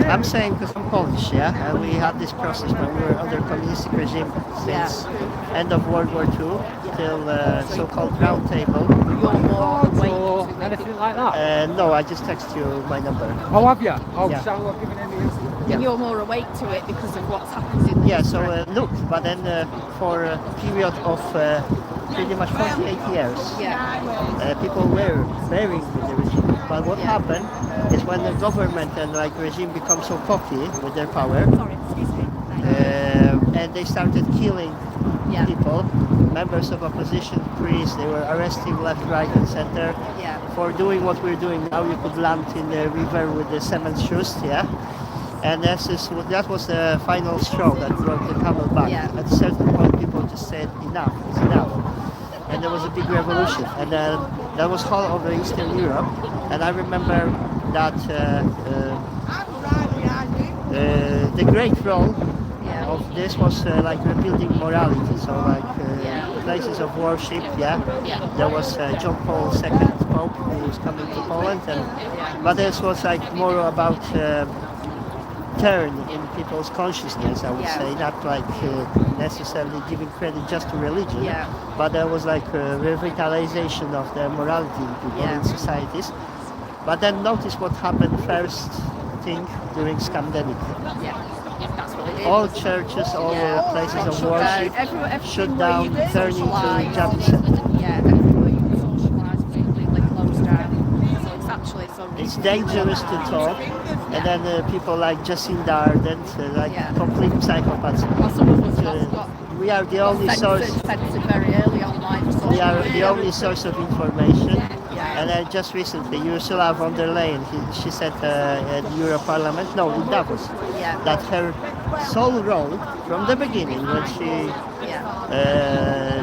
I'm saying because I'm Polish, yeah, and we had this process when we were under communistic regime since end of World War II till so-called round table. Or anything like that? No, I just text you my number. Oh, have you? Oh, Yeah. so I'm not giving any. And you're more awake to it because of what's happened in the Yeah, so look, but then for a period of pretty much 48 years, people were bearing with the regime. But what happened is when the government and like regime become so cocky with their power, and they started killing people, members of opposition, priests, they were arresting left, right, and center for doing what we're doing now. You could land in the river with the cement shoes, and that was the final straw that brought the camel back. At a certain point, people just said, enough, it's enough. And there was a big revolution. And that was all over Eastern Europe. And I remember that the great role of this was like rebuilding morality. So like places of worship, There was John Paul II Pope who was coming to Poland. But this was like more about turn in people's consciousness, I would say, not like necessarily giving credit just to religion, but there was like a revitalization of the morality in people in societies. But then notice what happened first thing during scandemic. That's what they did. All churches, all places of worship shut down, turning to jump center. Everywhere you can socialise was completely closed down. So it's actually It's dangerous to talk, and then people like Jacinda Ardern, like complete psychopaths. We are the only source. Very early on life. We are the only source of information. And just recently, Ursula von der Leyen, she said at the Euro Parliament, no, in Davos, that her sole role from the beginning, when she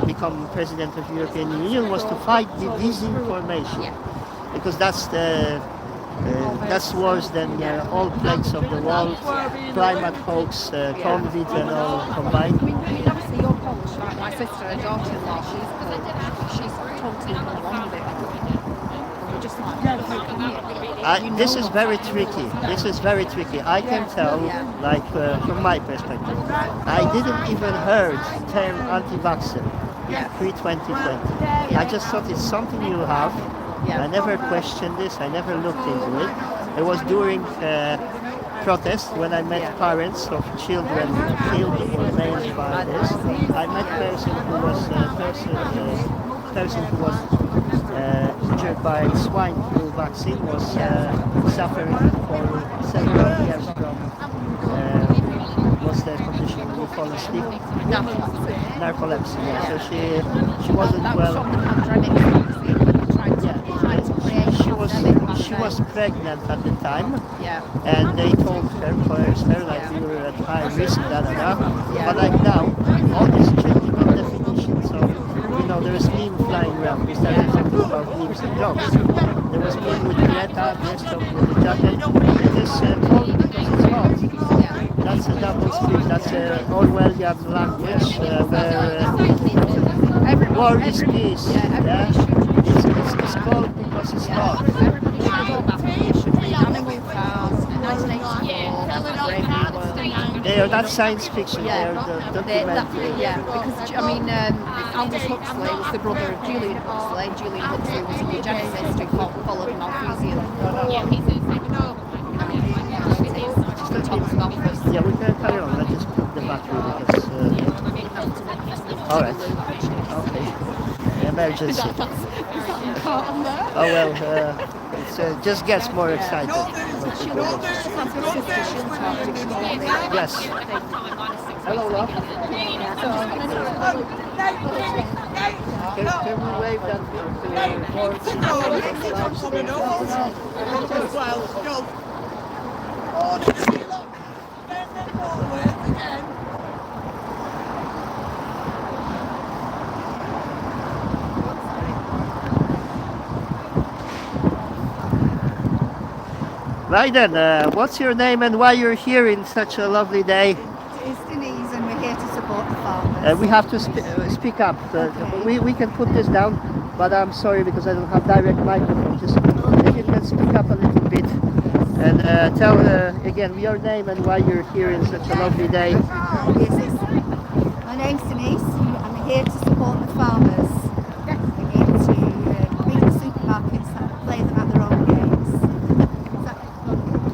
became president of the European Union, was to fight the disinformation, because that's worse than all plagues of the world, climate hoax, COVID, and all combined. Obviously, you're Polish, right? My sister, her daughter-in-law, she's totally along with it. We're just like, this is very tricky. This is very tricky. I can tell, like from my perspective, I didn't even heard term anti-vaxxer pre-2020. I just thought it's something you have. I never questioned this. I never looked into it. It was during protests when I met parents of children killed or maimed by this. I met person who was injured by swine flu vaccine, was suffering for several years from what's the condition when you fall asleep? Narcolepsy. So she wasn't well. She was pregnant at the time, and they told her, like you were at high risk, But like now, all this changing of definition. So there is meme flying around. We started talking about memes and jokes. There was meme with Greta dressed up with a jacket. It is cold because it's hot. That's a double speak. That's an Orwellian language where war is peace. It's cold because it's hot. They are not science fiction, they are documentary. Because I mean, Aldous Huxley was the brother of Julian Huxley. Julian Huxley was a eugenicist who followed Malthusian. Yeah, we can carry on. Let's just put the battery because. Alright. Okay. emergency. Is that in court on there? Oh well, it just gets more excited. Yes. Hello, love. Can we wave that Right then, what's your name and why you're here in such a lovely day? It's Denise and we're here to support the farmers. We have to speak up. We can put this down, but I'm sorry because I don't have direct microphone. Just if you can speak up a little bit and tell again your name and why you're here in such a lovely day. My name's Denise. I'm here to support the farmers. We're here to meet the supermarkets and play them at their own games.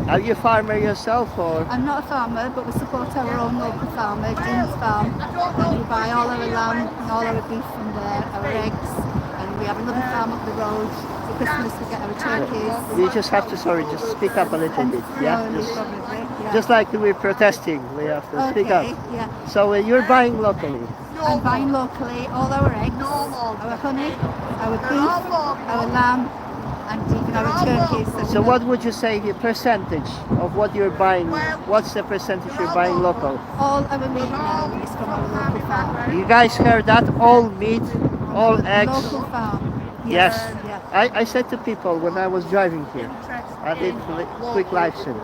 Are you a farmer yourself, or? I'm not a farmer, but we support our own local farmer, Dean's Farm, and we buy all our lamb and all our beef from there, our eggs, and we have another farm up the road. For Christmas we get our turkeys. You just have to, sorry, just speak up a little bit, yeah? Yeah. Just like we're protesting, we have to speak up. Yeah. So you're buying locally? I'm buying locally all our eggs, our honey, our beef, our lamb, and even our turkeys. So what would you say the percentage of what you're buying? What's the percentage you're buying local? All our meat now is from our local farm. You guys heard that? All meat, all eggs. Local farm. Yes. Yeah. I said to people when I was driving here, I did quick live stream.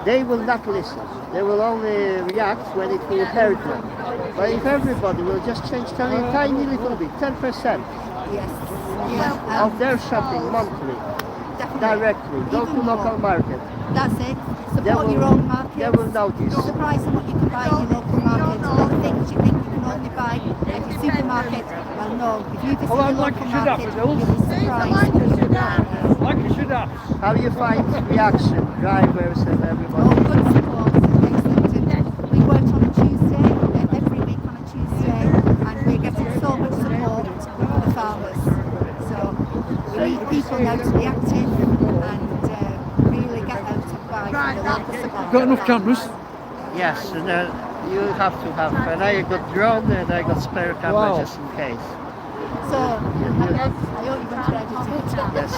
They will not listen. They will only react when it will hurt them. But if everybody will just change tiny little bit, 10%. Yes. Of their shopping monthly, directly, go to local market. That's it. Support your own market. They will notice. The price of what you can buy in your local market. All the things you think you can only buy at your supermarket. Well, no. If you visit your local market, you'll be surprised. How do you find reaction, drivers and everybody? Oh, good support. Excellent. We worked on a Tuesday, every week on a Tuesday, and we're getting so much support from the farmers. We need people now to be active and really get out and buy from the local supermarket. Got enough cameras? Yes, and you have to have. And I got drone and I got spare camera just in case. So, I hope you're ready to it. Yes.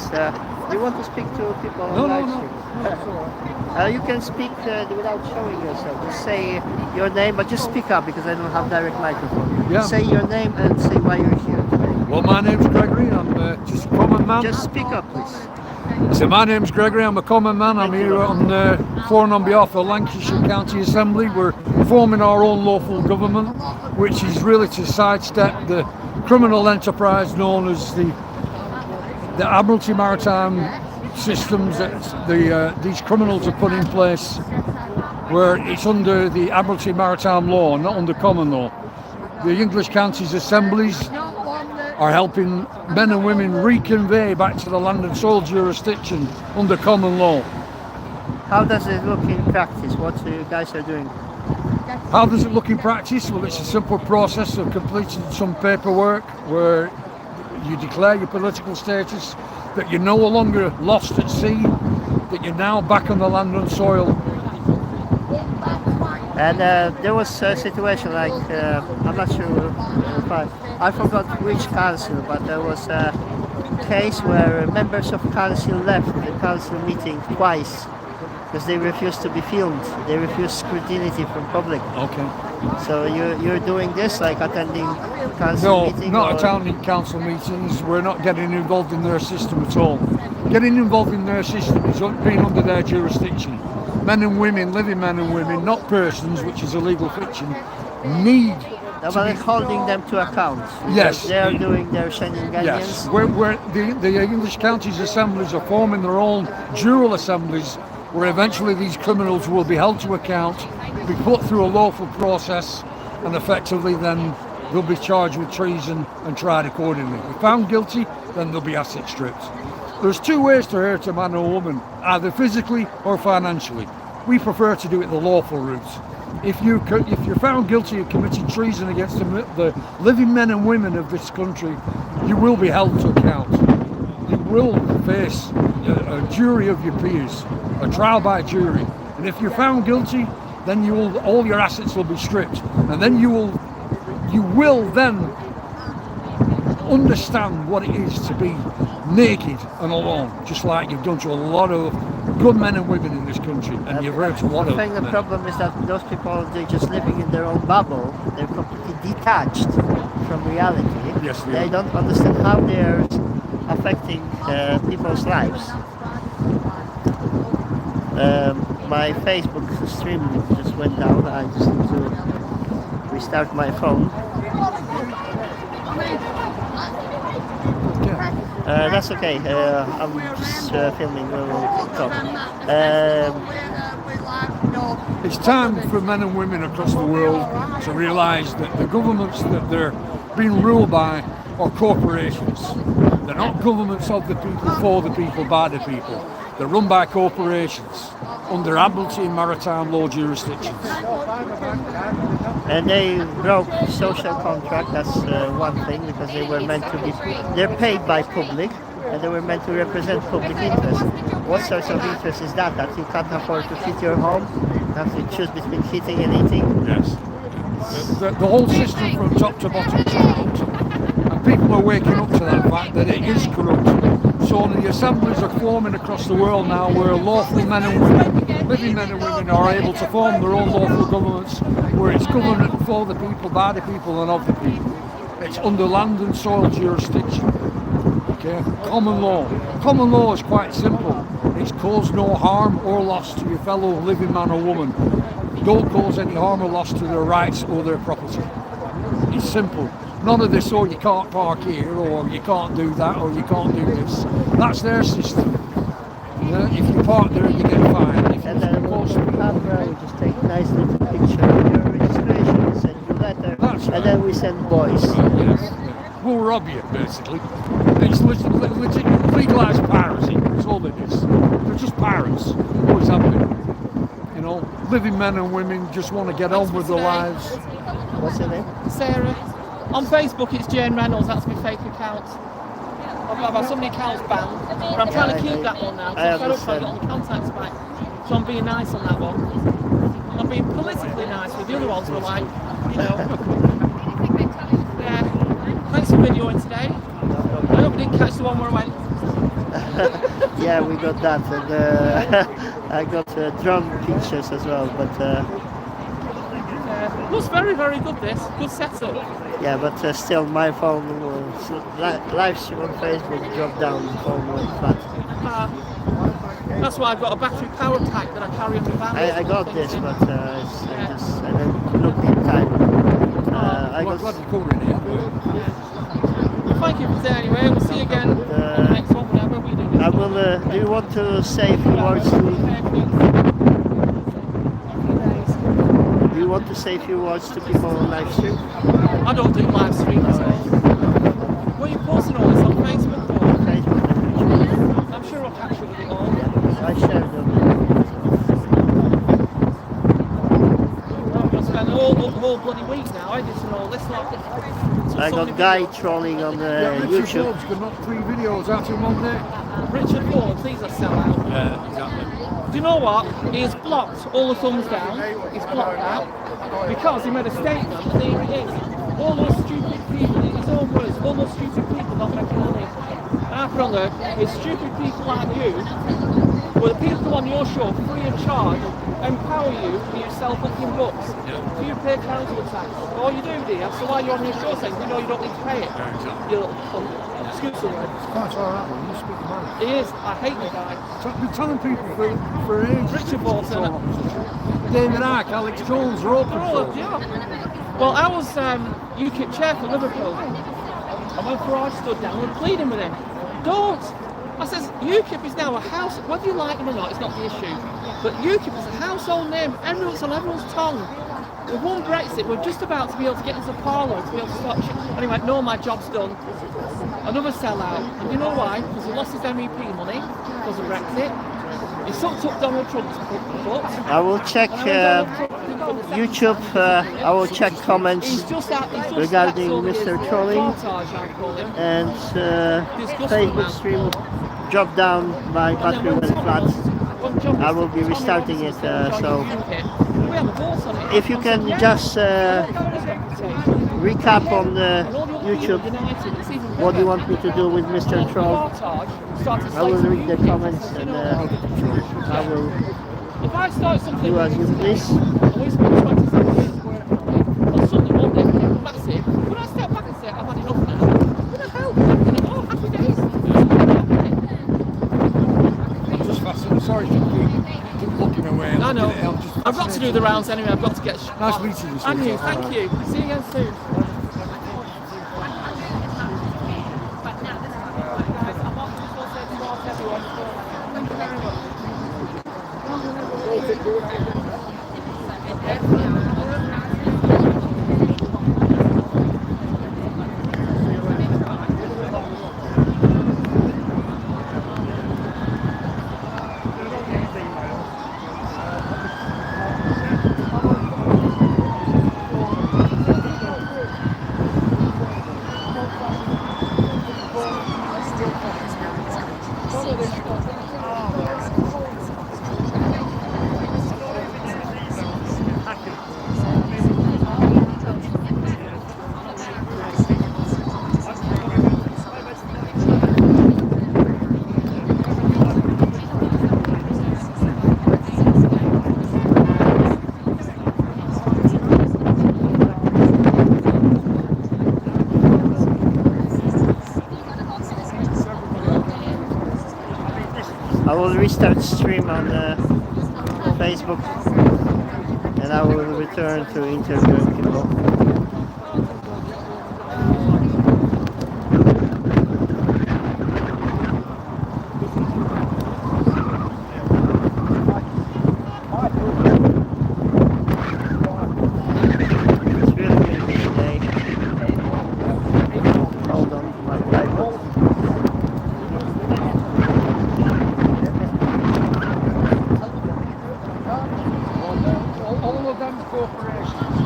You want to speak to people on live stream? You can speak without showing yourself. Just say your name, but just speak up because I don't have direct microphone. Yeah. Say your name and say why you're here today. Well, my name's Gregory. I'm just a common man. Just speak up, please. So my name's Gregory. I'm a common man. I'm here on forum on behalf of the Lancashire County Assembly. We're forming our own local government, which is really to sidestep the criminal enterprise known as the Admiralty Maritime systems that these criminals have put in place, where it's under the Admiralty Maritime law, not under common law. The English Counties Assemblies are helping men and women reconvey back to the land and soil jurisdiction under common law. How does it look in practice? What you guys are doing? How does it look in practice? Well, it's a simple process of completing some paperwork where you declare your political status, that you're no longer lost at sea, that you're now back on the land and soil. And there was a situation like, I'm not sure if I forgot which council, but there was a case where members of council left the council meeting twice because they refused to be filmed. They refused scrutiny from public. Okay. So you're doing this, like attending council meetings? No, not attending council meetings. We're not getting involved in their system at all. Getting involved in their system is being under their jurisdiction. Men and women, living men and women, not persons, which is a legal fiction, need No, but it's holding them to account. Yes. They are doing their shenanigans. Yes. The English Counties Assemblies are forming their own dual assemblies where eventually these criminals will be held to account, be put through a lawful process, and effectively then they'll be charged with treason and tried accordingly. If found guilty, then they'll be asset stripped. There's two ways to hurt a man or woman, either physically or financially. We prefer to do it the lawful route. if you're found guilty of committing treason against the living men and women of this country, you will be held to account. You will face a jury of your peers, a trial by jury, and if you're found guilty, then all your assets will be stripped, and then you will then understand what it is to be naked and alone, just like you've done to a lot of good men and women in this country, and you've hurt a lot of I think the problem is that those people, they're just living in their own bubble. They're completely detached from reality. Yes, they don't understand how they're affecting people's lives. My Facebook stream just went down. I just need to restart my phone. That's okay. I'm just filming. We'll talk. It's time for men and women across the world to realise that the governments that they're being ruled by are corporations. They're not governments of the people, for the people, by the people. They're run by corporations under Admiralty and maritime law jurisdictions. And they broke social contract, that's one thing, because they were meant to be, they're paid by public, and they were meant to represent public interest. What sort of interest is that? That you can't afford to heat your home? You have to choose between heating and eating? Yes. The whole system from top to bottom is corrupt. And people are waking up to that fact that it is corrupt. So the assemblies are forming across the world now where lawful men and women, living men and women, are able to form their own lawful governments, where it's government for the people, by the people and of the people. It's under land and soil jurisdiction. Okay? Common law. Common law is quite simple. It's cause no harm or loss to your fellow living man or woman. Don't cause any harm or loss to their rights or their property. It's simple. None of this, oh, you can't park here, or you can't do that, or you can't do this. That's their system. If you park there, you get fined. And then we'll just take a nice little picture of your registration, send you a letter, and then we send boys. Yes. We'll rob you, basically. It's legalised piracy, that's all it is. They're just pirates, always have been. You know, living men and women just want to get on with their lives. What's your name? Sarah. On Facebook it's Jane Reynolds, that's my fake account. I've had so many accounts banned, but I'm trying to keep that one now, because I'm trying to get all the contacts back. So I'm being nice on that one. I'm being politically nice, with the other ones were like, you know. Yeah. Thanks for videoing today. I hope we didn't catch the one where I went. Yeah, we got that, and I got drone pictures as well, but looks very, very good, this. Good setup. Yeah, but still my phone live stream on Facebook dropped down, the phone went flat. That's why I've got a battery power pack that I carry in my van. I got this, but I didn't look in time. I got Thank you for today anyway, we'll see you again on the next one, whenever we do. I will, do you want to say a few words Do you want to say a few words to people on live stream? I don't do live streams. Were you posting all this on Facebook? Or? Facebook. I'm sure I'll capture it all. Yeah, I shared them. I'm going to spend the whole bloody week now editing all this lot. I got guy trolling on YouTube. Richard got not 3 videos out in one day. Richard Forbes, he's a sellout. Yeah, exactly. Do you know what? He's blocked all the thumbs down. He's blocked that because he made a statement, and there it is. All those stupid people, in his own words, all those stupid people not making money. And I put on there, it's stupid people like you, where the people on your show free of charge, empower you and you sell fucking books. Do you pay council tax? Oh, you do, dear. So why are you on your show saying you know you don't need to pay it? You little cunt. Excuse the word. It's quite alright, man. You speak about it. He is. I hate the guy. I've been telling people for ages. Richard Bolton. David Icke, Alex Jones, are open for. Yeah. Well, I was UKIP chair for Liverpool. And when Farage stood down, we were pleading with him. Don't! I says, UKIP is now a house, whether you like them or not, it's not the issue. But UKIP is a household name, it's on everyone's tongue. With one Brexit, we're just about to be able to get into Parliament to be able to start And he went, no, my job's done. Another sellout. And you know why? Because he lost his MEP money because of Brexit. He sucked up Donald Trump's foot. I will check. YouTube, I will check comments regarding Mr. Trolling, and Facebook stream dropped down my battery went flat. I will be restarting it, so if you can just recap on YouTube what you want me to do with Mr. Troll. I will read the comments and I will do as you please. I'm just fascinated. Sorry to keep looking away. I know. I've got to do the rounds anyway. I've got to get. Nice meeting you. And you. Thank you. See you again soon. I will restart stream on Facebook and I will return to interviewing people. It's really windy today. Hold on to my tripod. All of them corporations.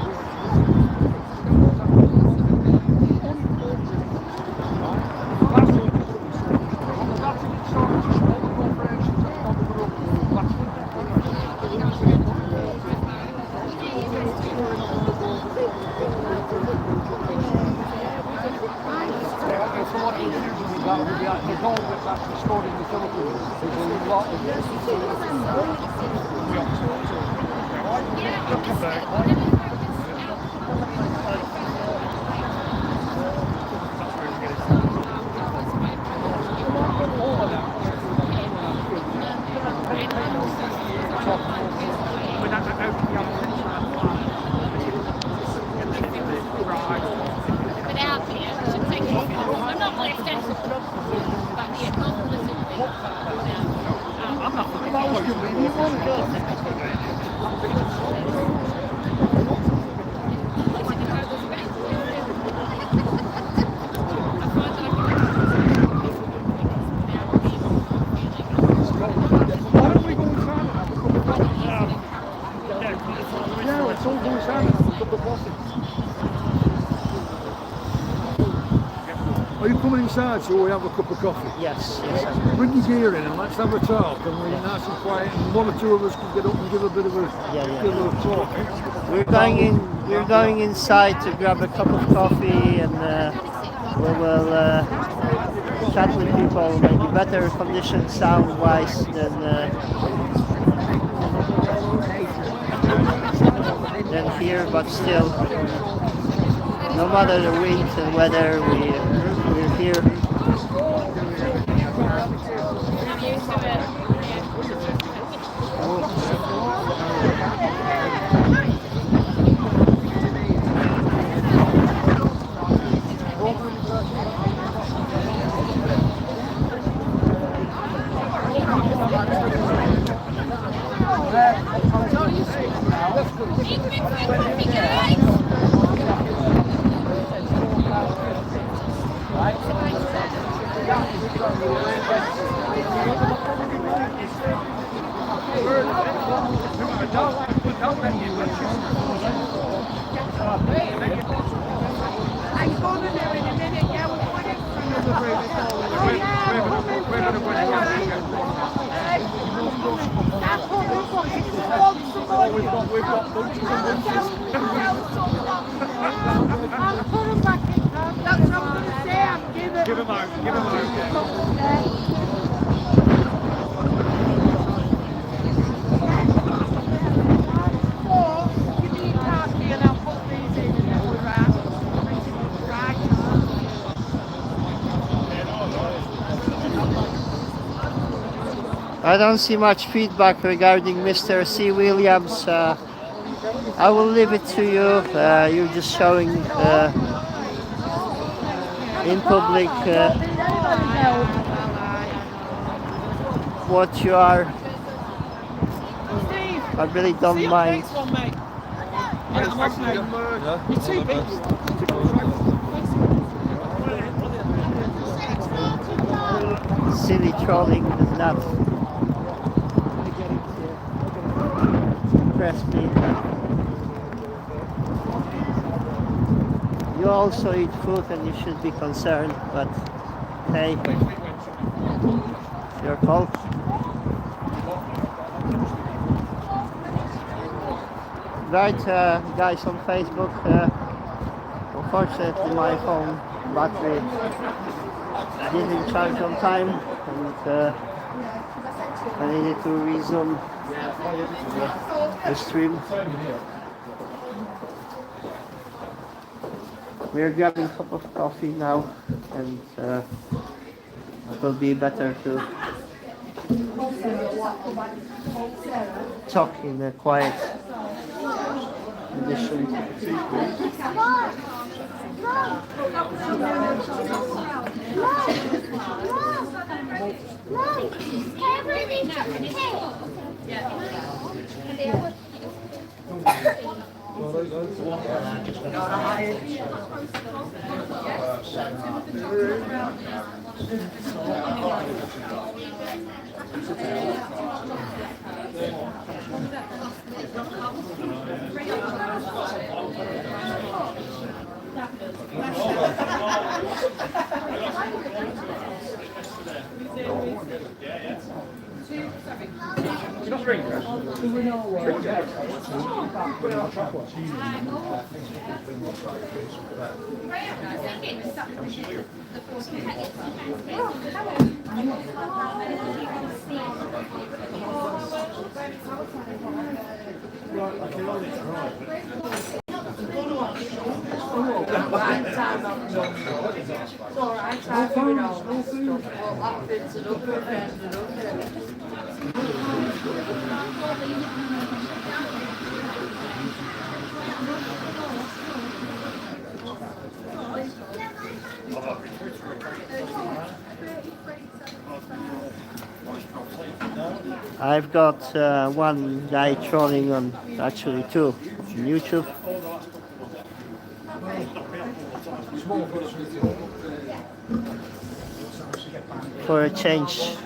The gold that's actually stored in the Philippines is a lot of Are you coming inside so we have a cup of coffee? Yes. Bring your gear in and let's have a talk and we're nice and quiet and one or two of us can get up and give a bit of a talk. We're going inside to grab a cup of coffee and we will chat with people, maybe better conditions sound wise than here, but still, no matter the wind and weather, we're here. I don't see much feedback regarding Mr. C. Williams. I will leave it to you. You're just showing in public what you are. I really don't mind. Silly trolling does not impress me. You also eat food and you should be concerned, but hey, it's your call. Right, guys on Facebook, unfortunately my phone battery didn't charge on time, and I needed to resume the stream. We're grabbing a cup of coffee now, and it will be better to talk in a quiet condition. I've got one guy trolling on, actually two, on YouTube. For a change,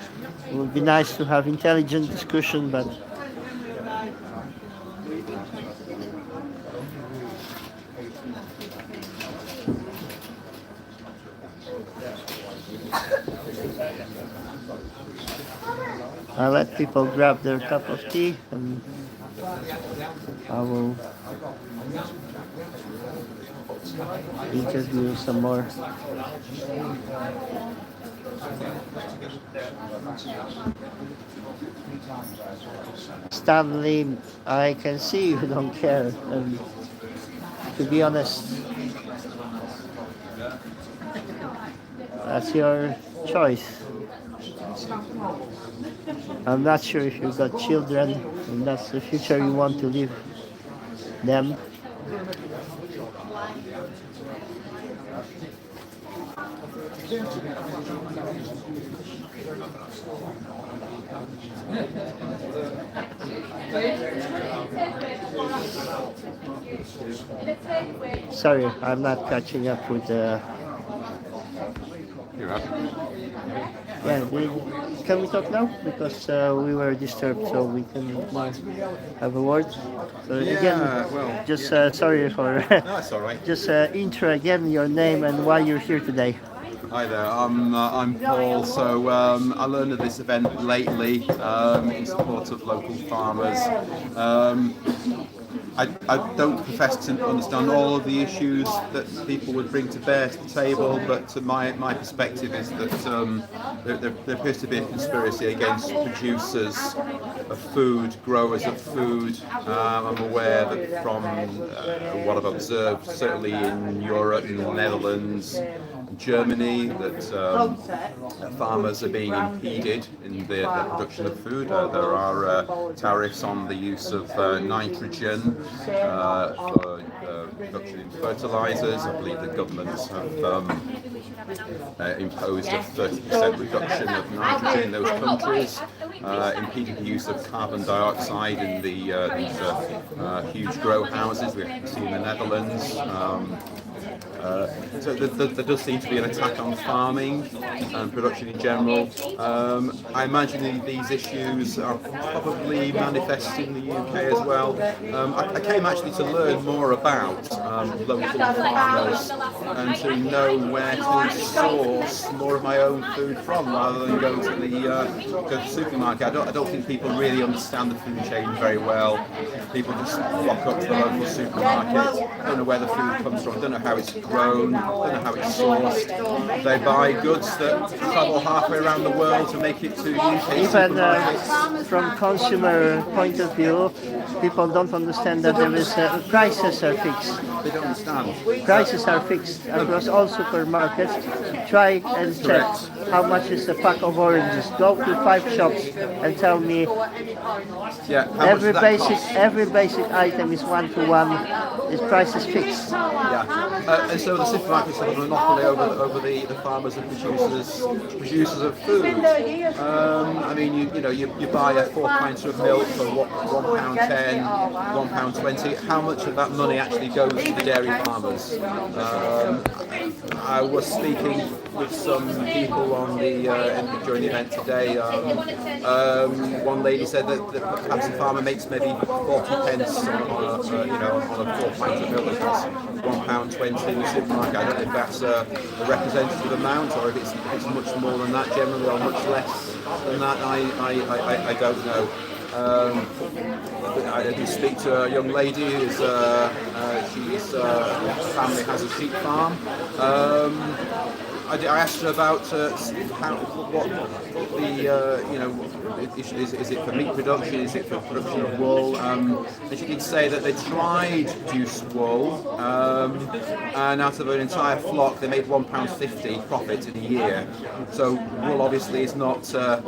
it would be nice to have intelligent discussion, but I let people grab their cup of tea, and I will interview some more. Stanley, I can see you don't care, and to be honest, that's your choice. I'm not sure if you've got children and that's the future you want to leave them. Sorry, I'm not catching up with the... You're happy? Yeah, can we talk now? Because we were disturbed, so we can have a word. So again, well, just sorry for. No, that's all right. Just intro again your name and why you're here today. Hi there, I'm Paul. So I learned of this event lately in support of local farmers. I don't profess to understand all of the issues that people would bring to bear to the table, but my perspective is that there appears to be a conspiracy against producers of food, growers of food. I'm aware that from what I've observed, certainly in Europe, in the Netherlands, Germany, that farmers are being impeded in the production of food. There are tariffs on the use of nitrogen for production in fertilisers. I believe the governments have imposed a 30% reduction of nitrogen in those countries, impeded the use of carbon dioxide in these huge grow houses we see in the Netherlands. So there does seem to be an attack on farming and production in general. I imagine these issues are probably manifest in the UK as well. I came actually to learn more about local farmers and to know where to source more of my own food from rather than go to the supermarket. I don't think people really understand the food chain very well. People just flock up to the local supermarket, don't know where the food comes from, don't know how it's grown, don't know how it's sourced. They buy goods that travel halfway around the world to make it to UK Even supermarkets. from consumer point of view, people don't understand that there is prices are fixed. They don't understand. Prices are fixed across all supermarkets. Try and check how much is a pack of oranges. Go to 5 shops and tell me every basic item is 1-to-1. Its price is fixed. Yeah, and so the supermarkets have a monopoly over the farmers and producers of food. I mean, you buy a 4 pints of milk for £1.10, £1.20. How much of that money actually goes to the dairy farmers? I was speaking with some people on during the event today. One lady said that perhaps a farmer makes maybe 40 pence on a 4 pints of milk that costs £1.20 in the supermarket. I don't know if that's a representative amount or if it's much more than that generally or much less than that. I don't know. I did speak to a young lady whose family has a sheep farm. I asked her about is it for meat production, is it for production of wool, and she did say that they tried to use wool, and out of an entire flock they made £1.50 profit in a year. So wool obviously is not a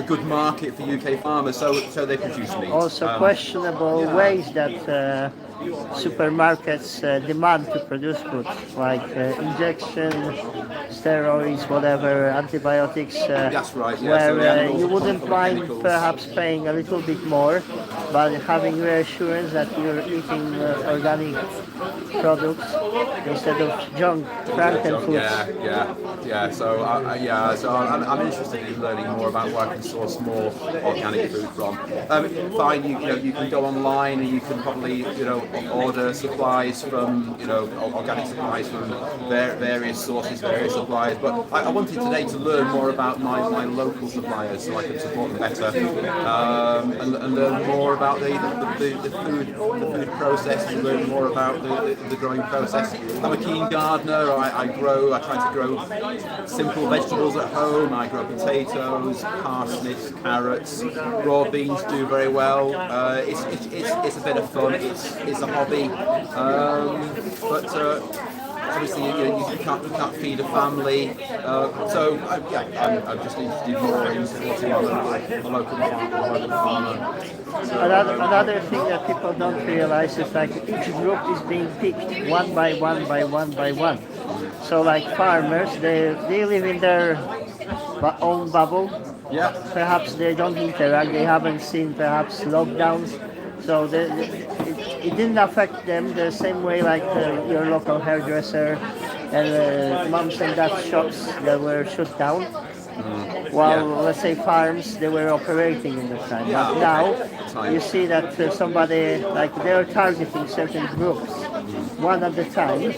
good market for UK farmers, so they produce meat. Also questionable ways that supermarkets demand to produce food, like injection, steroids, whatever, antibiotics, That's right, yeah. where you wouldn't mind perhaps paying a little bit more, but having reassurance that you're eating organic products instead of junk, Frankenfoods. Yeah. So I'm interested in learning more about where I can source more organic food from. Fine, you can go online and you can probably order supplies from organic supplies from various sources, various suppliers. But I wanted today to learn more about my local suppliers so I can support them better and learn more about the food process and learn more about the growing process. I'm a keen gardener. I try to grow simple vegetables at home. I grow potatoes, parsnips, carrots, raw beans do very well. It's a bit of fun. It's a hobby, but obviously you can't feed a family. So I'm just interested more in supporting a local farmer. Another thing that people don't realize is like each group is being picked one by one. So like farmers, they live in their own bubble. Yeah. Perhaps they don't interact. They haven't seen perhaps lockdowns. So it didn't affect them the same way like your local hairdresser and moms and dad shops that were shut down. while let's say farms they were operating in the time. Yeah, But now time. you see that somebody like they are targeting certain groups one at a time.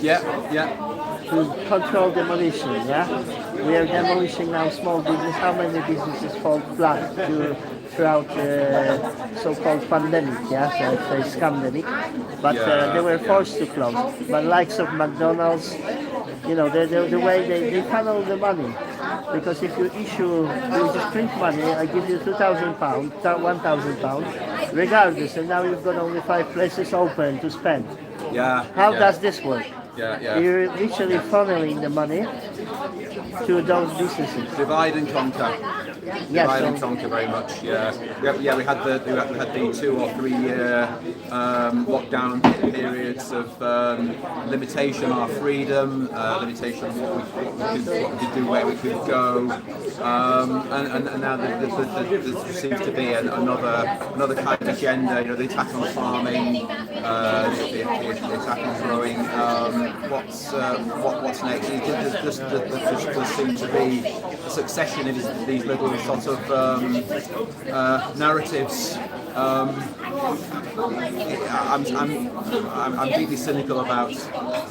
To control demolition, yeah? We are demolishing now small business. How many businesses fall flat throughout the so-called pandemic, yeah? So it's scamdemic. But they were forced to close. But likes of McDonald's, you know, the way they funnel the money. Because if you just print money, I give you £2,000, £1,000, regardless, and now you've got only 5 places open to spend. How does this work? You're literally funneling the money to those businesses. Divide and conquer. Yes, Divide and conquer very much. Yeah. We had the 2 or 3 year lockdown periods of limitation of our freedom, limitation of what we could do, where we could go, and now there seems to be another kind of agenda. You know, the attack on farming, the attack on growing. What's next? There seems to be a succession of these little sort of narratives. I'm deeply cynical about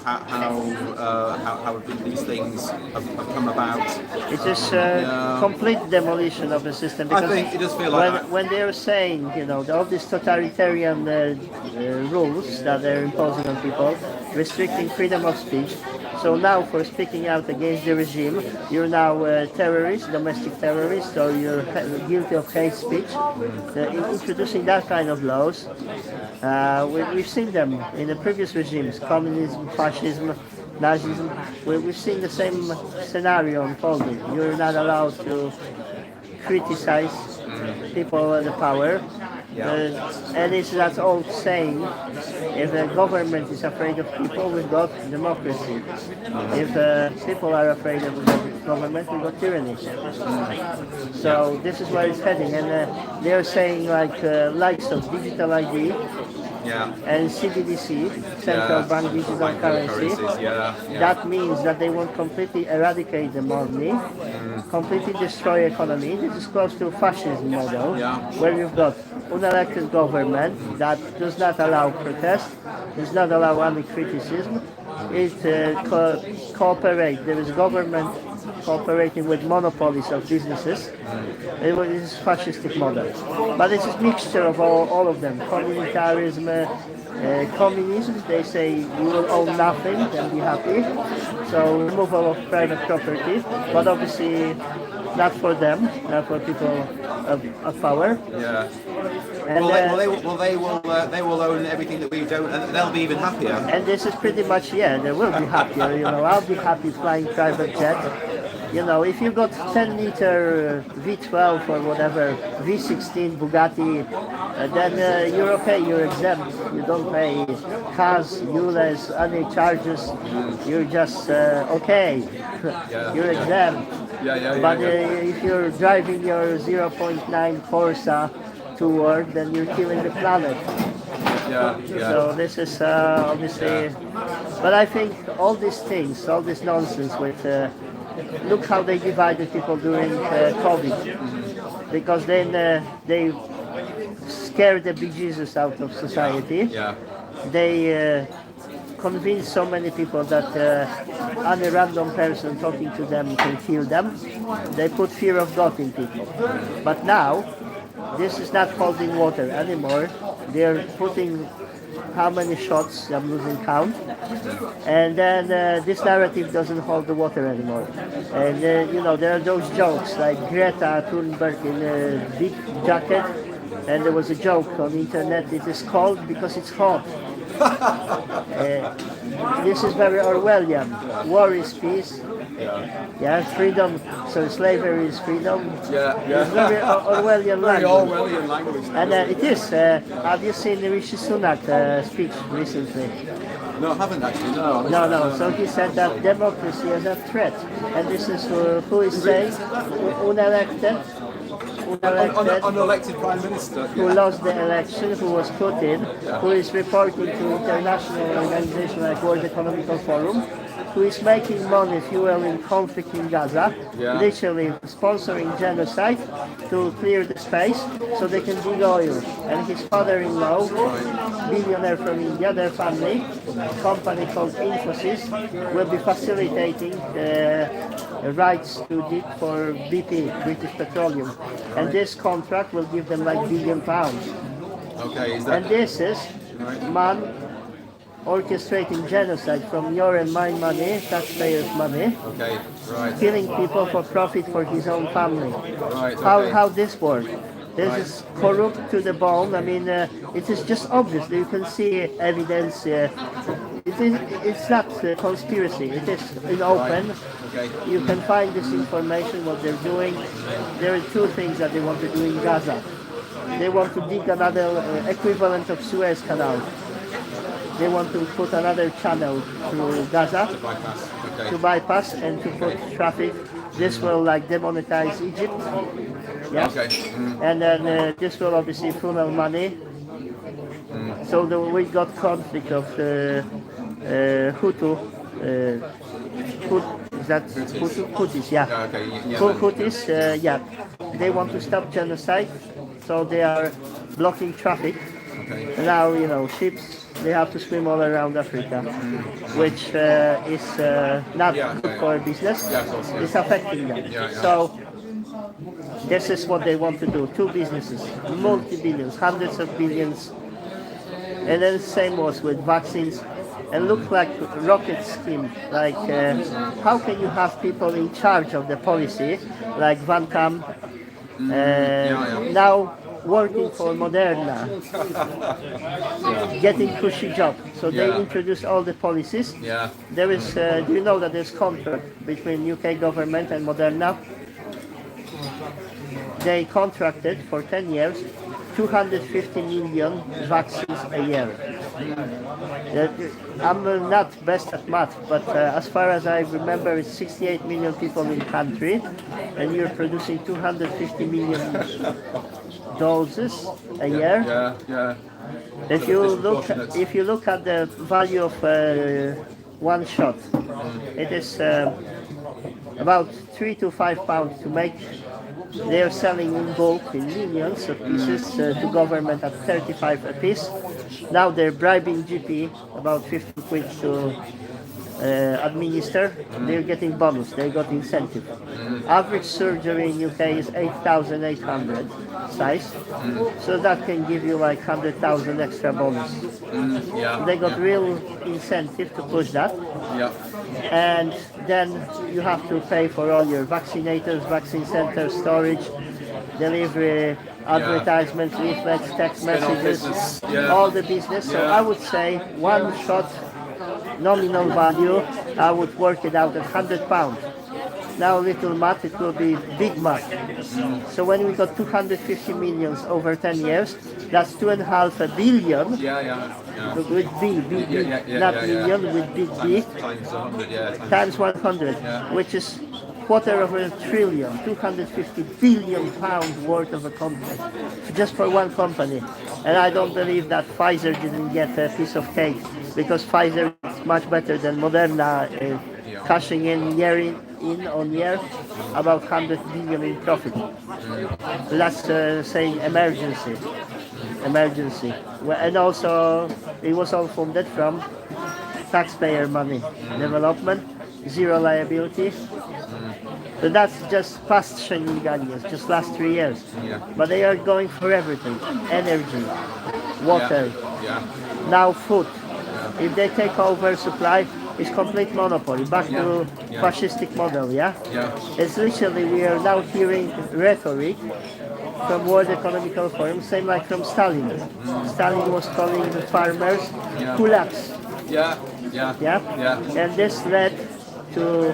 how these things have come about. It's just complete demolition of the system. Because I think it does feel like when they're saying, you know, all these totalitarian rules that they're imposing on people, restricting freedom of speech. So now for speaking out against the regime, you're now a terrorist, domestic terrorist, or you're guilty of hate speech. Introducing that kind of laws, we've seen them in the previous regimes, communism, fascism, Nazism. We've seen the same scenario unfolding. You're not allowed to criticize people in the power. And it's that old saying, if the government is afraid of people, we've got democracy. If people are afraid of the government, we've got tyranny. So this is where it's heading. And they're saying likes of digital ID, and CBDC, central bank digital currency. That means that they want completely eradicate the money, completely destroy economy. This is close to a fascism model, where you've got unelected government that does not allow protest, does not allow any criticism. It cooperate. There is government cooperating with monopolies of businesses. It is fascistic model, but it's a mixture of all of them. Communitarism, communism. They say you will own nothing and be happy. So removal of private property, but obviously not for them, not for people of power. And, they will own everything that we don't, and they'll be even happier. And this is pretty much, they will be happier. You know, I'll be happy flying private jet. You know, if you've got 10-liter V12 or whatever, V16 Bugatti, then you're okay, you're exempt. You don't pay cars, ULEZ, any charges. You're just okay. You're exempt. But if you're driving your 0.9 Corsa to work, then you're killing the planet. So this is obviously, but I think all these things, all this nonsense with, look how they divided people during COVID, because then they scared the bejesus out of society. They convinced so many people that any random person talking to them can kill them. They put fear of God in people. But now, this is not holding water anymore. They're putting how many shots, I'm losing count. And then this narrative doesn't hold the water anymore. And you know, there are those jokes like Greta Thunberg in a big jacket. And there was a joke on the internet, it is cold because it's hot. This is very Orwellian. War is peace. Freedom. So slavery is freedom. It's very Orwellian language. And it is. Have you seen Rishi Sunak speech recently? No, I haven't actually. No. No. So he said that democracy is a threat, and this is who is saying unelected unelected Prime Minister who lost the election, who was put in, who is reporting to international organizations like World Economic Forum, who is making money, if you will, in conflict in Gaza, Yeah. literally sponsoring genocide to clear the space so they can dig oil. And his father-in-law, billionaire from India, their family, a company called Infosys, will be facilitating rights to dig for BP, British Petroleum. And this contract will give them like £1 billion. Okay, is that... And this is man orchestrating genocide from your and my money, taxpayers' money, Okay, right. killing people for profit for his own family. Right, okay. How this works? This is corrupt to the bone. I mean, it is just obvious. You can see evidence. It's not a conspiracy. It is in open. Okay. You can find this information, what they're doing. There are two things that they want to do in Gaza. They want to dig another equivalent of Suez Canal. They want to put another channel through Gaza to bypass and to put traffic. This will like demonetize Egypt. Yeah. Okay. And then this will obviously funnel money. So we got conflict of Hutu. Is that Hutus? Yeah. Okay. Hutus, yeah. They want to stop genocide, so they are blocking traffic. Okay. Now, you know, ships, they have to swim all around Africa, which is not good for business. It's affecting them. So this is what they want to do. Two businesses, multi-billions, hundreds of billions. And then the same was with vaccines. And look like rocket scheme. Like how can you have people in charge of the policy, like Van Kam, now working for Moderna, getting cushy job. So they introduced all the policies. Yeah. There is, do you know that there's contract between UK government and Moderna? They contracted for 10 years 250 million vaccines a year. I'm not best at math, but as far as I remember, it's 68 million people in the country, and you're producing 250 million doses a year. Yeah, yeah. If you look at the value of one shot, it is about £3 to £5 to make. They are selling in bulk in millions of pieces to government at 35 a piece. Now they're bribing GP about 50 quid to administer. They're getting bonus. They got incentive. Average surgery in UK is 8,800 size, so that can give you like 100,000 extra bonus. They got real incentive to push that. And then you have to pay for all your vaccinators, vaccine centers, storage, delivery, advertisements, leaflets, text messages, all the business. So I would say one shot nominal value, I would work it out at £100. Now little math, it will be big math. So when we got 250 millions over 10 years, that's 2.5 billion. With B, not million, with big B. Times 100, which is £250 billion, 250 billion pounds worth of a contract, just for one company. And I don't believe that Pfizer didn't get a piece of cake, because Pfizer is much better than Moderna, cashing in year in on year about 100 billion in profit. Let's say emergency. And also it was all funded from taxpayer money. Development, zero liability. But that's just past Schengen, just last 3 years. But they are going for everything. Energy, water, now food. If they take over supply, it's complete monopoly, back to fascistic model, It's literally, we are now hearing rhetoric from World Economical Forum, same like from Stalin. Stalin was calling the farmers kulaks. And this led to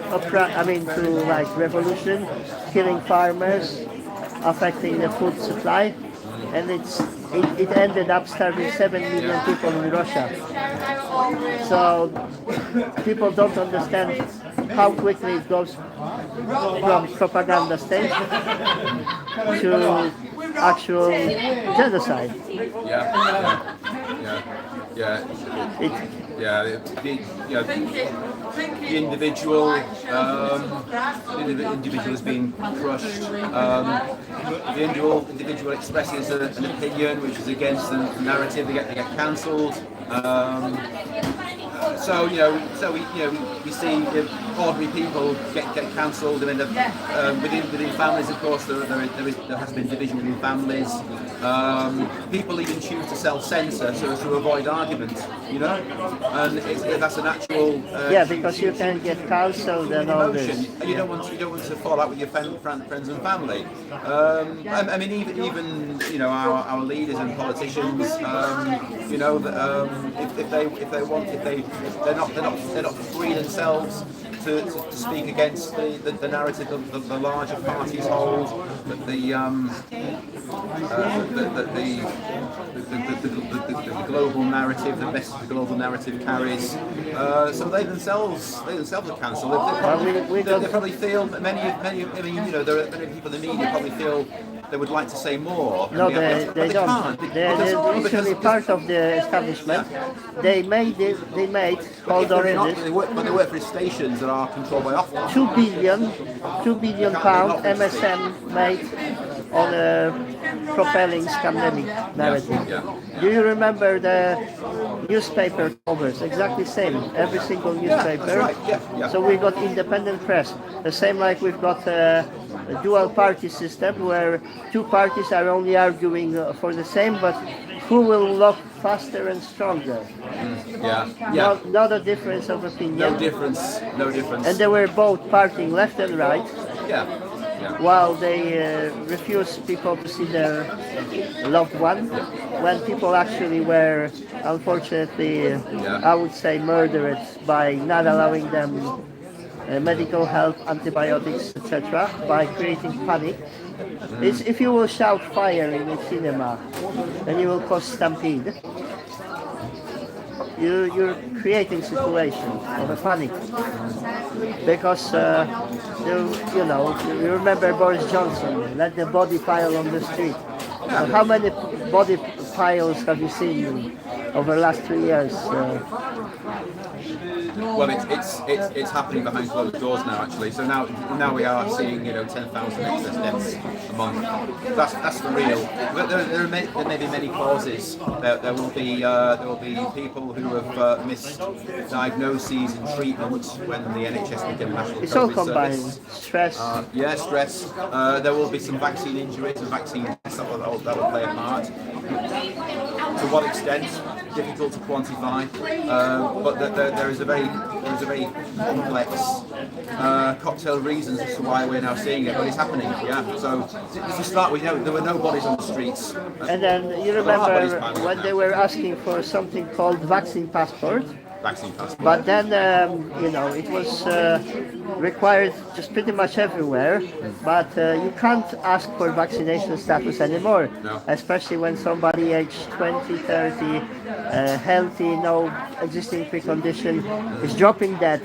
like revolution, killing farmers, affecting the food supply, and it ended up starving 7 million people in Russia. So people don't understand how quickly it goes from propaganda stage to actual genocide. the individual has been crushed. The individual expresses an opinion which is against the narrative. They get cancelled. So we see ordinary people get cancelled, and within families, of course, there has been division within families. People even choose to self-censor so as to avoid argument, and that's an actual because you can get cancelled and all this. And you don't want to fall out with your friends and family. I mean, even our leaders and politicians, if they're not free themselves to speak against the narrative of the larger parties hold, that the global narrative, the message the global narrative carries. So they themselves are cancelled. They probably feel many. I mean, there are many people in the media probably feel they would like to say more. No, they don't. They're usually part of the establishment. They made hold on to this. But they work for stations that are controlled by Ofcom. 2 billion pound MSM made on propelling scandemic narrative. Do you remember the newspaper covers? Exactly same. Every single newspaper. That's right. So we got independent press. The same like we've got a dual party system where two parties are only arguing for the same, but who will lock faster and stronger? Not a difference of opinion. No difference. And they were both partying left and right. While they refused people to see their loved one, when people actually were, unfortunately, I would say, murdered by not allowing them medical help, antibiotics, etc., by creating panic. It's, if you will shout fire in a cinema, then you will cause stampede. You're creating situation of a panic, because you remember Boris Johnson, let the body pile on the street. So how many body piles have you seen over the last 3 years? Well, it's happening behind closed doors now, actually. So now we are seeing 10,000 excess deaths a month. That's for real. There may be many causes. There will be people who have missed diagnoses and treatment when the NHS became national. It's all COVID combined. service. Stress. Stress. There will be some vaccine injuries and vaccine deaths that will play a part. To what extent? Difficult to quantify, but there is a very complex cocktail of reasons as to why we're now seeing it, but it's happening. So to start with, there were no bodies on the streets. And then you remember when they were asking for something called vaccine passport. But then, it was required just pretty much everywhere. But you can't ask for vaccination status anymore, especially when somebody aged 20, 30, healthy, no existing precondition, is dropping dead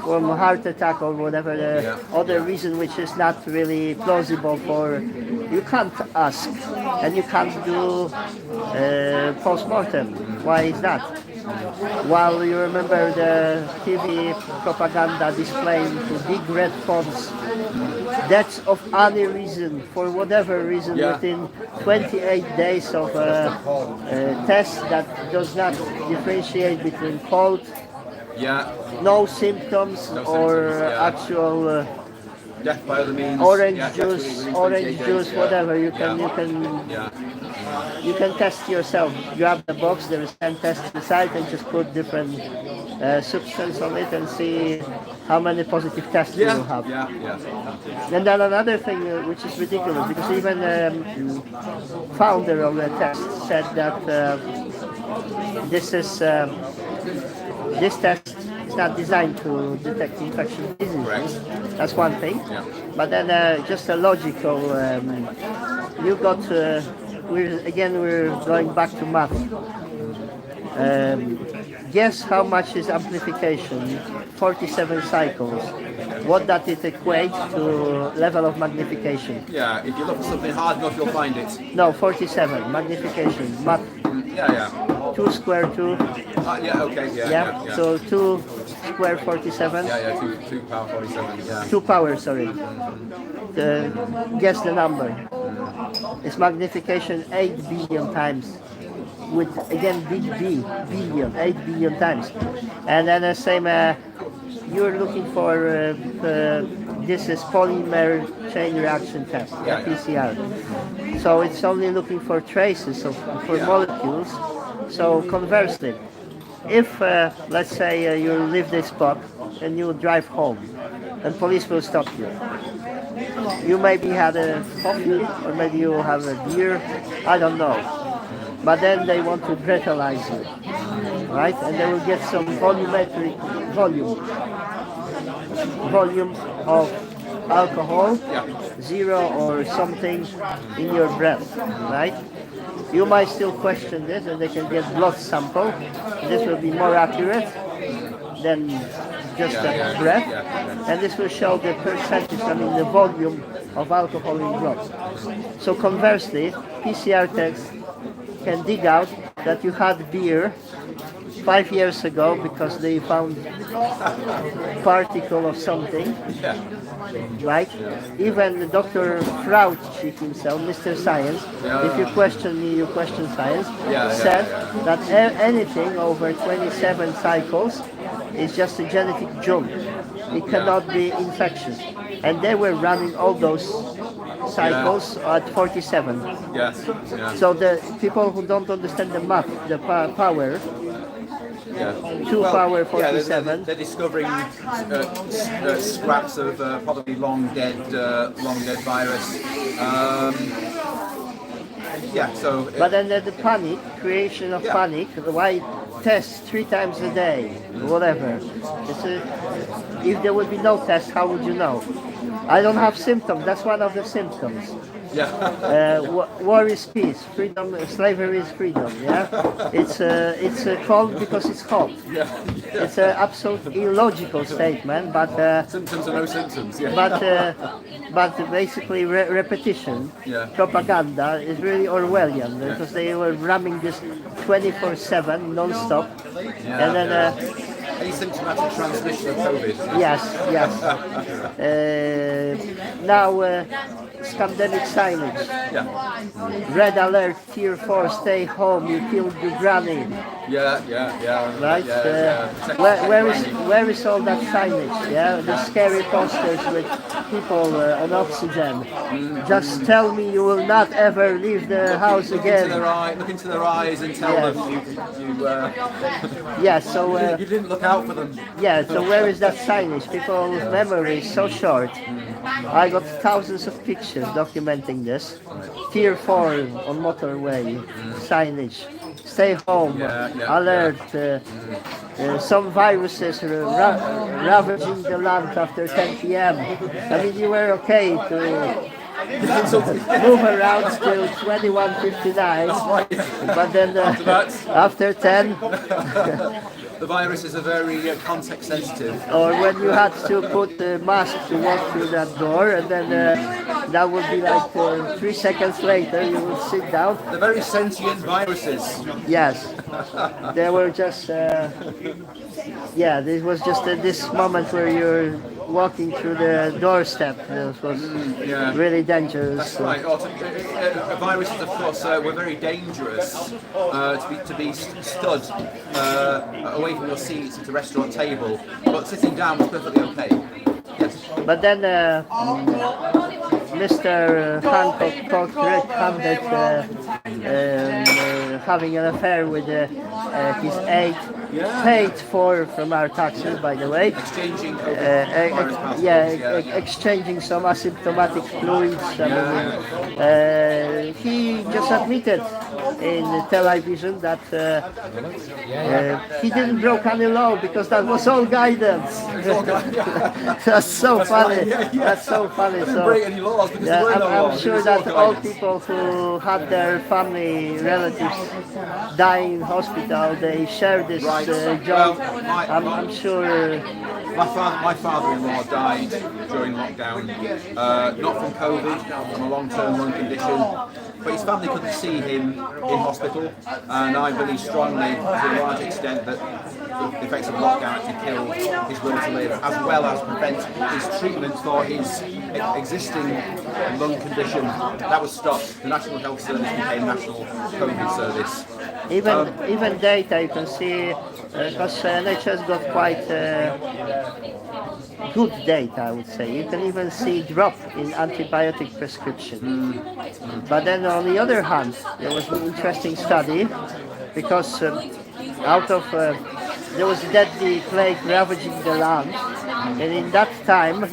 from a heart attack or whatever the other reason, which is not really plausible for. You can't ask, and you can't do post-mortem. Why is that? While you remember the TV propaganda displaying the big red fonts, deaths of any reason, for whatever reason, within 28 days of a test that does not differentiate between cold, no symptoms, or actual death by other means, orange juice, whatever. You can test yourself. Grab the box, there is 10 tests inside, and just put different substance on it and see how many positive tests you will have. And then another thing which is ridiculous, because even the founder of the test said that this test is not designed to detect infectious diseases. That's one thing. But then just a logical, you got, we're going back to math. Guess how much is amplification? 47 cycles. What does it equate to level of magnification? If you look for something hard enough, you'll find it. No, 47, magnification, math. 2 square 2. Okay, So 2 square 47? Yeah, two power 47. Yeah. 2 power, sorry. Guess the number. It's magnification 8 billion times. With again big B, billion, 8 billion times. And then the same, you're looking for, this is polymer chain reaction test, PCR. So it's only looking for traces for molecules. So conversely, if let's say you leave this spot and you drive home and police will stop you, you maybe had a coffee or maybe you have a beer, I don't know, but then they want to breathalyze you, right? And they will get some volumetric volume of alcohol, 0 or something in your breath, right? You might still question this, and they can get blood sample. This will be more accurate than just a breath, and this will show the percentage, I mean the volume of alcohol in blood. So conversely, PCR test can dig out that you had beer 5 years ago because they found particle of something, right? Even Dr. Fauci himself, Mr. Science, if you question me, you question science, said that anything over 27 cycles is just a genetic junk. It cannot be infectious. And they were running all those cycles at 47. Yes. So the people who don't understand the math, the power, 2 power 47. They're discovering scraps of probably long dead virus. But then the panic, creation of panic, why test 3 times a day, whatever. If there would be no test, how would you know? I don't have symptoms, that's one of the symptoms. War is peace, freedom, slavery is freedom. It's cold because it's hot. It's an absolute illogical statement, but symptoms are no symptoms. But basically repetition, propaganda is really Orwellian because they were ramming this 24/7 non-stop, and then. Asymptomatic transmission of COVID. Yes. Now, pandemic signage. Red alert, tier 4, stay home, you killed your granny. Right? Where is all that signage? The scary posters with people on oxygen. Just tell me you will not ever leave the house again. Look into their eyes and tell them you you didn't look out for them. So where is that signage? People's memory is so short. I got thousands of pictures documenting this. Tier 4 on motorway, signage. Stay home, alert. Some viruses ravaging the land after 10 p.m. I mean, you were okay to move around till 21:59, but then after 10. The viruses are very context sensitive. Or when you had to put the mask to walk through that door, and then that would be like 3 seconds later you would sit down. They're very sentient viruses. Yes, they were just. This was just this moment where you're walking through the doorstep. It was really dangerous. That's right. Viruses, of course, were very dangerous to be stood away from your seats at a restaurant table, but sitting down was perfectly okay. Yes. But then Mr. Hancock caught red-handed having an affair with his aide, paid for from our taxes, by the way. Exchanging exchanging some asymptomatic fluids. He just admitted in television that he didn't break any law because that was all guidance. That's so funny. That's so funny. So, I'm sure that all people who had their family relatives die in hospital, they share this job. I'm sure My father-in-law died during lockdown, not from COVID, from a long-term lung condition, but his family couldn't see him in hospital, and I believe strongly, to a large extent, that the effects of lockdown actually killed his will to live, as well as prevent his treatment for his existing lung condition. That was stopped. The National Health Service became National COVID Service. Even data you can see, because NHS got quite good data, I would say. You can even see drop in antibiotic prescription. But then on the other hand, there was an interesting study, because there was deadly plague ravaging the land, and in that time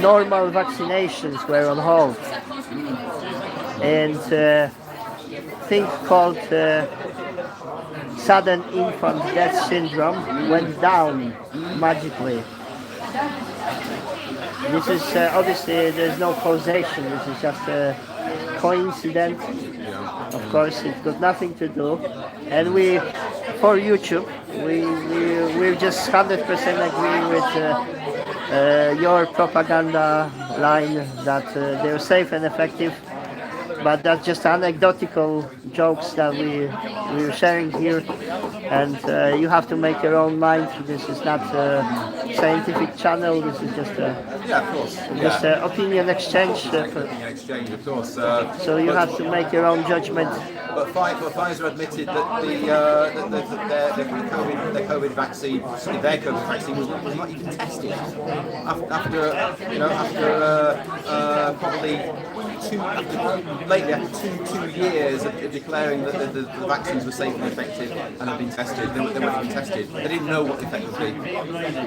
normal vaccinations were on hold, and thing called sudden infant death syndrome went down magically. This is obviously there's no causation, this is just a coincidence. Of course, it's got nothing to do, and we, for YouTube, we just 100% agree with your propaganda line that they're safe and effective. But that's just anecdotal jokes that we're sharing here, and you have to make your own mind. This is not a scientific channel. This is just a opinion exchange. Opinion exchange, of course. So you have to make your own judgment. But Pfizer admitted that their COVID vaccine was not even tested after two years of declaring that the vaccines were safe and effective and had been tested. They weren't even tested. They didn't know what the effect would be.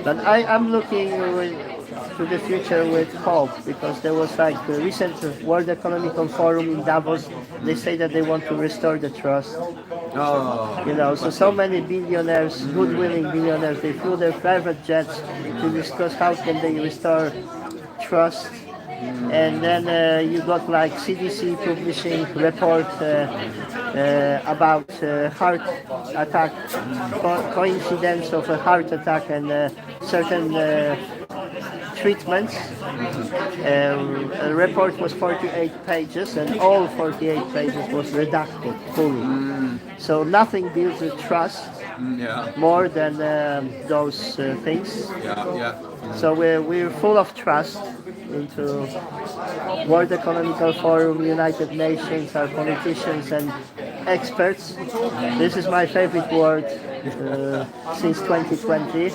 But I'm looking to the future with hope, because there was like a recent World Economic Forum in Davos. They say that they want to restore the trust. So many billionaires, good-willing billionaires, they flew their private jets to discuss how can they restore trust. And then you got like CDC publishing report about heart attack, coincidence of a heart attack and certain treatments. A report was 48 pages, and all 48 pages was redacted fully. So nothing builds the trust more than those things. So we're full of trust into World Economic Forum, United Nations, our politicians and experts. This is my favorite word since 2020.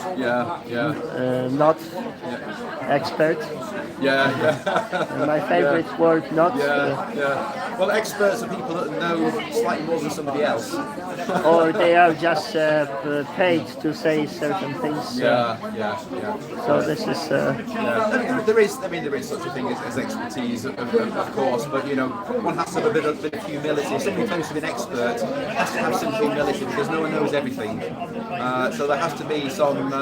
Not expert. My favorite word, not. Well, experts are people that know slightly more than somebody else. Or they are just paid to say certain things. So this is. There is such a thing as expertise, of course, but one has to have a bit of humility. If somebody claims to be an expert, has to have some humility, because no one knows everything. So there has to be some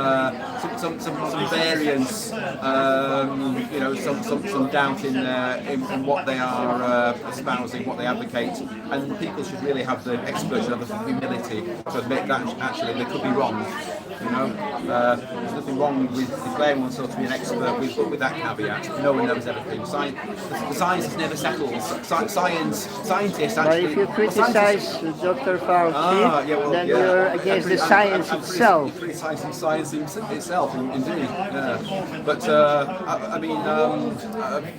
variance, some doubt in what they are espousing, what they advocate, and people should really have the experts have the humility to admit that actually they could be wrong. There's nothing wrong with declaring oneself to be an expert, with that caveat. No one knows everything. The science is never settled. Scientists actually. But if you criticize Dr. Fauci, then you're against the science itself. Criticizing science itself, indeed. But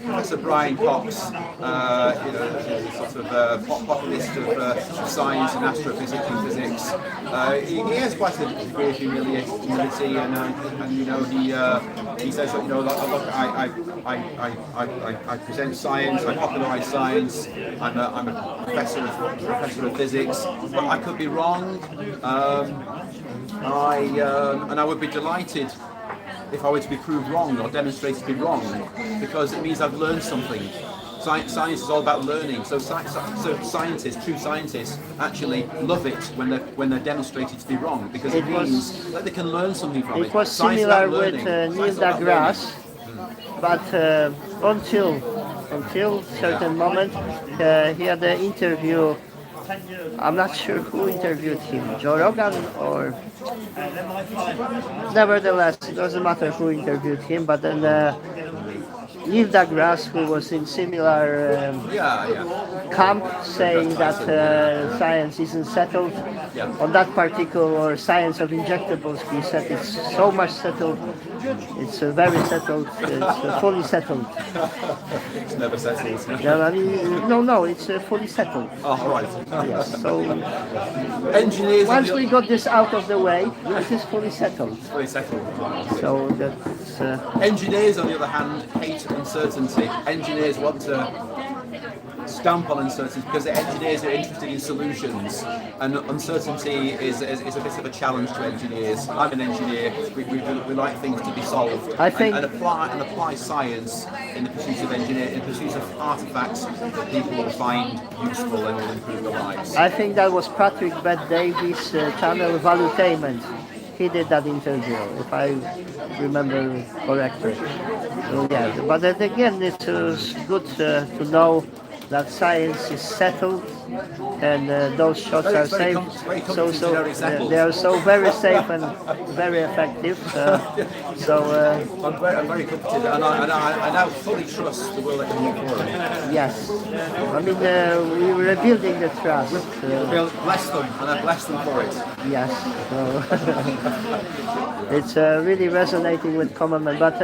Professor Brian Cox, sort of populist of science and astrophysics and physics, he has quite a degree of humility, and he says that look, I present science, I popularise science, I'm a professor of physics, but I could be wrong. And I would be delighted if I were to be proved wrong or demonstrated to be wrong, because it means I've learned something. Science is all about learning, so scientists, true scientists, actually love it when they're demonstrated to be wrong, because it means that they can learn something from it. It was similar with Neil deGrasse, but until certain moment, he had an interview I'm not sure who interviewed him, Joe Rogan or... Nevertheless, it doesn't matter who interviewed him, but then Neil deGrasse, who was in similar camp, saying that science isn't settled. On that particular science of injectables, he said it's so much settled, it's very settled, it's fully settled. It's never settled. Yeah, I mean, no, it's fully settled. Oh, right. Yes, so engineers. Once we got this out of the way, it is fully settled. Fully settled. So that's. Engineers, on the other hand, hate uncertainty. Engineers want to stamp on uncertainty because the engineers are interested in solutions, and uncertainty is a bit of a challenge to engineers. I'm an engineer. We like things to be solved. I think and apply science in the pursuit of in the pursuit of artifacts that people will find useful and will improve their lives. I think that was Patrick Bet-Davies' channel Valuetainment. He did that interview, if I remember correctly. So yeah, but then again, it's good to know that science is settled and those shots are safe. They are so very safe and very effective. I'm very comforted, and I now fully trust the World Economic Forum. Yes, I mean we're rebuilding the trust. Bless them, and I bless them for it. Yes, so it's really resonating with common man. But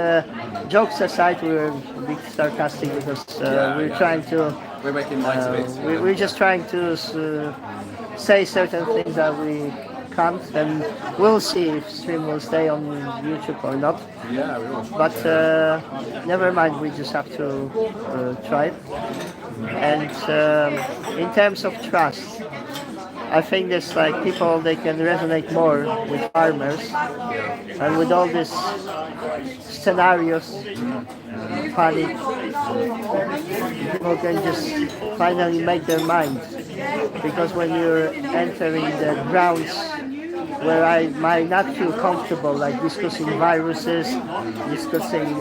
jokes aside, we're a bit sarcastic because we're trying to. We're making light of it. We're just trying to say certain things that we can't, and we'll see if stream will stay on YouTube or not. Yeah, we will. But never mind, we just have to try it. And in terms of trust, I think there's like people, they can resonate more with farmers, and with all these scenarios, panic, people can just finally make their minds. Because when you're entering the grounds where I might not feel comfortable, like discussing viruses, discussing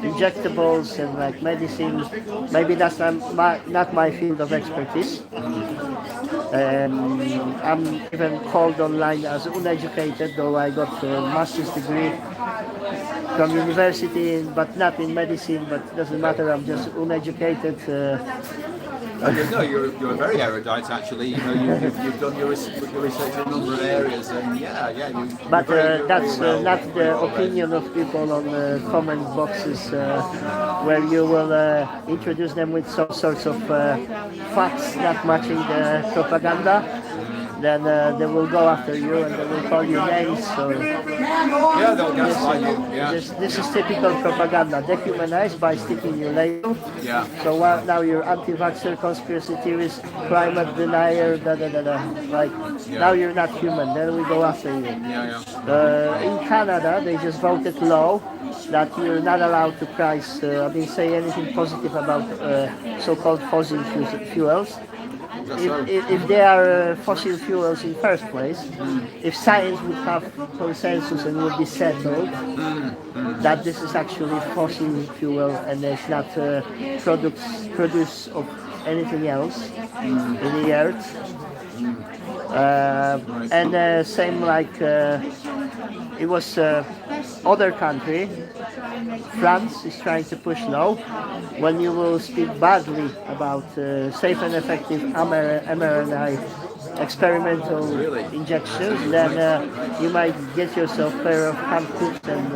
injectables and like medicine, maybe that's not my field of expertise. I'm even called online as uneducated, though I got a master's degree from university, but not in medicine, but it doesn't matter, I'm just uneducated. No, you're very erudite actually. You know, you've done your research in a number of areas, and But that's not the opinion of people on the comment boxes, where you will introduce them with some sorts of facts not matching the propaganda. Then they will go after you and they will call you names. So they'll gaslight you. Yeah. This is typical propaganda. Dehumanize by sticking your label. Yeah. So now you're anti-vaxxer, conspiracy theorist, climate denier, Like now you're not human. Then we go after you. In Canada, they just voted law that you're not allowed to price. Say anything positive about so-called fossil fuels. If they are fossil fuels in first place, if science would have consensus and would be settled that this is actually fossil fuel and it's not produce of anything else in the earth, and same like it was other country, France is trying to push law. When you will speak badly about safe and effective mRNA experimental injections, then you might get yourself a pair of handcuffs and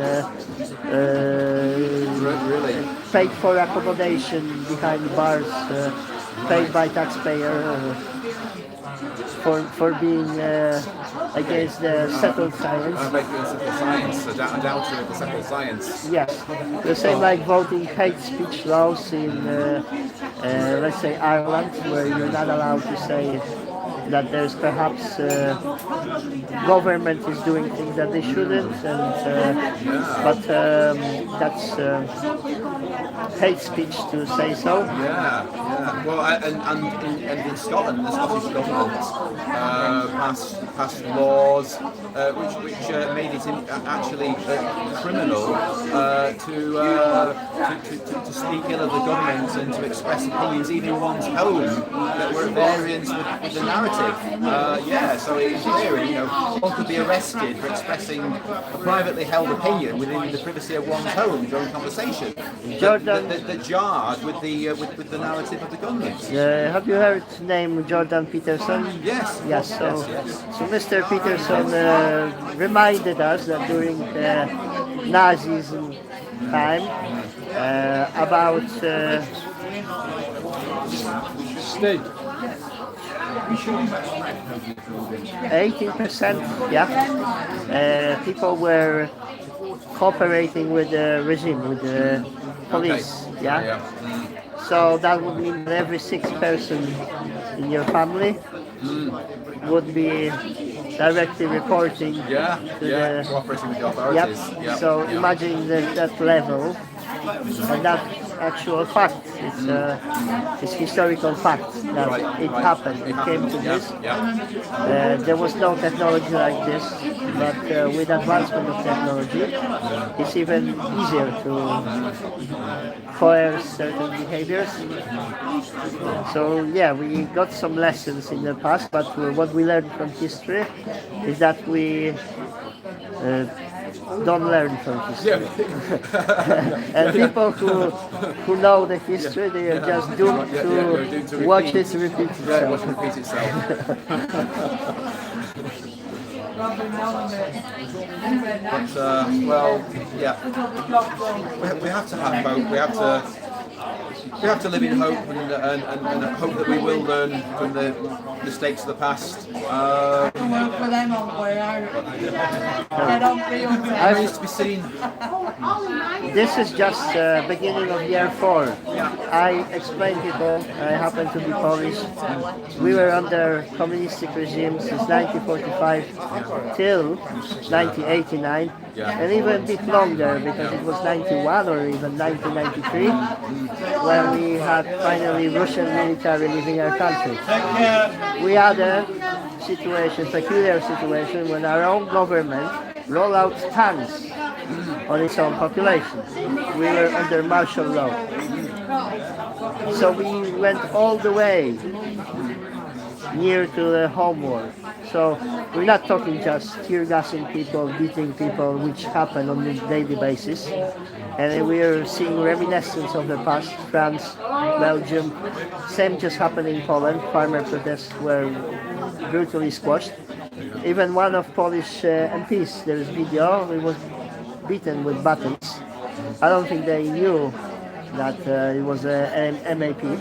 paid for accommodation behind bars, paid by taxpayer for being against the settled science. A doubter of the settled science. Yes, the same like voting hate speech laws in, let's say, Ireland, where you're not allowed to say that there's perhaps government is doing things that they shouldn't, but that's hate speech to say so. Yeah. Well, and in Scotland, the Scottish government passed laws which made it actually criminal to speak ill of the government and to express opinions even in one's home that were at variance with the narrative. So in theory, one could be arrested for expressing a privately held opinion within the privacy of one's home during conversation that jarred with the narrative of the government. Have you heard the name Jordan Peterson? Yes. Yes. So Mr. Peterson reminded us that during Nazism time about state. 18%, people were cooperating with the regime, with the police. Okay. So that would mean that every 6th person in your family would be directly reporting to the cooperating with the authorities. Yep. So imagine that level, and that actual fact. It's historical fact that it happened. It came to this. There was no technology like this, but with advancement of technology, it's even easier to coerce certain behaviors. So we got some lessons in the past, but what we learned from history is that we don't learn from history. And people who know the history, they are just doomed to watch it repeat itself. We have to have hope. We have to live in hope and hope that we will learn from the mistakes of the past. Remains to be seen. This is just beginning of year 4. I explained people, I happen to be Polish. We were under communistic regime since 1945 till 1989, and even a bit longer because it was 91 or even 1993 when we had finally Russian military leaving our country. We had a peculiar situation when our own government rolled out tanks on its own population. We were under martial law. So we went all the way near to the home war. So we're not talking just tear gassing people, beating people, which happen on a daily basis. And we're seeing reminiscence of the past, France, Belgium. Same just happened in Poland. Farmer protests were brutally squashed. Even one of Polish MPs, there's video, he was beaten with batons. I don't think they knew that it was an MP,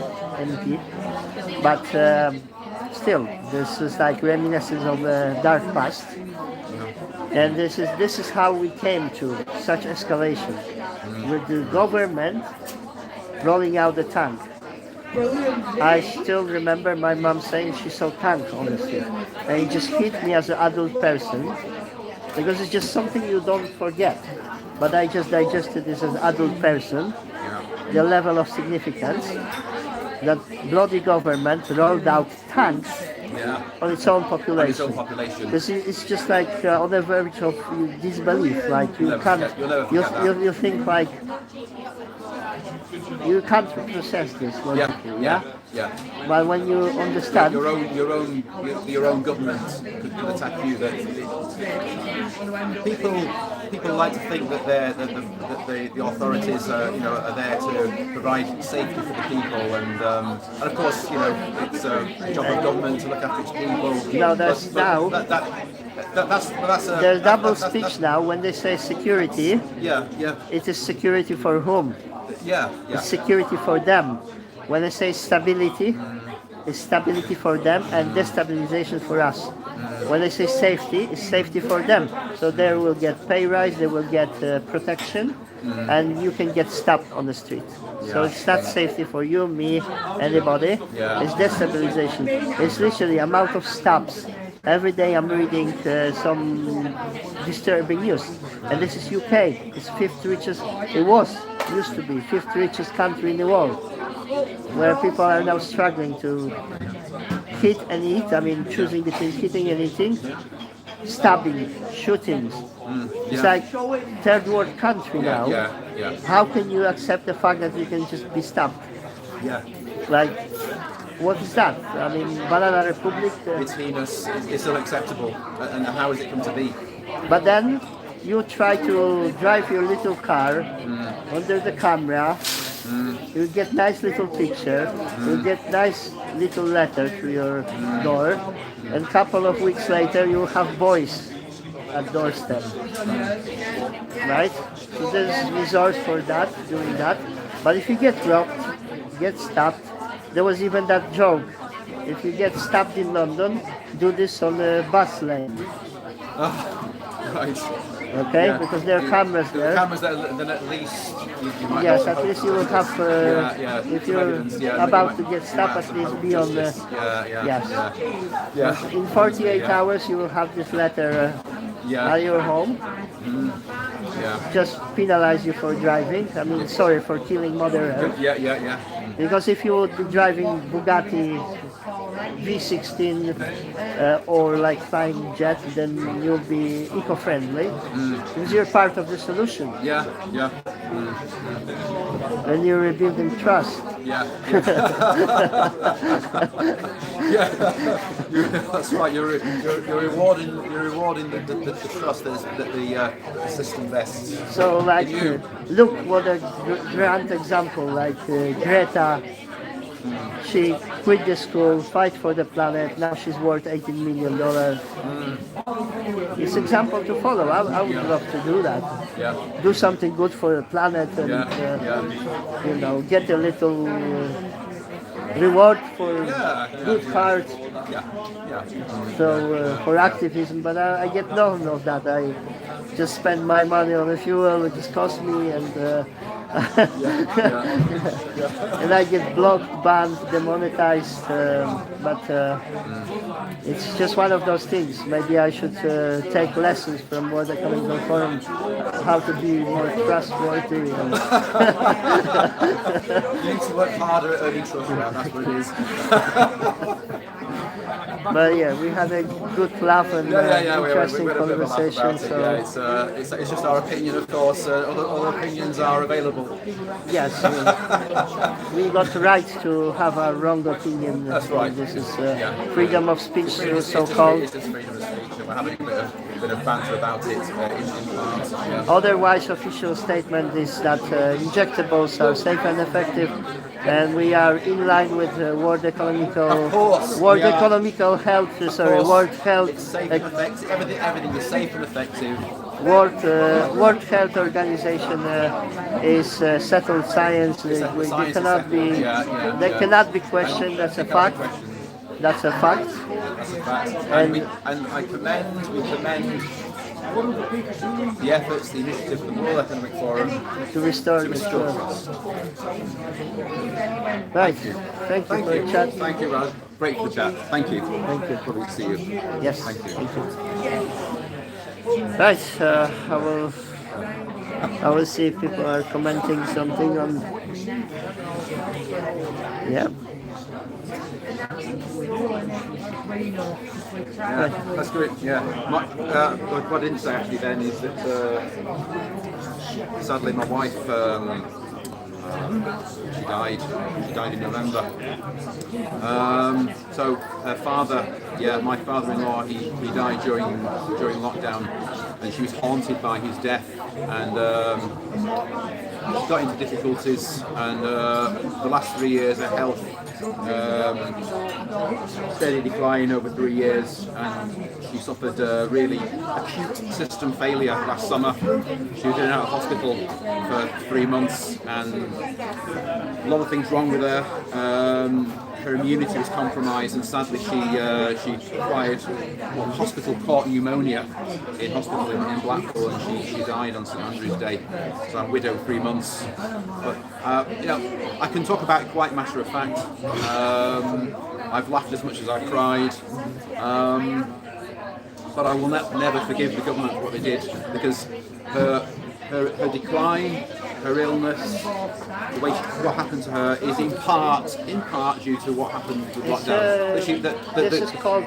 but still, this is like reminiscence of the dark past. And this is how we came to such escalation, with the government rolling out the tank. I still remember my mom saying she saw tank on the street, and it just hit me as an adult person because it's just something you don't forget. But I just digested this as an adult person, the level of significance that bloody government rolled out tanks on its own population. It's just like on the verge of disbelief. Like you you think like you can't process this logically. But when you understand, your own government could attack you. People like to think that the authorities are there to provide safety for the people, and of course it's a job of government to look after its people. No, there's double speech now. When they say security, it is security for whom? It's security for them. When they say stability, is stability for them and destabilization for us. When I say safety, it's safety for them. So they will get pay rise, they will get protection, and you can get stopped on the street. So it's not safety for you, me, anybody. It's destabilization. It's literally amount of stops. Every day I'm reading some disturbing news, and this is UK. It's fifth richest. It used to be fifth richest country in the world, where people are now struggling to hit and eat. I mean, choosing between hitting and eating, stabbing, shootings. It's like third world country now. How can you accept the fact that you can just be stabbed? Like, what is that? I mean, Banana Republic. It's heinous. It's unacceptable. And how has it come to be? But then you try to drive your little car under the camera. You get nice little picture. You get nice little letter to your door, and couple of weeks later you have boys at doorstep. Right? So there's resource for that, doing that. But if you get robbed, get stabbed, there was even that joke. If you get stabbed in London, do this on a bus lane. Right. Okay, because there are cameras there. Cameras there, then at least you might. Yes, at least you will have. If you're about to get stopped, at least be on the. Yes. In 48 hours, you will have this letter at your home. Just penalize you for driving. I mean, sorry for killing Mother Earth. Because if you would be driving Bugatti V16 or like flying jet, then you'll be eco-friendly. Because you're part of the solution. And you're rebuilding trust. That's right. You're rewarding the trust that the system vests. So, like, look what a grand example, like Greta. She quit the school, fight for the planet. Now she's worth $18 million. It's an example to follow. I would love to do that. Do something good for the planet, and you know, get a little reward for good heart. So for activism, but I get none of that. I just spend my money on the fuel, which just costs me, and and I get blocked, banned, demonetized. But it's just one of those things. Maybe I should take lessons from World Economic Forum, how to be more trustworthy. You need to work harder at earning trust. That's what it is. But yeah, we had a good laugh and interesting conversation. So it's just our opinion, of course. Other opinions are available. Yes, we got the right to have our wrong opinion. That's right. This is freedom of speech, so-called. It's just freedom of speech, and we're having a bit of banter about it in parts. Otherwise, official statement is that injectables are safe and effective, and we are in line with World Economical Health. World Health. It's safe and effective. Everything is safe and effective. World Health Organization is settled science. They cannot be questioned. That's a fact. That's a fact. And I commend the efforts, the initiative of the World Economic Forum to restore trust. Right. Thank you for the chat. Thank you, Rad. Great for the chat. Thank you. Thank you. Lovely to see you. Yes. Thank you. Right. I will see if people are commenting something on. Yeah. Yeah, that's great. Yeah. What I didn't say actually then is that sadly my wife she died in November. So her father, my father-in-law, he died during lockdown, and she was haunted by his death, and got into difficulties, and the last 3 years her health steady decline over 3 years, and she suffered really acute system failure last summer. She was in and out of hospital for 3 months, and a lot of things wrong with her. her immunity was compromised, and sadly she acquired hospital-caught pneumonia in hospital in Blackpool, and she died on St Andrew's Day. So I'm widowed 3 months. But I can talk about it quite matter of fact. I've laughed as much as I've cried. But I will never forgive the government for what they did, because her decline, her illness, the way what happened to her is in part due to what happened with lockdown. This is called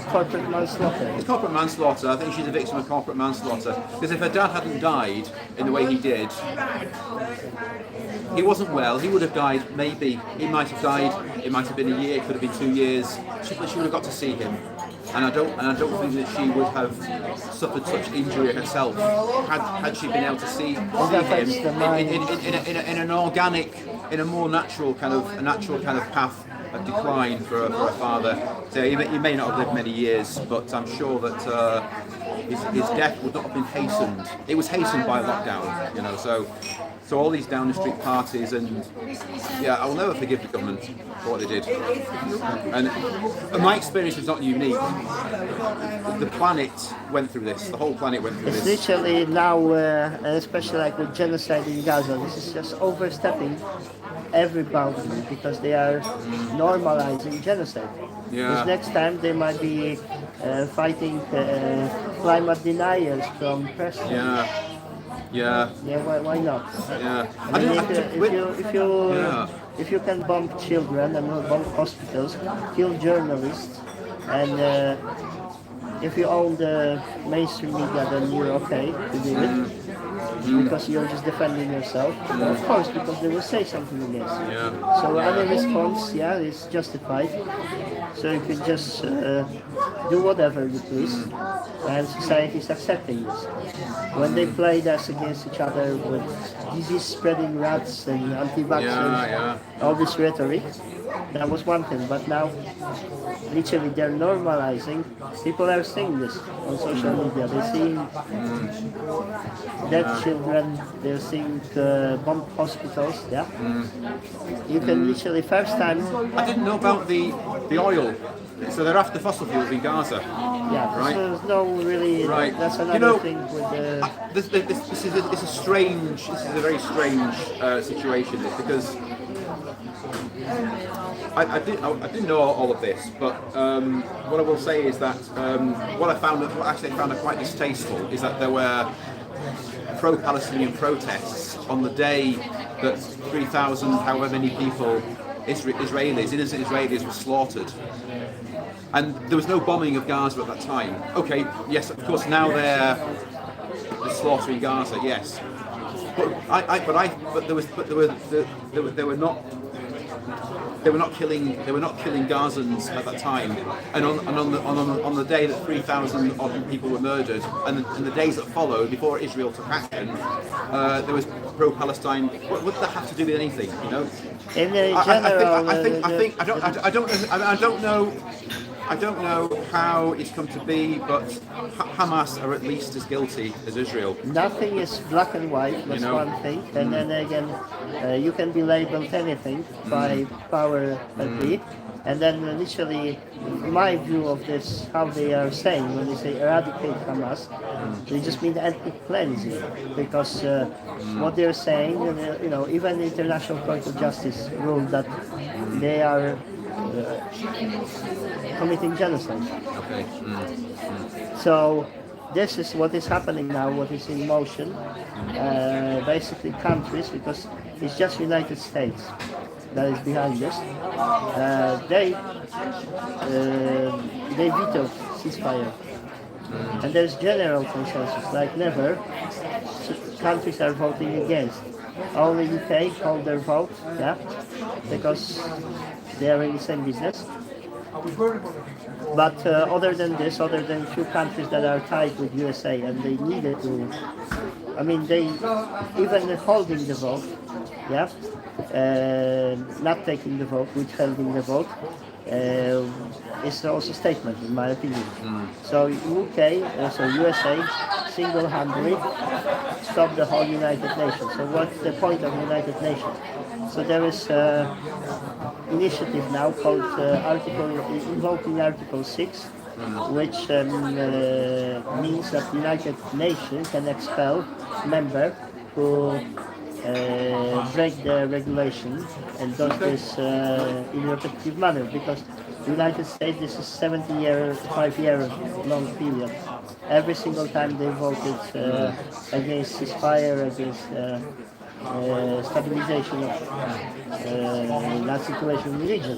corporate manslaughter. It's corporate manslaughter. I think she's a victim of corporate manslaughter, because if her dad hadn't died in the way he did, he wasn't well. He would have died. Maybe he might have died. It might have been a year. It could have been 2 years. She would have got to see him. And I don't think that she would have suffered such injury herself had she been able to see him in an organic, in a more natural kind of path of decline for a father. So he may not have lived many years, but I'm sure that his death would not have been hastened. It was hastened by lockdown, you know. So all these Downing Street parties, and I will never forgive the government for what they did. And my experience is not unique. The planet went through this. The whole planet went through it's this. It's literally now, especially like with genocide in Gaza, this is just overstepping every boundary, because they are normalizing genocide. Yeah. Because next time they might be fighting climate deniers from Preston. Yeah. Why not? Yeah. I mean, if you can bomb children and bomb hospitals, kill journalists, and if you own the mainstream media, then you're okay to do it. Because you're just defending yourself. Of course, because they will say something against you. So any response, is justified. So you can just do whatever you please, and society is accepting this. When they played us against each other with disease-spreading rats and anti-vaxxers, all this rhetoric, that was one thing. But now, literally, they're normalizing. People are seeing this on social media. They're seeing dead children. They're seeing bombed hospitals. You can literally first time. I didn't know about the oil. So they're after fossil fuels in Gaza. Right. So there's no really. Right. That's another thing with the. This is a very strange situation, because I didn't know all of this, but what I will say is that what I actually found quite distasteful is that there were pro-Palestinian protests on the day that 3,000, however many people, innocent Israelis were slaughtered. And there was no bombing of Gaza at that time. Okay, yes, of course, now they're slaughtering Gaza, yes. But they were not killing Gazans at that time. And on the day that 3,000 odd people were murdered, and the days that followed before Israel took action, there was pro-Palestine. What would that have to do with anything? You know. In general, I don't know how it's come to be, but Hamas are at least as guilty as Israel. Nothing is black and white, that's one thing. And then again, you can be labeled anything by power that be. And then literally, my view of this, how they are saying when they say eradicate Hamas, they just mean ethnic cleansing. Because what they're saying, even the International Court of Justice ruled that they are committing genocide. Okay. So this is what is happening now, what is in motion. Basically countries, because it's just United States that is behind this. They vetoed ceasefire. And there's general consensus, like never, countries are voting against. Only UK hold their vote, because they are in the same business. But other than this, other than few countries that are tied with USA, and they needed to, they even holding the vote, not taking the vote, withholding the vote, is also a statement, in my opinion. So UK, so USA single-handedly stop the whole United Nations. So what's the point of United Nations? So there is initiative now called invoking Article 6, which means that United Nations can expel member who break the regulation and does this in a repetitive manner, because the United States, this is 5-year long period. Every single time they voted against ceasefire, against stabilization of that situation in the region.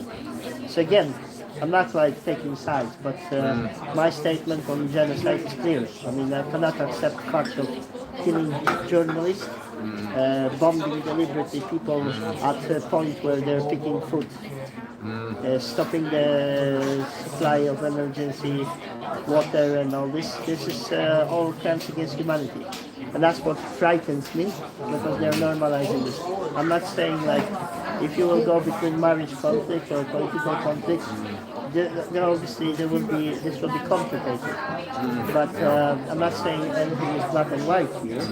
So again, I'm not like taking sides, but my statement on genocide is clear. I mean, I cannot accept the fact of killing journalists, bombing deliberately people at a point where they're picking food, stopping the supply of emergency water and all this. This is all crimes against humanity. And that's what frightens me, because they're normalizing this. I'm not saying like, if you will go between marriage conflict or political conflict, obviously this will be complicated. But I'm not saying anything is black and white here,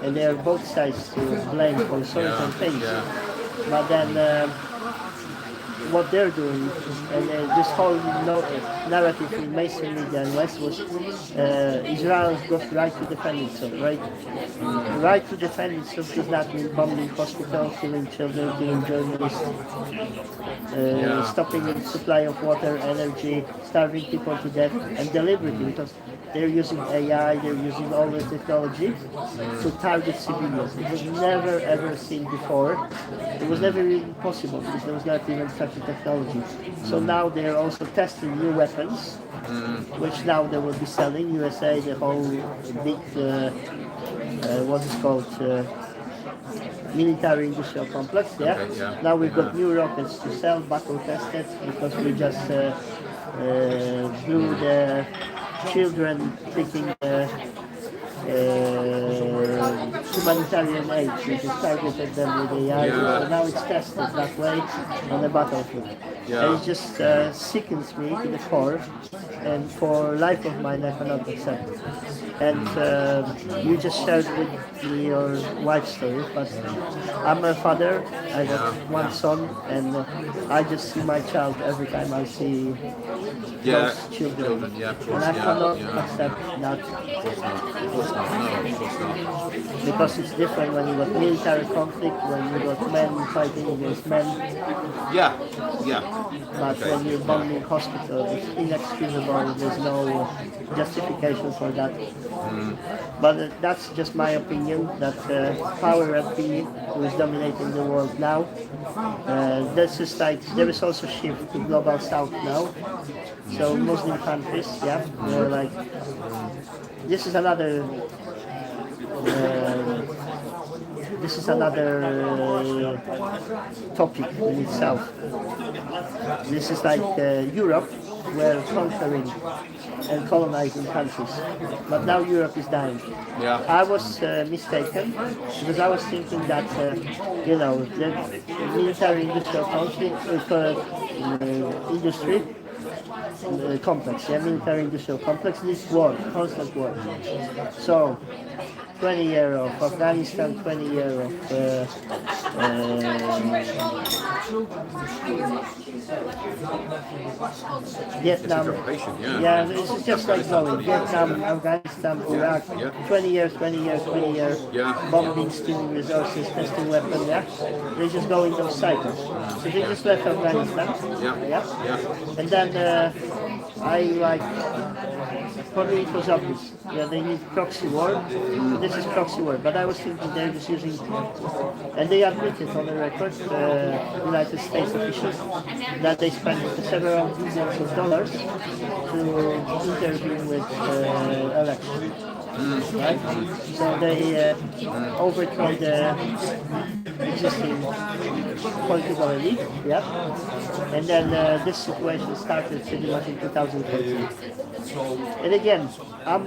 and there are both sides to blame for certain things. But then what they're doing, and this whole narrative in mainstream media and West was Israel's got right to defend itself, right? Right to defend itself does not mean bombing hospitals, killing children, killing journalists, stopping the supply of water, energy, starving people to death, and deliberately, because they're using AI, they're using all the technology to target civilians. It was never ever seen before. It was never even possible, because there was not even such a technology. So now they're also testing new weapons, which now they will be selling. USA, the whole big, what is called, military industrial complex, yeah? Now we've got new rockets to sell, battle tested, because we just blew the children taking humanitarian aid. We just targeted them with AI, so now it's tested that way on the battlefield. And it just sickens me to the core, and for life of mine I cannot accept it. And you just shared with me your wife's story, but I'm a father, I got one son, and I just see my child every time I see those children. And I cannot accept that. Because it's different when you got military conflict, when you got men fighting against men. But when you're bombing hospitals, it's inexcusable, there's no justification for that. But that's just my opinion, that power opinion who is dominating the world now. This is like, there is also shift to global south now. So Muslim countries, they're like, this is another topic in itself. This is like Europe were conquering and colonizing countries, but now Europe is dying. I was mistaken, because I was thinking that the military industrial industry complex, military industrial complex, this war, constant war. So 20 years of Afghanistan, 20 years of Vietnam. This is just like going Vietnam, Afghanistan, Iraq, 20 years, bombing, stealing resources, testing weapons, They just go in those cycles. So they just left Afghanistan, and then for me it was obvious. They need proxy war. This is proxy war. But I was thinking they're just using, and they admitted on the record, United States officials, that they spent several billions of dollars to intervene with elections. Right? So they overthrow the existing political elite, yeah. And then this situation started pretty much in 2014. And again, I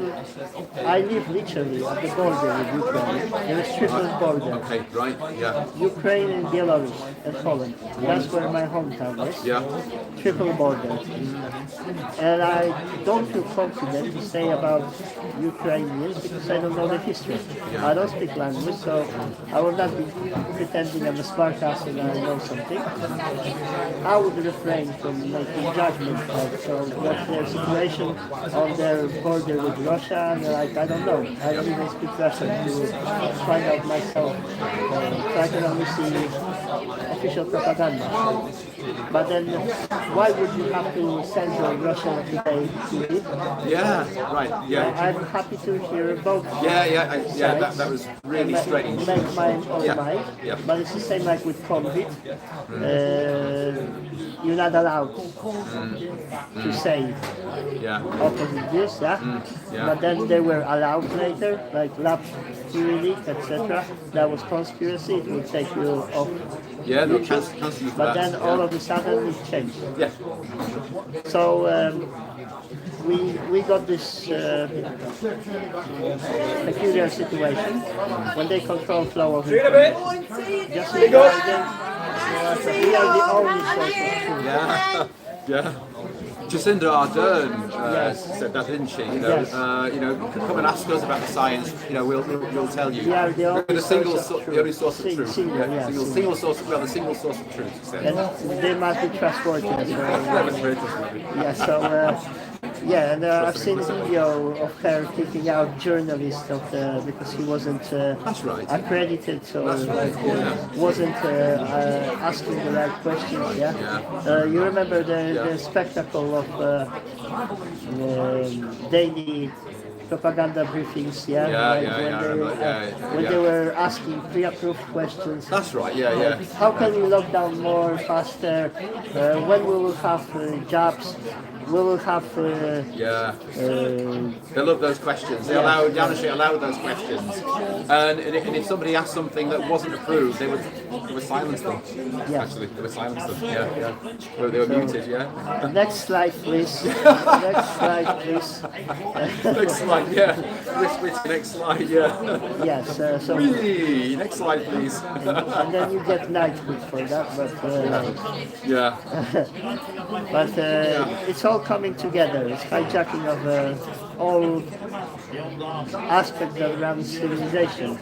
live literally at the border with Ukraine. There is triple border. Okay, right, yeah. Ukraine and Belarus and Poland. That's where my hometown is. Yeah. Triple border. And I don't feel confident to say about Ukrainians because I don't know the history. I don't speak language, so I will not be pretending I'm a smart ass and I know something. I would refrain from making judgment so what's their situation on their border with Russia, and like, I don't know. I don't even speak Russian to find out myself. So I can only see official propaganda. But then, why would you have to censor Russia today TV? Yeah, right, yeah. I'm happy to hear both. That was really strange. Make my own mind. Yeah. But it's the same like with COVID. You're not allowed to say opposite this, But then they were allowed later, like lab leak, etc. That was conspiracy. It would take you off. Yeah, they'll cancel you for but that. Then all of a sudden it changed. Yeah. So we got this peculiar situation when they control flow of information. Just like we are the only source of truth. Yeah. Jacinda Ardern said that, didn't she? You know, come and ask us about the science. You know, we'll tell you. We are the only the only source of truth. Single source. Well, the single source of truth. She said. And they must be trustworthy as well. And I've seen a video of her kicking out journalists because he wasn't accredited, so wasn't asking the right questions. You remember the spectacle of daily propaganda briefings, when they were asking pre-approved questions. That's right, How can we lock down more, faster? When we will have jobs? We will have. They love those questions. They allowed those questions. And if somebody asked something that wasn't approved, they would silence them. Actually, they would silence them. They were muted. Next slide, please. Next slide, please. Next slide. Next slide. Yes. Next slide, please. And then you get knighthood for that, but it's all coming together. It's hijacking of all aspects around civilization,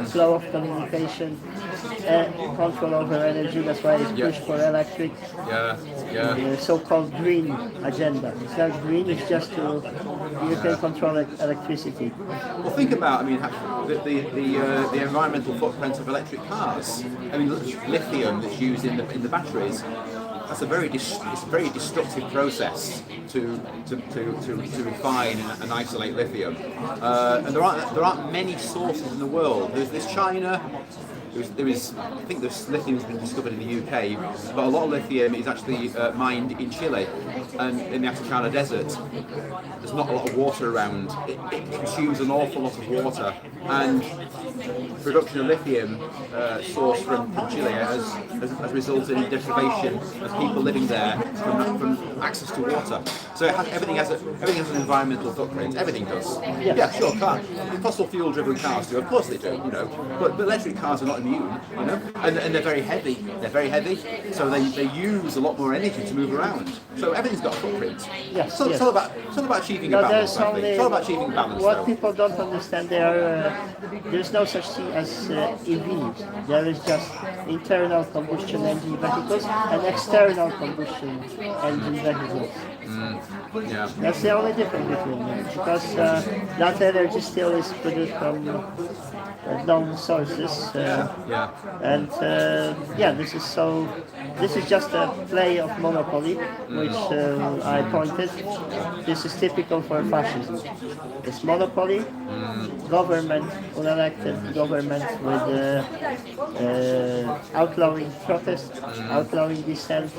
flow of communication, control over energy. That's why it's pushed for electric. The so-called green agenda. It's not green. It's just you can control electricity. Well, think about the environmental footprint of electric cars. I mean, lithium that's used in the batteries. That's a very destructive process to refine and isolate lithium. And there aren't many sources in the world. There's China. I think this lithium has been discovered in the UK, but a lot of lithium is actually mined in Chile and in the Atacama Desert. There's not a lot of water around. It consumes an awful lot of water, and production of lithium sourced from Chile has resulted in deprivation of people living there from access to water. So everything has an environmental footprint. Everything does. Yeah, sure. Fossil fuel driven cars do. Of course they do. You know, but electric cars are not immune. You know, and they're very heavy. So they use a lot more energy to move around. So everything's got a footprint. Yes. It's all about achieving a balance. It's all about achieving balance. What people don't understand, there's no such thing as EVs. There is just internal combustion engine vehicles and external combustion engine vehicles. That's the only difference between them, because that energy still is produced from known sources. This is just a play of monopoly, which I pointed. This is typical for fascism. It's monopoly, government, unelected government with outlawing protests, outlawing dissent,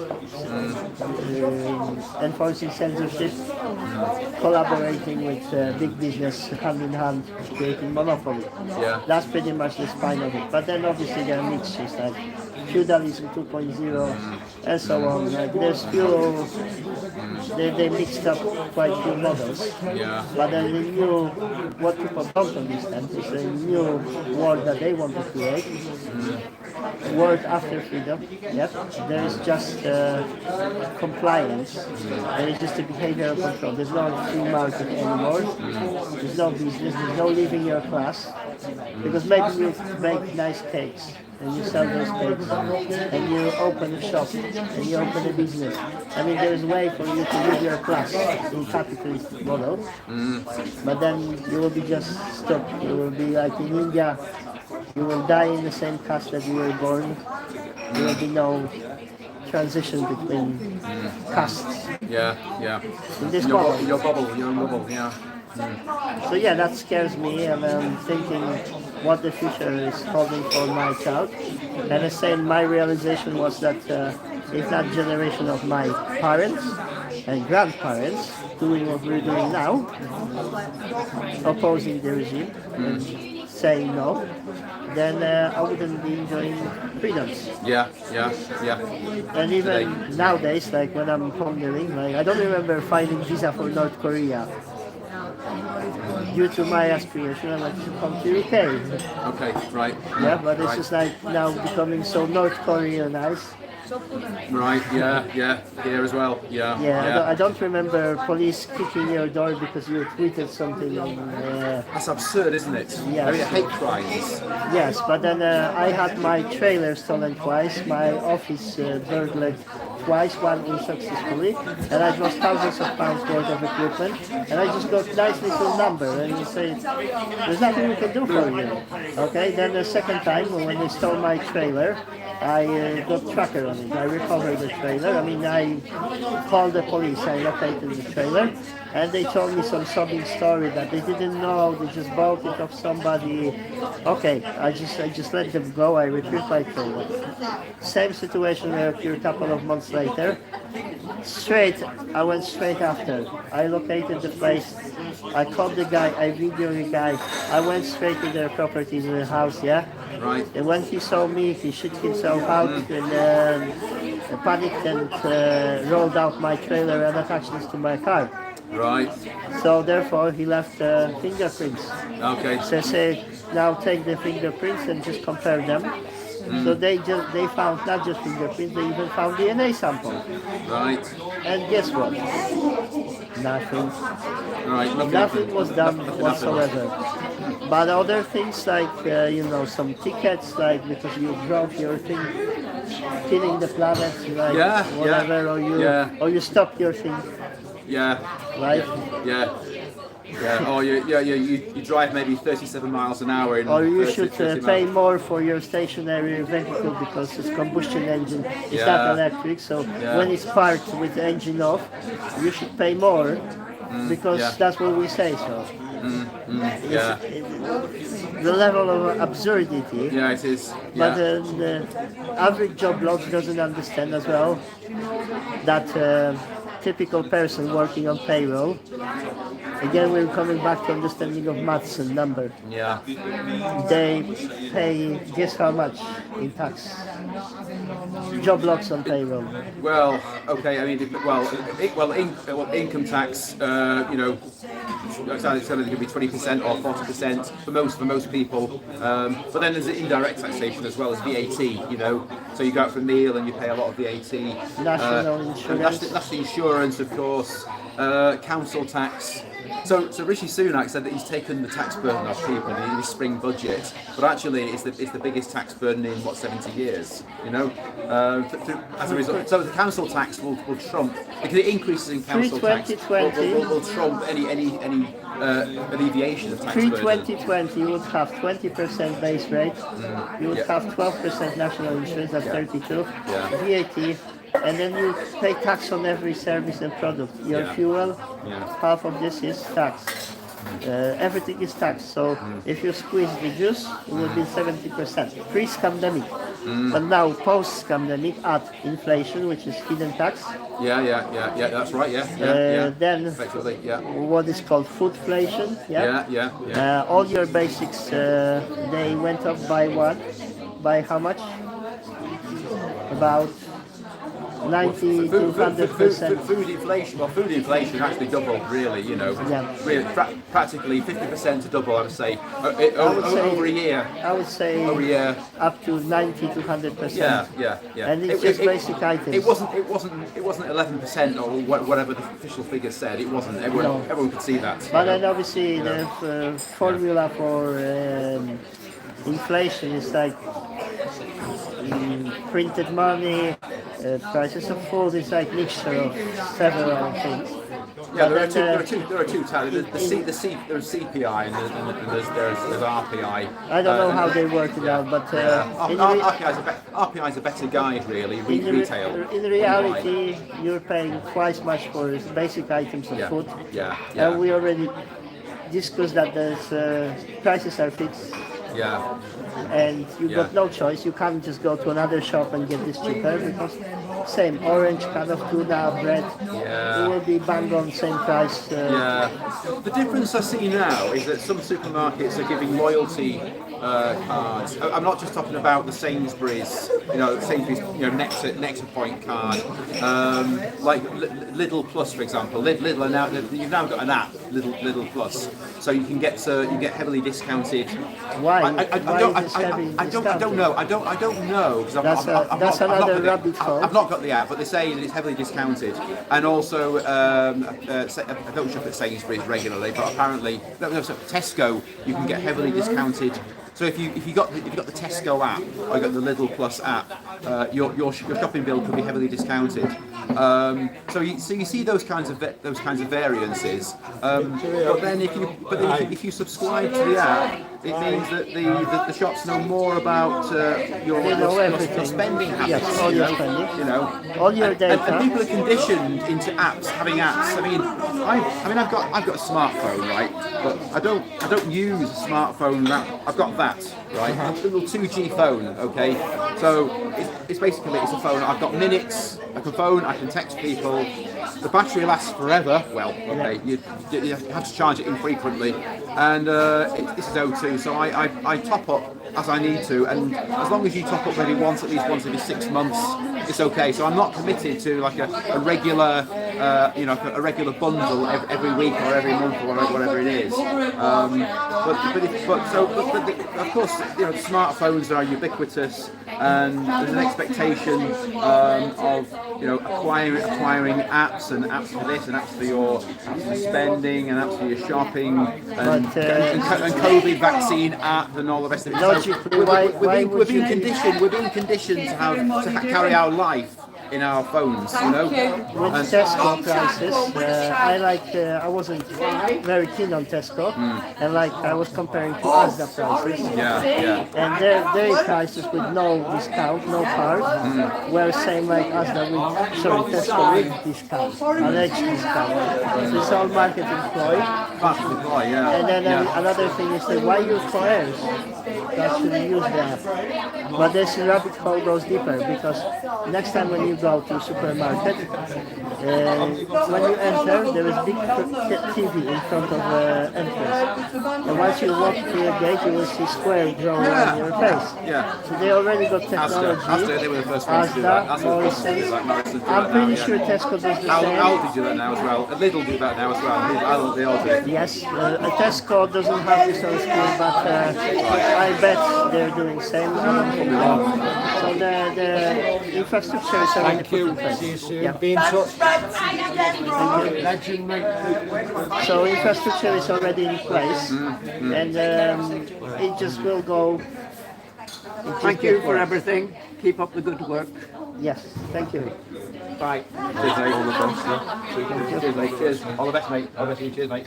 enforcing censorship, collaborating with big business hand in hand, creating monopoly. Yeah. That's pretty much the spine of it. But then obviously there are mixtures like feudalism 2.0 and so on. Like there's few, they mixed up quite few models. Yeah. But then the new, what people don't understand is a new world that they want to create. World after freedom. Yep. There is just compliance. There is just a behavioral control. There's no free market anymore. There's no business. There's no leaving your class. Because maybe you make nice cakes and you sell those cakes and you open a shop and you open a business. I mean, there's a way for you to leave your class in capitalist model. But then you will be just stuck. You will be like in India. You will die in the same caste that you were born. There will be no transition between castes. Yeah, yeah. In this your bubble. your bubble, yeah. So yeah, that scares me, and I'm thinking what the future is holding for my child. And the same, my realization was that if that generation of my parents and grandparents doing what we're doing now, opposing the regime and saying no, then I wouldn't be enjoying freedoms. Yeah, yeah, yeah. And even nowadays, like when I'm pondering, like I don't remember finding visa for North Korea. Due to my aspiration, I like to come to UK. Okay, right. Yeah, but it's right. just like now becoming so North Koreanized. Right, yeah, yeah, here as well, yeah. Yeah, I don't remember police kicking your door because you tweeted something. That's absurd, isn't it? Yes. I mean, hate crimes. Yes, but then I had my trailer stolen twice, my office burglared twice, one unsuccessfully, and I lost thousands of pounds worth of equipment, and I just got a nice little number, and you say, there's nothing we can do for you. Okay, then the second time, when they stole my trailer, I got tracker on it. I recovered the trailer. I mean, I called the police. I located the trailer, and they told me some sobbing story that they didn't know. They just bought it off somebody. Okay, I just let them go. I retrieved my trailer. Same situation occurred a couple of months later. I went straight after. I located the place. I called the guy. I videoed the guy. I went straight to their property, in the house. Yeah. Right. And when he saw me, he shit himself out and panicked and rolled out my trailer and attached this to my car. Right. So therefore, he left fingerprints. Okay. So say now take the fingerprints and just compare them. So they found not just fingerprints, they even found DNA sample. Right. And guess what? Nothing. Right. Nothing was done whatsoever. But other things like, some tickets, like because you drove your thing, killing the planet, like whatever, or you stopped your thing. Yeah. Right? Yeah. Yeah. Or you drive maybe 37 miles an hour. Or you should pay more for your stationary vehicle because it's combustion engine. It's not electric. So when it's parked with the engine off, you should pay more because that's what we say. So. Yeah. The level of absurdity. Yeah, it is. But the average job lot doesn't understand as well that typical person working on payroll. Again, we're coming back to understanding of maths and number. Yeah. They pay, guess how much in tax? Job lots on payroll. Well, okay. I mean, income tax. It's going to be 20% or 40% for most people. But then there's indirect taxation as well as VAT. So you go out for a meal and you pay a lot of VAT. National insurance. National insurance, of course. Council tax. So Rishi Sunak said that he's taken the tax burden off people in his spring budget, but actually it's the biggest tax burden in 70 years. As a result, so the council tax will trump because the increases in council tax will trump any alleviation of tax burden. Pre-2020, you would have 20% base rate. You would have 12% national insurance at 32, VAT. And then you pay tax on every service and product. Your fuel, half of this is tax. Everything is taxed. So if you squeeze the juice, it will be 70%. Pre-pandemic. But now post-pandemic, add inflation, which is hidden tax. Yeah. That's right. Yeah. Then Effectively, yeah. what is called foodflation. Yeah. All your basics they went up by what? By how much? About 90 to 100%. Food inflation. Well, food inflation actually doubled, really. You know, really practically 50% to double. I would say over a year. I would say over a year, up to 90 to 100%. Yeah. And it's just basic items. It wasn't 11% or whatever the official figure said. It wasn't. Everyone could see that. But then obviously the formula for inflation is like printed money, prices of food is like mixture of several things. Yeah, there are two tallies. There's CPI and there's RPI. I don't know how they work it out, but RPI is a better guide, really. Retail. In reality, you're paying twice much for basic items of food. Yeah. And we already discussed that there's prices are fixed. Yeah. And you got no choice. You can't just go to another shop and get this cheaper because same orange kind of tuna bread. It will be bang on same price. The difference I see now is that some supermarkets are giving loyalty cards. I'm not just talking about the Sainsbury's, Nectar Point card. Like Lidl Plus, for example. Lidl are now you've now got an app, Lidl Plus, so you can get heavily discounted. Why? I don't know. I don't know because that's another rabbit hole. I've not got the app, but they say that it's heavily discounted, and also I don't shop at Sainsbury's regularly, but apparently Tesco you can get heavily discounted. So if you got the Tesco app or you got the Lidl Plus app, your shopping bill could be heavily discounted. So you see those kinds of variances. But then if you subscribe to the app, it means that the shops know more about your spending habits. Yes, all your spending. All your data. And people are conditioned into having apps. I've got a smartphone, right? But I don't use a smartphone. I've got that, right? A little 2G phone, okay? So it's basically a phone. I've got minutes. I can text people. The battery lasts forever. Well, okay, you have to charge it infrequently, and this is O2, so I top up as I need to, and as long as you top up maybe at least once every 6 months, it's okay. So I'm not committed to like a regular, a regular bundle every week or every month or whatever it is. Of course, smartphones are ubiquitous, and there's an expectation of acquiring apps and apps for this and apps for your spending and apps for your shopping and COVID vaccine app and all the rest of it. So we're being conditioned to carry our life in our phones, With Tesco prices, I wasn't very keen on Tesco, and I was comparing to Asda prices. And their prices with no discount, no card, were same like Asda Tesco with discount, an extra discount. So it's all market employed. And then another thing is that why use players to actually use the app. But this rabbit hole goes deeper because next time when you go to supermarket, when you enter, there is big TV in front of the entrance. And once you walk through the gate, you will see square drawn on your face. So they already got technology. Asda, they were the first ones to do that. I'm pretty sure Tesco does the same. Aldi do that now as well. Lidl do that now as well. They all do it. Yes, Tesco doesn't have this on screen, but I bet they're doing the same. So the infrastructure is already put in place. See you soon. Be in touch. Legend, mate. So infrastructure is already in place, and it just will go. Thank you for everything. Keep up the good work. Yes, thank you. Bye. Cheers, mate. All the best. Cheers, mate. Cheers. All the best, mate. All the best. Cheers, mate.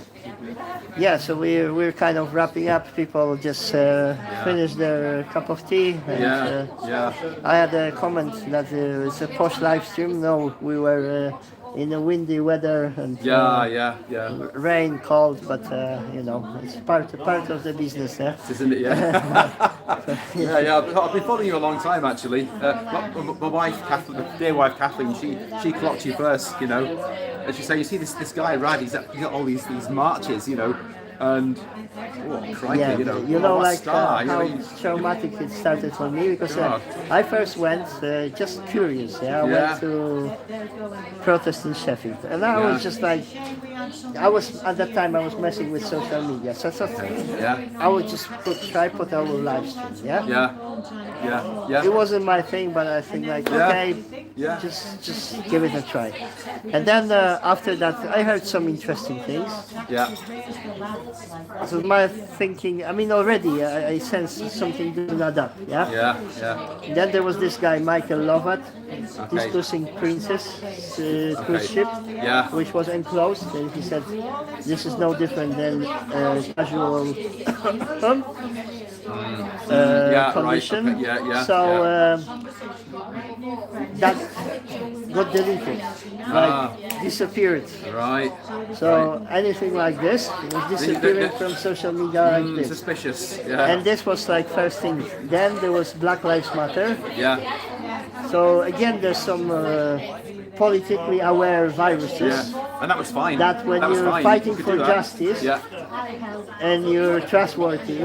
Yeah, so we're kind of wrapping up. People just finished their cup of tea. And, I had a comment that it's a posh live stream. No, we were in the windy weather and Yeah. rain, cold, but you know, it's part of the business, Isn't it? Yeah. yeah. I've been following you a long time actually. My wife, Kathleen, my dear wife Kathleen, she clocked you first, you know, and she said, you see this guy Rad, he's got all these marches, you know, and crikey, yeah, you know, like star, how you know, traumatic it started for me, because I first went just curious. I went to protest in Sheffield, and I was just like, at that time I was messing with social media, so I would just try put our live stream. Yeah. It wasn't my thing, but I think like just give it a try. And then after that, I heard some interesting things. Yeah. So my thinking, I mean, already I sensed something doesn't add up. Yeah. Then there was this guy Michael Lovat discussing Princess cruise ship, which was enclosed, and he said this is no different than casual condition. Right. Okay. So that got deleted, disappeared. Right. So anything like this was disappearing from social media like this. Suspicious. Yeah. And this was like first thing. Then there was Black Lives Matter. Yeah. So again, there's some politically aware viruses. Yeah. And that was fine. That when you're fighting for justice, and you're trustworthy,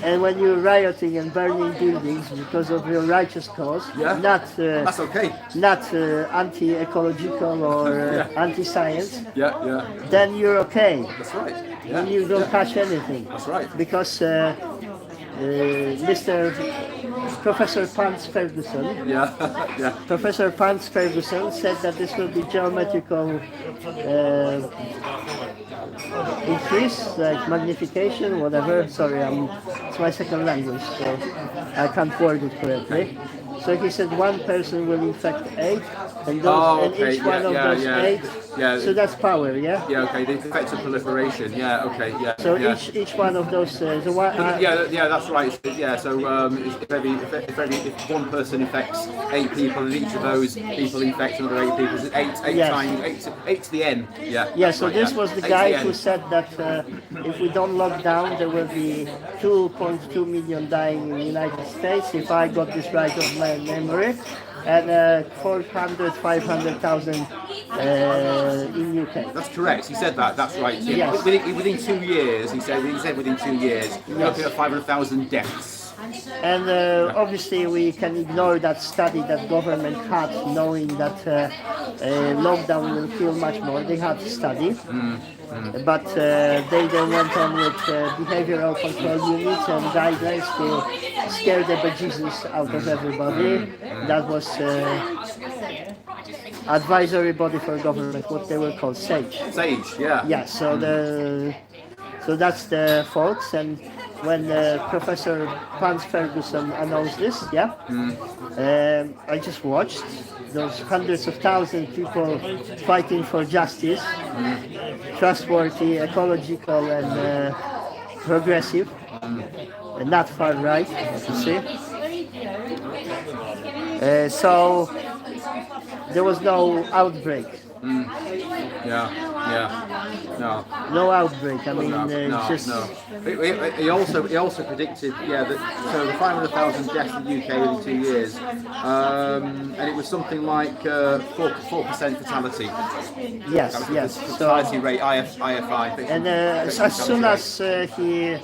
and when you're rioting and burning buildings because of your righteous cause, not that's okay, not anti-ecological or anti-science, then you're okay. That's right. And you don't touch anything. That's right. Because Professor Pants Ferguson, Professor Pants Ferguson said that this will be geometrical increase, like magnification, whatever. Sorry, it's my second language, so I can't word it correctly. So he said one person will infect 8, and each one of those 8. So that's power, Yeah, okay. The effect of proliferation. Yeah, okay. Yeah. So each one of those. That's right. Yeah. So if one person infects 8 people, and each of those people infects another 8 people, it's 8 times 8 to the n. Yeah. Yeah. So this was the guy who said that if we don't lock down, there will be 2.2 million dying in the United States. If I got this right of my memory. And 500,000 in UK. That's correct. He said that. That's right. Yes. Within 2 years, he said within 2 years, looking at 500,000 deaths. And obviously we can ignore that study that government had, knowing that lockdown will kill much more. They had a study. But they then went on with behavioral control units and guidelines to scare the bejesus out of everybody. That was advisory body for government, what they were called, SAGE. SAGE, yeah. Yeah, so that's the folks. And when Professor Pants Ferguson announced this, I just watched those hundreds of thousands of people fighting for justice, trustworthy, ecological, and progressive, and not far right, as you see. So there was no outbreak. No outbreak. I mean, just. He also predicted, that so the 500,000 deaths in the UK within 2 years, and it was something like 4% fatality. Yes. Fatality rate, IFI. And as soon as he.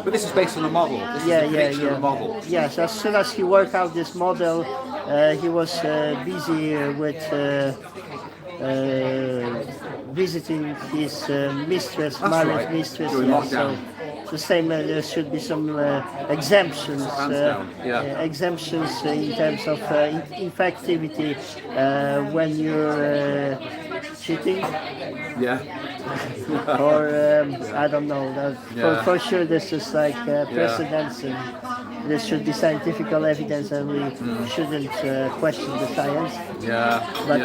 But this is based on a model. This is a prediction of a model. Yes, as soon as he worked out this model, he was busy with. Visiting his mistress, married mistress. So same, there should be some exemptions. Exemptions in terms of effectivity when you're cheating. Or I don't know. For sure, this is like precedents, and there should be scientific evidence, and we shouldn't question the science. But.